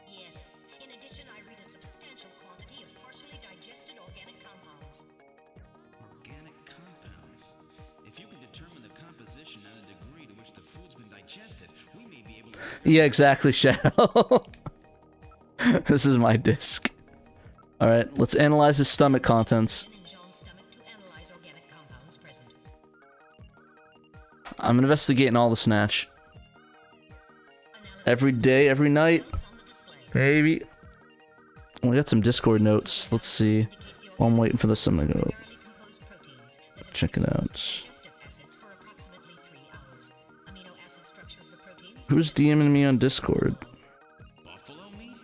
Yes. In addition, I read a substantial quantity of partially digested organic compounds. Organic compounds? If you can determine the composition and a degree to which the food's been digested, we may be able to... Yeah, exactly, Shadow. This is my disc. Alright, let's analyze his stomach contents. I'm investigating all the Snatch. Every day, every night. Baby. We got some Discord notes. Let's see. While I'm waiting for this, I'm gonna go check it out. Who's DMing me on Discord? Buffalo meat?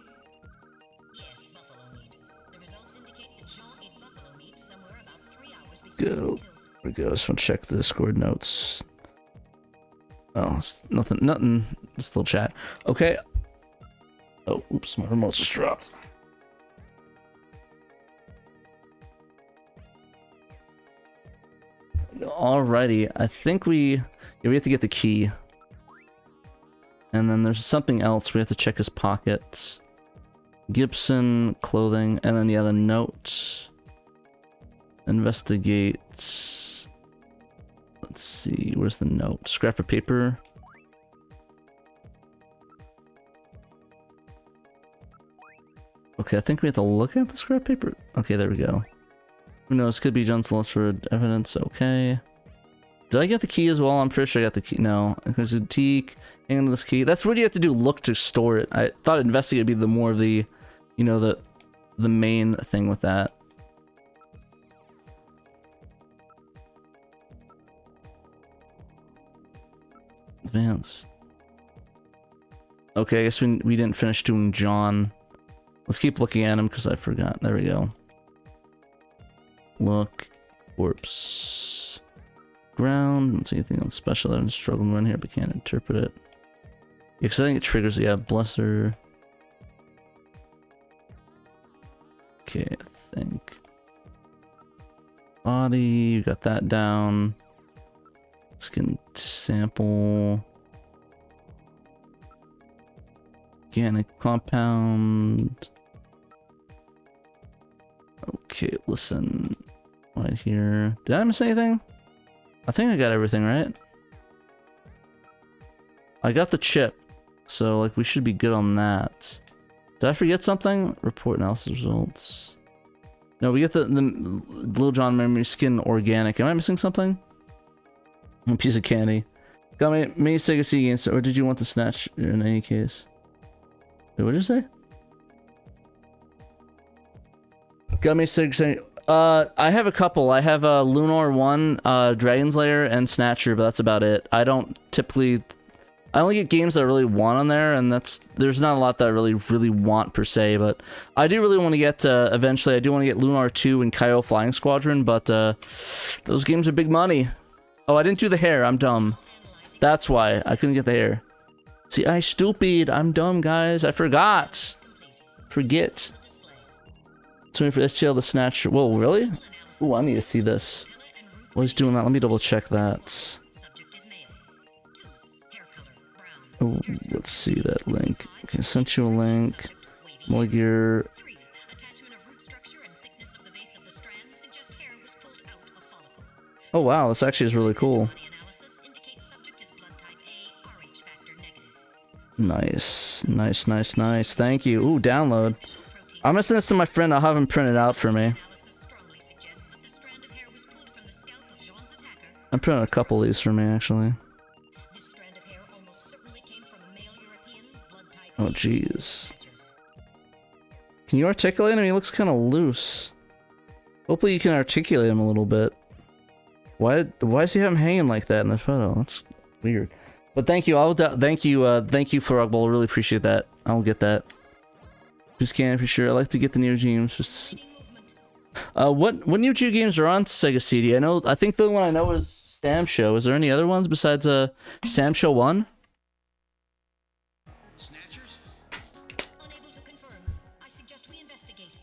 Yes, buffalo meat. The results indicate that Jean ate buffalo meat somewhere about 3 hours before Go. There we go. Just want to check the Discord notes. Oh, it's nothing. Just a little chat. Okay. Oh, oops, my remote's just dropped. Alrighty, I think we have to get the key. And then there's something else. We have to check his pockets. Gibson, clothing, and then the other note. Investigate. Let's see, where's the note? Scrap of paper. Okay, I think we have to look at the scrap paper. Okay, there we go. Who knows? Could be John's Luxford evidence. Okay. Did I get the key as well? I'm pretty sure I got the key. No. There's a teak. Hang on to this key. That's what you have to do. Look to store it. I thought investigate would be the more of the, you know, the main thing with that. Advanced. Okay, I guess we didn't finish doing John. Let's keep looking at him because I forgot. There we go. Look. Corpse. Ground. Don't see anything on special. I'm struggling around here, but can't interpret it. Yeah, because I think it triggers. Yeah, Blesser. Okay, I think. Body. You got that down. Skin sample. Organic compound. Okay, listen. Right here. Did I miss anything? I think I got everything right. I got the chip. So, like, we should be good on that. Did I forget something? Report analysis results. No, we get the Little John memory skin organic. Am I missing something? A piece of candy. Got me many Sega CD games, or did you want the Snatch in any case? Wait, what did you say? Got me Sega. I have a couple. I have Lunar 1, Dragon's Lair, and Snatcher, but that's about it. I don't typically. I only get games that I really want on there, and there's not a lot that I really want per se. But I do really want to get eventually. I do want to get Lunar 2 and Kaio Flying Squadron, but those games are big money. Oh, I didn't do the hair. I'm dumb. That's why I couldn't get the hair. See, I stupid. I'm dumb, guys. I forgot. Forget. So for STL the Snatcher. Whoa, really? Ooh, I need to see this. What is doing that? Let me double check that. Oh, let's see that link. Okay, sent you a link. Mulligear. Oh wow, this actually is really cool. Nice, nice, nice, nice. Thank you. Ooh, download. I'm gonna send this to my friend. I'll have him print it out for me. I'm printing a couple of these for me, actually. Oh, jeez. Can you articulate him? He looks kind of loose. Hopefully you can articulate him a little bit. Why does he have him hanging like that in the photo? That's weird. But thank you. Thank you for Rugbowl. Really appreciate that. I'll get that. Just can for sure. I like to get the Neo Geos. Just what Neo Geo games are on Sega CD? I think the only one I know is Sam Show. Is there any other ones besides Sam Show 1? Snatchers? Unable to confirm. I suggest we investigate.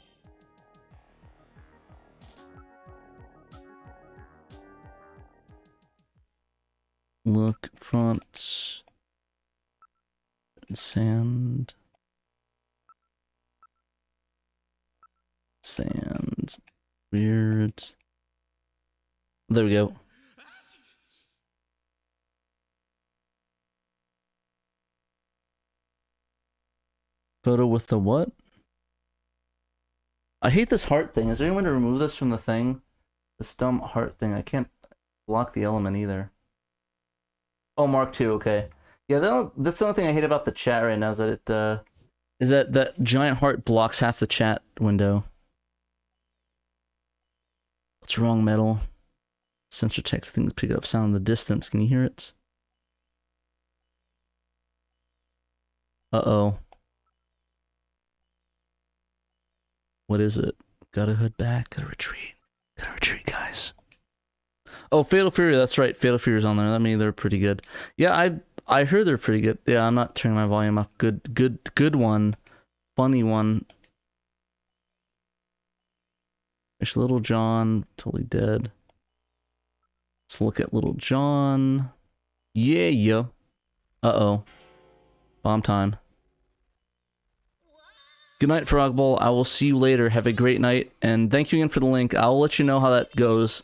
Look, front. Sand. Sand. Weird. There we go. Photo with the what? I hate this heart thing. Is there any way to remove this from the thing? This dumb heart thing. I can't block the element either. Oh, Mark II, okay. Yeah, that's the only thing I hate about the chat right now is that that giant heart blocks half the chat window. What's wrong, Metal? Sensor tech things pick up sound in the distance. Can you hear it? Uh-oh. What is it? Gotta head back. Gotta retreat. Gotta retreat, guys. Oh, Fatal Fury. That's right. Fatal Fury's on there. I mean, they're pretty good. Yeah, I heard they're pretty good. Yeah, I'm not turning my volume up. Good one. Funny one. There's Little John. Totally dead. Let's look at Little John. Yeah. Uh-oh. Bomb time. Good night, Frog Bowl. I will see you later. Have a great night. And thank you again for the link. I'll let you know how that goes.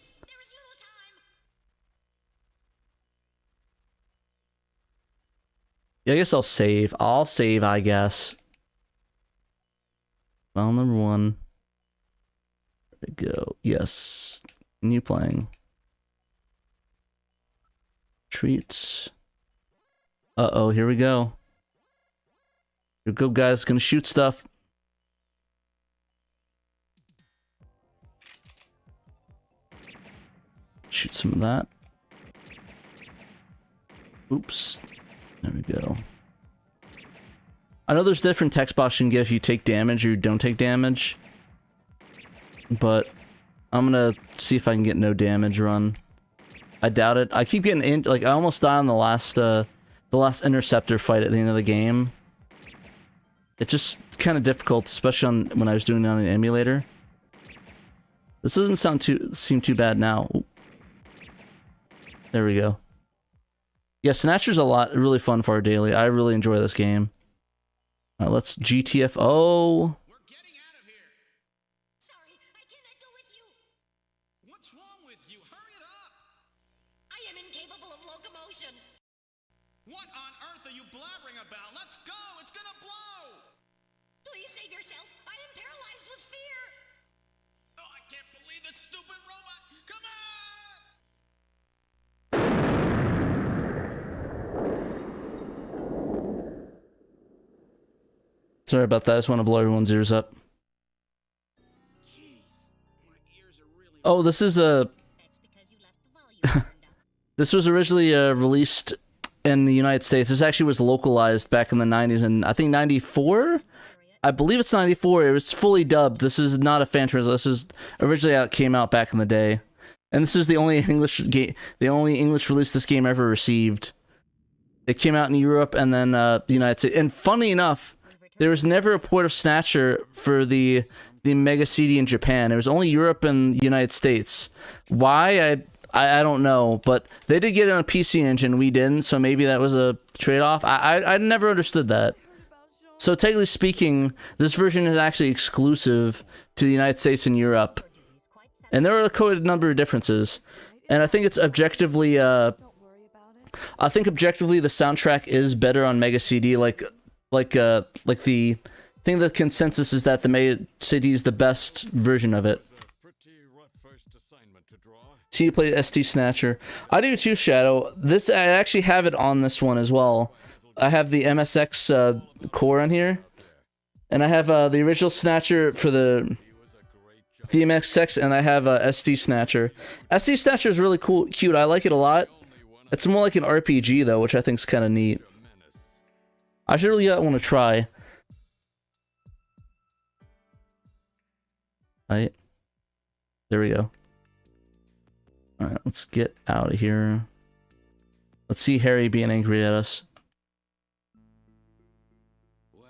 Yeah, I guess I'll save. I guess. File number 1. There we go. Yes. New playing. Treats. Uh-oh, here we go. Here we go, guys. Gonna shoot stuff. Shoot some of that. Oops. There we go. I know there's different text box you can get if you take damage or you don't take damage. But I'm gonna see if I can get no damage run. I doubt it. I keep getting in, like, I almost died on the last interceptor fight at the end of the game. It's just kind of difficult, especially on when I was doing it on an emulator. This doesn't seem too bad now. Ooh. There we go. Yeah, Snatcher's really fun for our daily. I really enjoy this game. Alright, let's GTFO. We're getting out of here. Sorry, I cannot go with you. What's wrong with you? Hurry it up. I am incapable of locomotion. What on earth are you blabbering about? Let's go. It's gonna blow. Please save yourself. I am paralyzed with fear. Oh, I can't believe this stupid robot. Come on. Sorry about that. I just want to blow everyone's ears up. Jeez, my ears are really. Oh, this is a. That's because you left the volume turned up. This was originally released in the United States. This actually was localized back in the 90s, and I think 94? I believe it's 94. It was fully dubbed. This is not a fan translation. This is originally how it came out back in the day. And this is the only English release this game ever received. It came out in Europe and then the United States. And funny enough, there was never a port of Snatcher for the Mega CD in Japan. It was only Europe and the United States. Why? I don't know, but they did get it on a PC engine, we didn't, so maybe that was a trade-off. I never understood that. So technically speaking, this version is actually exclusive to the United States and Europe. And there are a coded number of differences. And I think it's objectively the soundtrack is better on Mega CD, like the thing, the consensus is that the Mega CD is the best version of it. See, you play ST Snatcher. I do too, Shadow. I actually have it on this one as well. I have the MSX core on here, and I have the original Snatcher for the MSX, and I have ST Snatcher. ST Snatcher is really cool, cute. I like it a lot. It's more like an RPG though, which I think is kind of neat. I should really want to try. Right, there we go. All right, let's get out of here. Let's see Harry being angry at us. Well,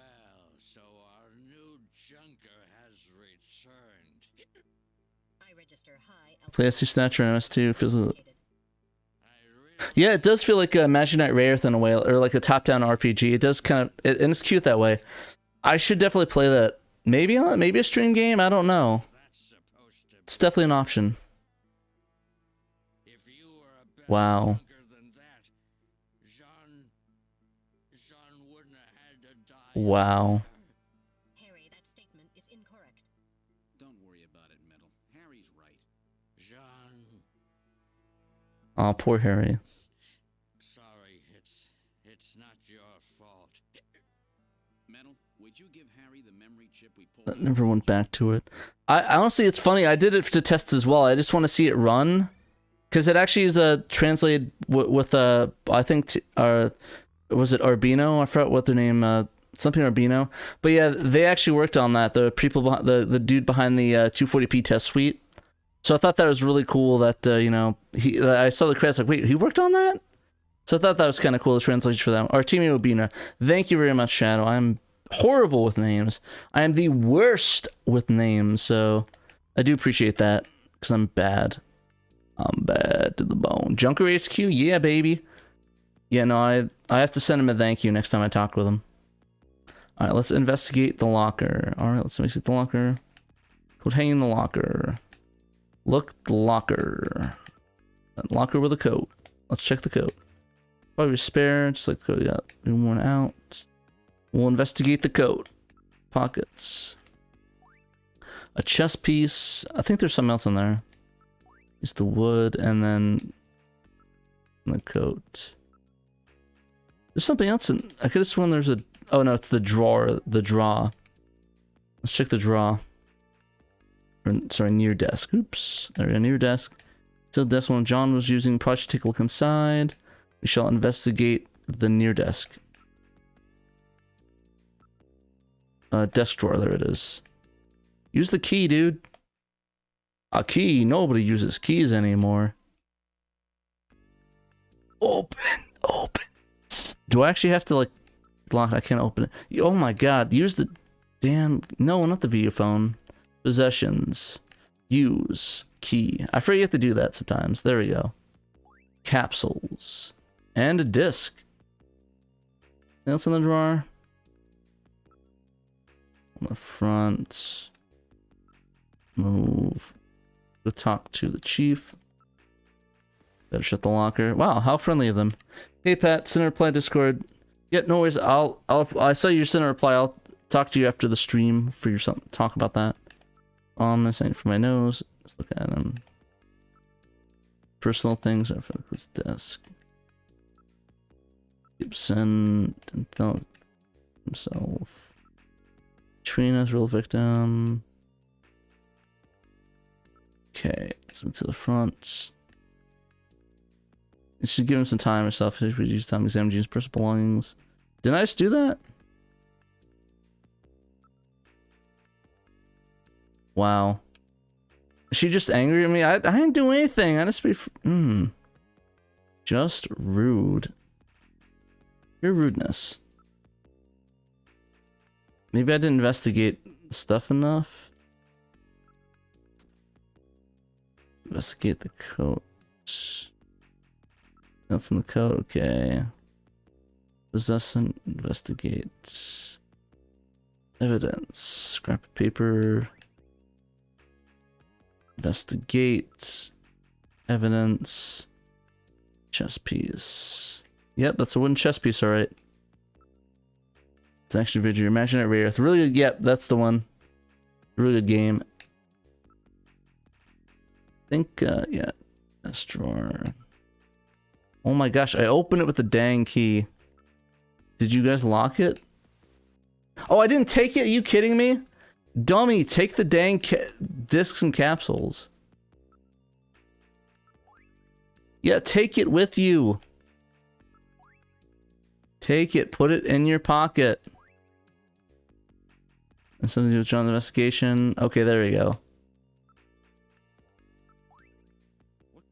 so our new junker has returned. I register high. Play ST Snatcher and MS2 feels a little... Yeah, it does feel like a Magic Knight Wraith in a way, or like a top-down RPG. It does kind of, and it's cute that way. I should definitely play that. Maybe a stream game. I don't know. It's definitely an option. Wow. Wow. Harry, that statement is incorrect. Don't worry about it, Metal. Harry's right. Jean. Oh, poor Harry. Sorry, it's not your fault. Metal, would you give Harry the memory chip we pulled? That never went back to it. I honestly, it's funny. I did it to test as well. I just want to see it run. Because it actually is translated with I think, was it Arbino? I forgot what their name, something Arbino. But yeah, they actually worked on that. The people, the dude behind the 240p test suite. So I thought that was really cool that, I saw the credits like, wait, he worked on that? So I thought that was kind of cool, the translation for them. Artemio Albino, thank you very much, Shadow. I'm horrible with names. I am the worst with names, so I do appreciate that, because I'm bad. I'm bad to the bone. Junker HQ, yeah, baby. Yeah, no, I have to send him a thank you next time I talk with him. All right, let's investigate the locker. All right, let's investigate the locker. Code hang in the locker. Look, the locker. That locker with a coat. Let's check the coat. Probably spare, just like the code got worn out. We'll investigate the code. Pockets. A chest piece. I think there's something else in there. Use the wood and then the coat. There's something else in. I could have sworn there's a. Oh no, it's the drawer. The draw. Let's check the draw. Sorry, near desk. Oops. There we go, near desk. Still desk one John was using. Probably should take a look inside. We shall investigate the near desk. Desk drawer. There it is. Use the key, dude. A key. Nobody uses keys anymore. Open. Do I actually have to like lock? I can't open it. Oh my god. Use the damn. No, not the video phone. Possessions. Use. Key. I forget to do that sometimes. There we go. Capsules. And a disc. Anything else in the drawer? On the front. Move. Go talk to the chief. Better shut the locker. Wow, how friendly of them. Hey Pat, send a reply Discord. Yeah, no worries. I saw you send a reply. I'll talk to you after the stream for your something. Talk about that. Ominous ain't for my nose. Let's look at him. Personal things are for his desk. Gibson didn't tell himself. Trina's real victim. Okay, let's move to the front. It should give him some time or stuff. Use time to examine Gene's personal belongings. Didn't I just do that? Wow. Is she just angry at me? I didn't do anything. I just be... Just rude. Your rudeness. Maybe I didn't investigate stuff enough. Investigate the code. That's in the code, okay. Possess and investigate. Evidence. Scrap of paper. Investigate. Evidence. Chess piece. Yep, that's a wooden chess piece, alright. It's an action video. Imaginary Earth. Really good. Yep, that's the one. Really good game. I think, yeah. This drawer. Oh my gosh, I opened it with the dang key. Did you guys lock it? Oh, I didn't take it? Are you kidding me? Dummy, take the dang discs and capsules. Yeah, take it with you. Take it, put it in your pocket. And something to do with John's investigation. Okay, there we go.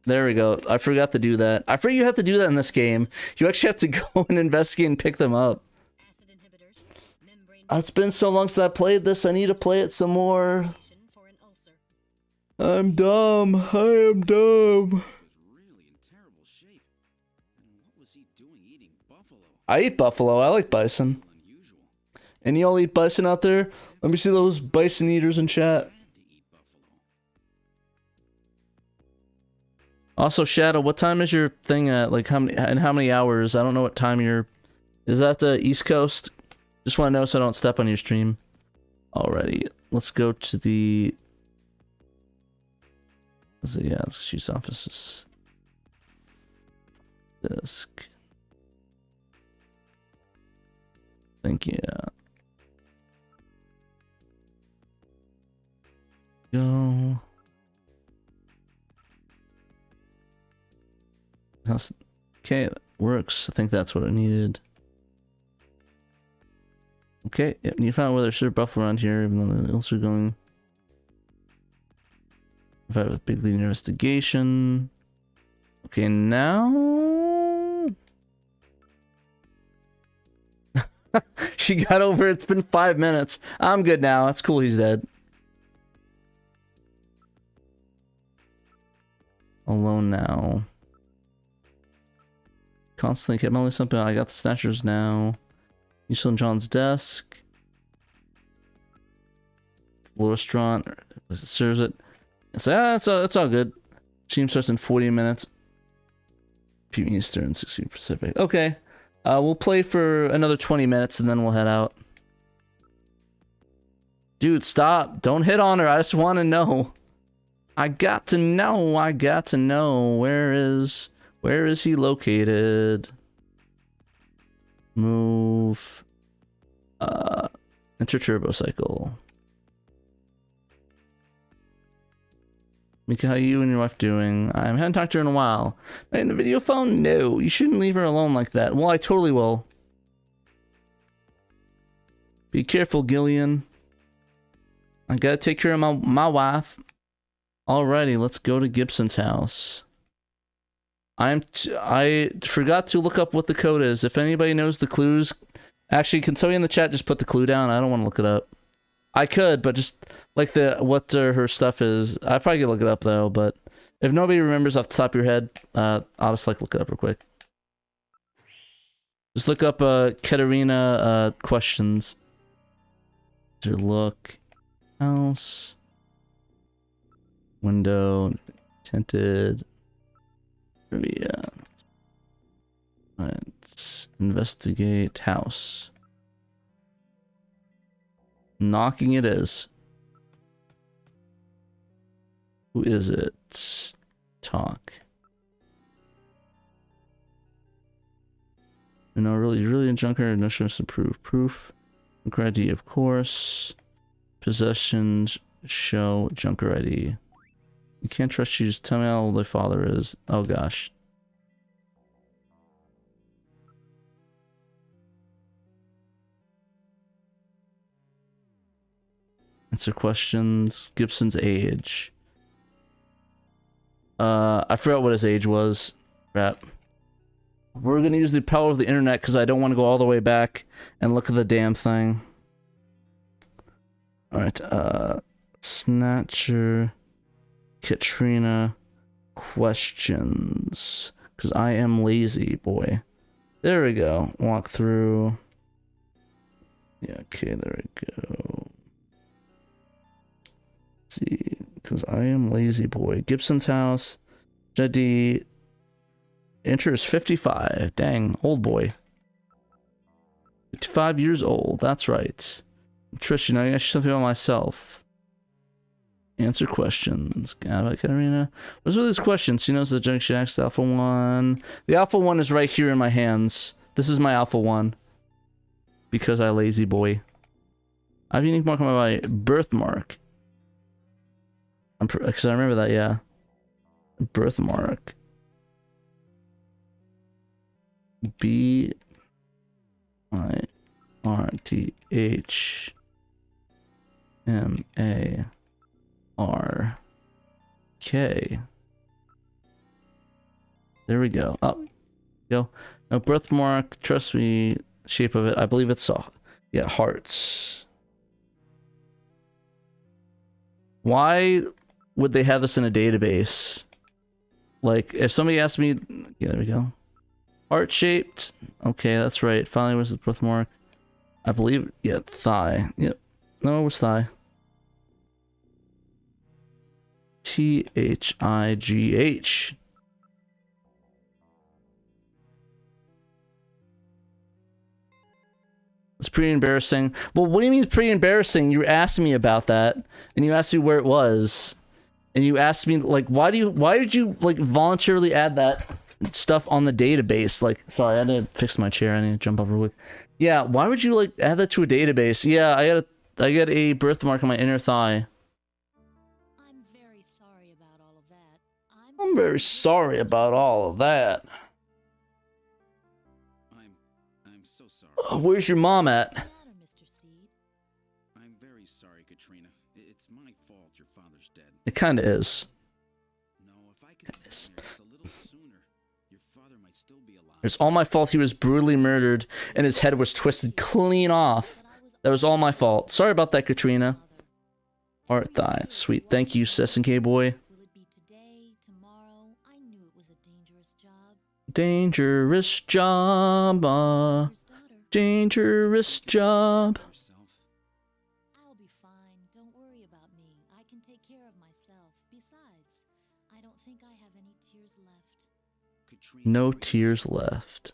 There we go. I forgot to do that. I forget you have to do that in this game. You actually have to go and investigate and pick them up. It's been so long since I played this. I need to play it some more. I'm dumb. I am dumb. I eat buffalo. I like bison. And y'all eat bison out there? Let me see those bison eaters in chat. Also, Shadow, what time is your thing at? Like, how many hours? I don't know what time you're... Is that the East Coast? Just want to know so I don't step on your stream. Alrighty, let's go to the... Yeah, let's choose offices. Desk. Thank you. Go... Okay, that works. I think that's what I needed. Okay, yep, you found where there's sort of buffalo around here, even though the else are going. If I have a big lead investigation. Okay, now. She got over it. It's been 5 minutes. I'm good now. That's cool. He's dead. Alone now. Constantly kept only something. I got the snatchers now. You still in John's desk. Restaurant serves it. It's all good. Stream starts in 40 minutes. p.m. Eastern, 6 p.m. Pacific. Okay. We'll play for another 20 minutes and then we'll head out. Dude, stop. Don't hit on her. I just want to know. I got to know. Where is he located? Move. Enter turbo cycle. Mika, how you and your wife doing? I haven't talked to her in a while. In the video phone? No, you shouldn't leave her alone like that. Well, I totally will. Be careful, Gillian. I gotta take care of my wife. Alrighty, let's go to Gibson's house. I forgot to look up what the code is. If anybody knows the clues, actually, can somebody in the chat just put the clue down? I don't want to look it up. I could, but just like what her stuff is. I probably could look it up though, but if nobody remembers off the top of your head, I'll just look it up real quick. Just look up Katerina questions. Look, house, window, tinted, trivia. Right, investigate house. Knocking it is. Who is it? Talk. No, really in junker. No shows to prove. Proof. Junker ID, of course. Possessions. Show junker ID. You can't trust you. Just tell me how old their father is. Oh gosh. Answer questions. Gibson's age. I forgot what his age was. Crap. We're gonna use the power of the internet because I don't want to go all the way back and look at the damn thing. Alright, Snatcher, Katrina, questions. Because I am lazy, boy. There we go. Walk through. Yeah, okay, there we go. See, because I am lazy boy. Gibson's house. Jedi. Enter is 55. Dang, old boy. 55 years old. That's right. Trish, you know, I asked you something about myself. Answer questions. Got it, Katerina. What's with these questions? She knows the junction X Alpha 1. The Alpha 1 is right here in my hands. This is my Alpha 1. Because I lazy boy. I have a unique mark on my birthmark. Because I remember that, yeah. Birthmark. BIRTHMARK. There we go. Oh, go. No birthmark. Trust me. Shape of it. I believe it's yeah, hearts. Why would they have this in a database? Like, if somebody asked me, yeah, there we go. Heart shaped. Okay, that's right. Finally, where's the birthmark? I believe, yeah, thigh. Yep. No, it was thigh. THIGH. It's pretty embarrassing. Well, what do you mean it's pretty embarrassing? You asked me about that, and you asked me where it was, and you asked me, like, why did you, like, voluntarily add that stuff on the database? Like, sorry, I had to fix my chair. I need to jump up real quick. Yeah, why would you, like, add that to a database? Yeah, I got a birthmark on my inner thigh. I'm very sorry about all of that. I'm very sorry about all of that. I'm so sorry. Where's your mom at? What's the matter, Mr. Steed? I'm very sorry, Katrina. It's my fault your father's dead. It kind of is. No, if I could have been here just a little sooner, your father might still be alive. It's all my fault he was brutally murdered and his head was twisted clean off. That was all my fault. Sorry about that, Katrina. Heart thigh. Sweet. Thank you, SNK boy. Will it be today, tomorrow? I knew it was a dangerous job. Dangerous job. Dangerous job. I'll be fine. Don't worry about me. I can take care of myself. Besides, I don't think I have any tears left. No tears left.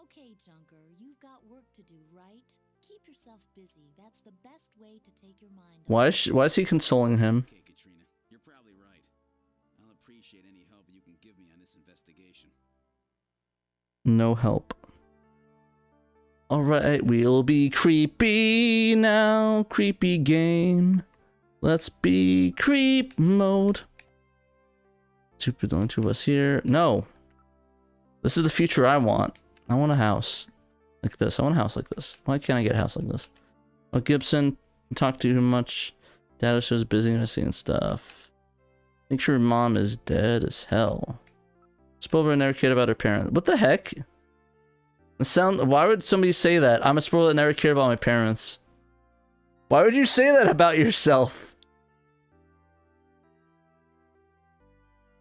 Okay, Junker, you've got work to do, right? Keep yourself busy. That's the best way to take your mind off. Why is he consoling him? Okay, Katrina, you're probably right. I'll appreciate any help you can give me on this investigation. No help. Alright, we'll be creepy now. Creepy game. Let's be creep mode. Super, the only two of us here. No. This is the future I want. I want a house like this. I want a house like this. Why can't I get a house like this? Oh, Gibson, talk to you much. Dad is so busy investigating stuff. Make sure mom is dead as hell. Spoiler never cared about her parents. What the heck? Why would somebody say that? I'm a spoiler that never cared about my parents. Why would you say that about yourself?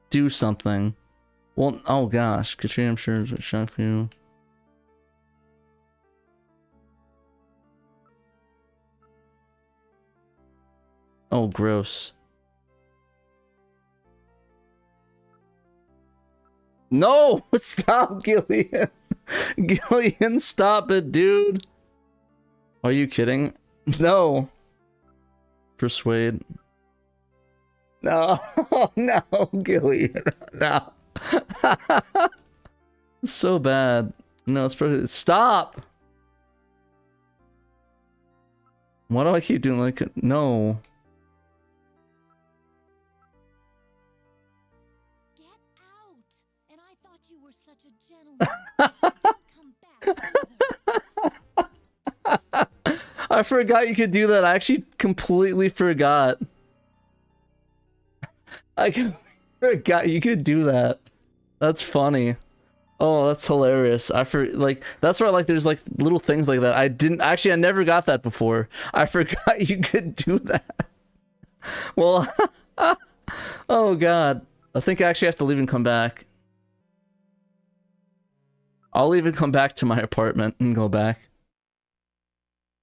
Do something. Well, oh gosh, Katrina, I'm sure it's a shock for you. Oh, gross. No! Stop, Gillian! Gillian, stop it, dude! Are you kidding? No! Persuade. No, no, Gillian, no. So bad. No, it's probably. Stop! Why do I keep doing like. No. I forgot you could do that. I actually completely forgot. I forgot you could do that. That's funny. Oh, that's hilarious. That's why there's like little things like that. I never got that before. I forgot you could do that. Well, oh god. I think I actually have to leave and come back. I'll even come back to my apartment and go back.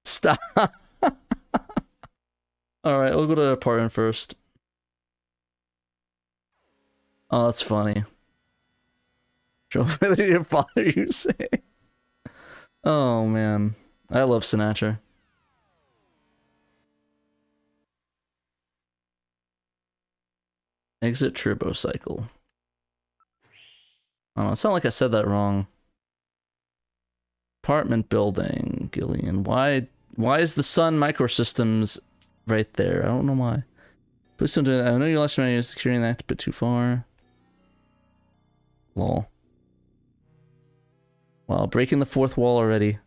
Stop. Alright, we'll go to the apartment first. Oh, that's funny. Joe, whether your father, you say. Oh, man. I love Snatcher. Exit turbo cycle. Oh, it sounded like I said that wrong. Apartment building, Gillian. Why is the Sun Microsystems right there? I don't know why. Please don't do that. I know you lost my securing that a bit too far. Lol. Wow, breaking the fourth wall already.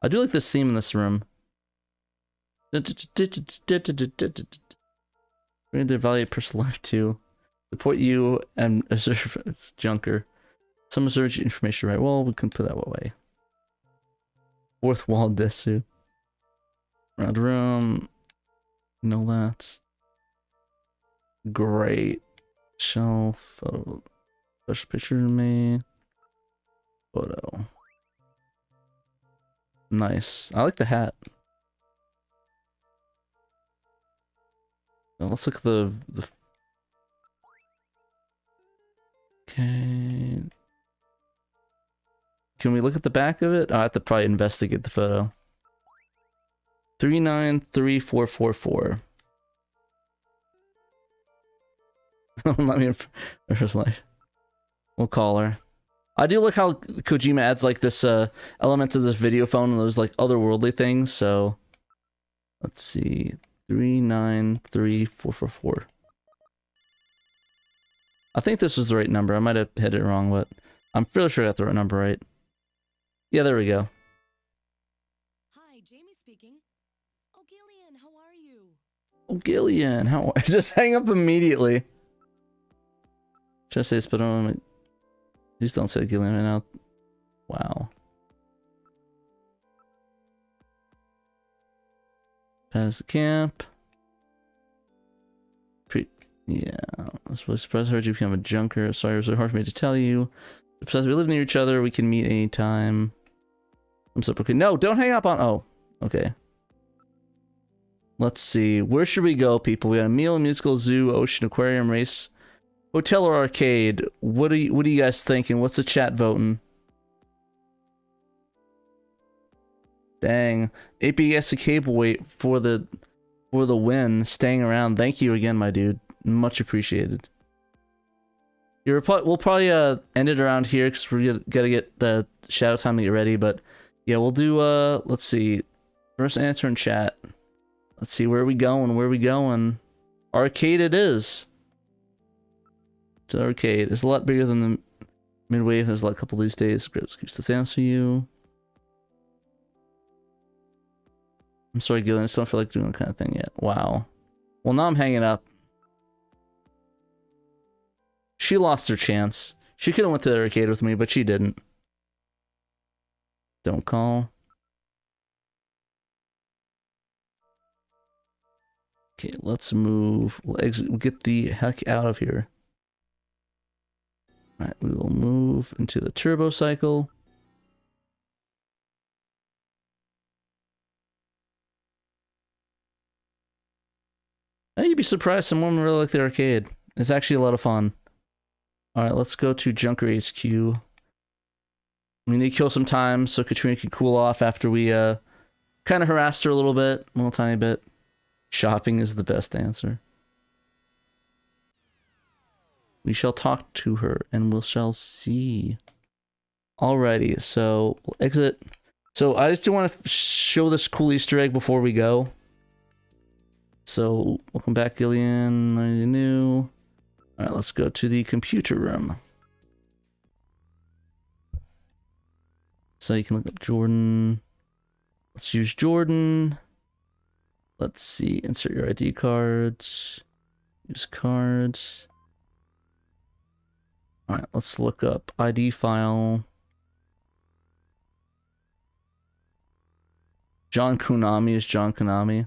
I do like this theme in this room. We're going to evaluate personal life too. Support you and observe as Junker. Some research information, right? Well, we can put that away. Fourth wall desu. Round room. Know that. Great. Shelf. Photo. Special picture of me. Photo. Nice. I like the hat. Now let's look at the okay. Can we look at the back of it? I have to probably investigate the photo. 393444. Let me first life. We'll call her. I do like how Kojima adds like this element to this video phone and those like otherworldly things. So let's see, 393444. I think this was the right number. I might have hit it wrong, but I'm fairly sure I got the right number right. Yeah, there we go. Hi, Jamie speaking. Oh, Gillian, how are you? Oh, Gillian, how are you? Just hang up immediately. Should I say this, but please don't say Gillian right now. Wow. Pass the camp. Yeah. I was really surprised I heard you become a junker. Sorry, it was really hard for me to tell you. Besides, we live near each other. We can meet anytime. I'm so okay. No, don't hang up on. Oh, okay. Let's see. Where should we go, people? We got a meal, a musical, zoo, ocean, aquarium, race, Hotel or arcade? What are you guys thinking? What's the chat voting? Dang, APS cable wait for the win, staying around. Thank you again, my dude. Much appreciated. We'll probably end it around here because we're gotta get the shadow time to get ready. But yeah, we'll do let's see, first answer in chat. Let's see, where are we going? Arcade it is. The arcade is a lot bigger than the midwave. There's a couple of these days. Grips keeps the fans for you. I'm sorry, Gillian. I just don't feel like doing that kind of thing yet. Wow. Well, now I'm hanging up. She lost her chance. She could have went to the arcade with me, but she didn't. Don't call. Okay, let's move. We'll exit. We'll get the heck out of here. Alright, we will move into the turbo cycle. You'd be surprised someone really like the arcade. It's actually a lot of fun. Alright, let's go to Junker HQ. We need to kill some time so Katrina can cool off after we kind of harassed her a little tiny bit. Shopping is the best answer. We shall talk to her and we shall see. Alrighty, so we'll exit. So I just want to show this cool Easter egg before we go. So, welcome back, Gillian. New. Alright, let's go to the computer room. So you can look up Jordan. Let's use Jordan. Let's see, insert your ID cards. Use cards. Alright, let's look up ID file. John Konami is John Konami.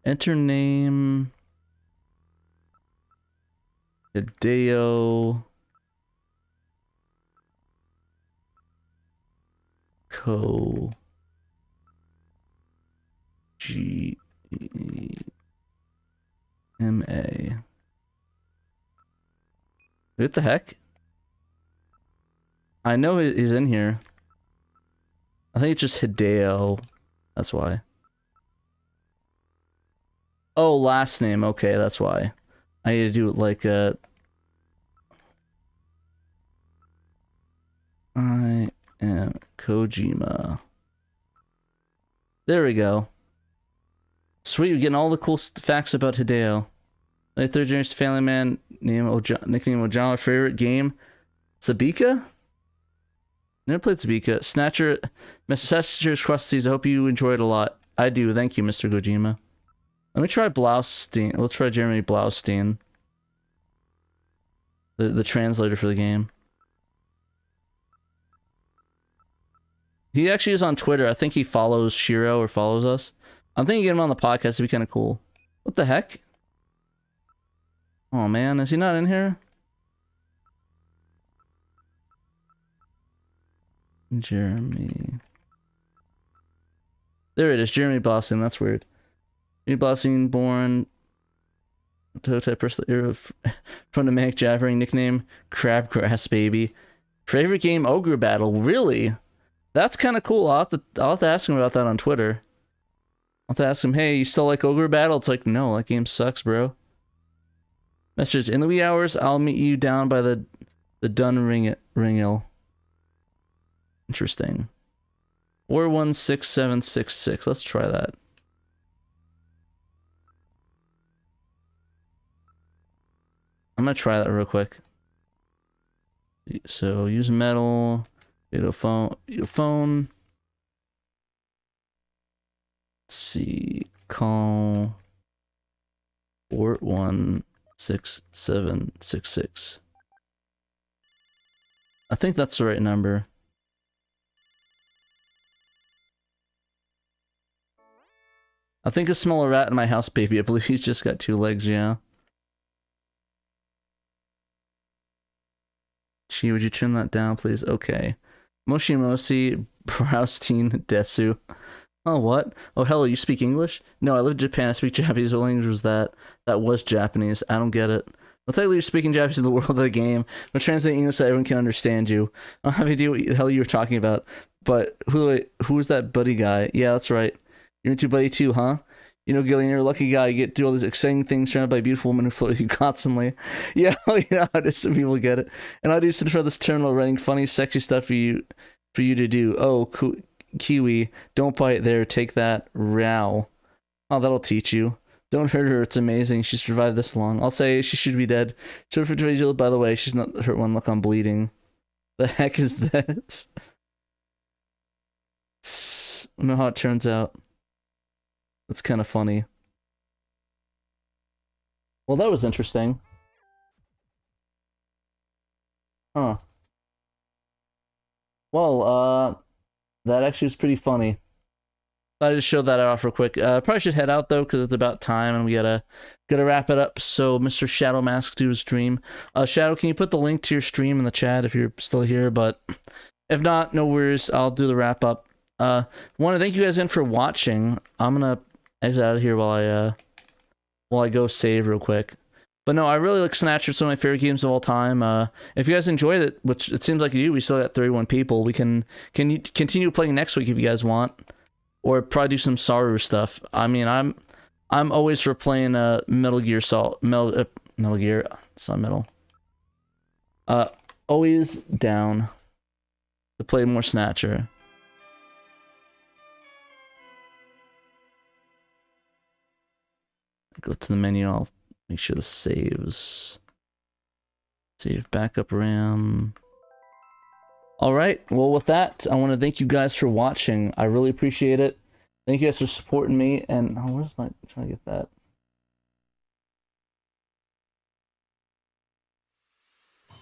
Enter name. Hideo. G-M-A. What the heck? I know he's in here. I think it's just Hideo. That's why. Oh, last name. Okay, that's why. I need to do it like a... I am Kojima. There we go. Sweet, you're getting all the cool facts about Hideo. My third generation family man, nickname Ojama, favorite game, Sabika? Never played Sabika. Snatcher, Mr. Snatcher's Cross the Seas. I hope you enjoyed a lot. I do. Thank you, Mr. Kojima. Let me try Blaustein. We'll try Jeremy Blaustein. The translator for the game. He actually is on Twitter. I think he follows SHIRO or follows us. I'm thinking getting him on the podcast. It'd be kind of cool. What the heck? Oh man, is he not in here? Jeremy. There it is, Jeremy Blaustein. That's weird. Jeremy Blaustein, born Toe-type person era from the Manic Jabbering, nickname Crabgrass Baby. Favorite game, Ogre Battle. Really? That's kind of cool. I'll have to ask him about that on Twitter. I'll have to ask him, hey, you still like Ogre Battle? It's like, no, that game sucks, bro. Message, in the wee hours, I'll meet you down by the Dun Ringil. Interesting. 416766. Let's try that. I'm gonna try that real quick. So use metal, get a phone. Let's see, call port 16766. I think that's the right number. I think I smell a rat in my house, baby. I believe he's just got 2 legs, yeah. Gee, would you turn that down, please? Okay. Moshi Moshi, Browstein, Desu. Oh, what? Oh, hello, you speak English? No, I live in Japan. I speak Japanese. What language was that? That was Japanese. I don't get it. Well, technically, you're speaking Japanese in the world of the game, but translating English so everyone can understand you. I don't have any idea what the hell you were talking about. But who's that buddy guy? Yeah, that's right. You're into buddy too, huh? You know, Gillian, you're a lucky guy. You get to do all these exciting things surrounded by a beautiful woman who floats with you constantly. Yeah, some people get it. And I do sit in front of this terminal writing funny, sexy stuff for you to do. Oh, Kiwi, don't bite there. Take that. Row. Oh, that'll teach you. Don't hurt her. It's amazing. She survived this long. I'll say she should be dead. So for by the way, she's not hurt one. Look, I'm bleeding. The heck is this? I don't know how it turns out. That's kind of funny. Well, that was interesting. Huh. Well, that actually was pretty funny. I just showed that off real quick. Probably should head out though, because it's about time, and we gotta wrap it up. So, Mr. Shadow Mask do his stream. Shadow, can you put the link to your stream in the chat if you're still here? But if not, no worries. I'll do the wrap up. Want to thank you guys again for watching. I'm gonna exit out of here while I go save real quick. But no, I really like Snatcher. It's one of my favorite games of all time. If you guys enjoyed it, which it seems like you do, we still got 31 people. We can continue playing next week if you guys want, or probably do some Saru stuff. I mean, I'm always for playing Metal Gear Solid. Metal Gear. It's not metal. Always down to play more Snatcher. Go to the menu. I'll make sure this saves. Save backup RAM. Alright, well with that, I want to thank you guys for watching. I really appreciate it. Thank you guys for supporting me, and where's my... trying to get that.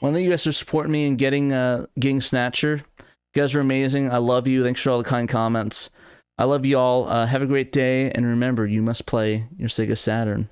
Well, thank you guys for supporting me and getting Snatcher. You guys are amazing. I love you. Thanks for all the kind comments. I love you all. Have a great day, and remember, you must play your Sega Saturn.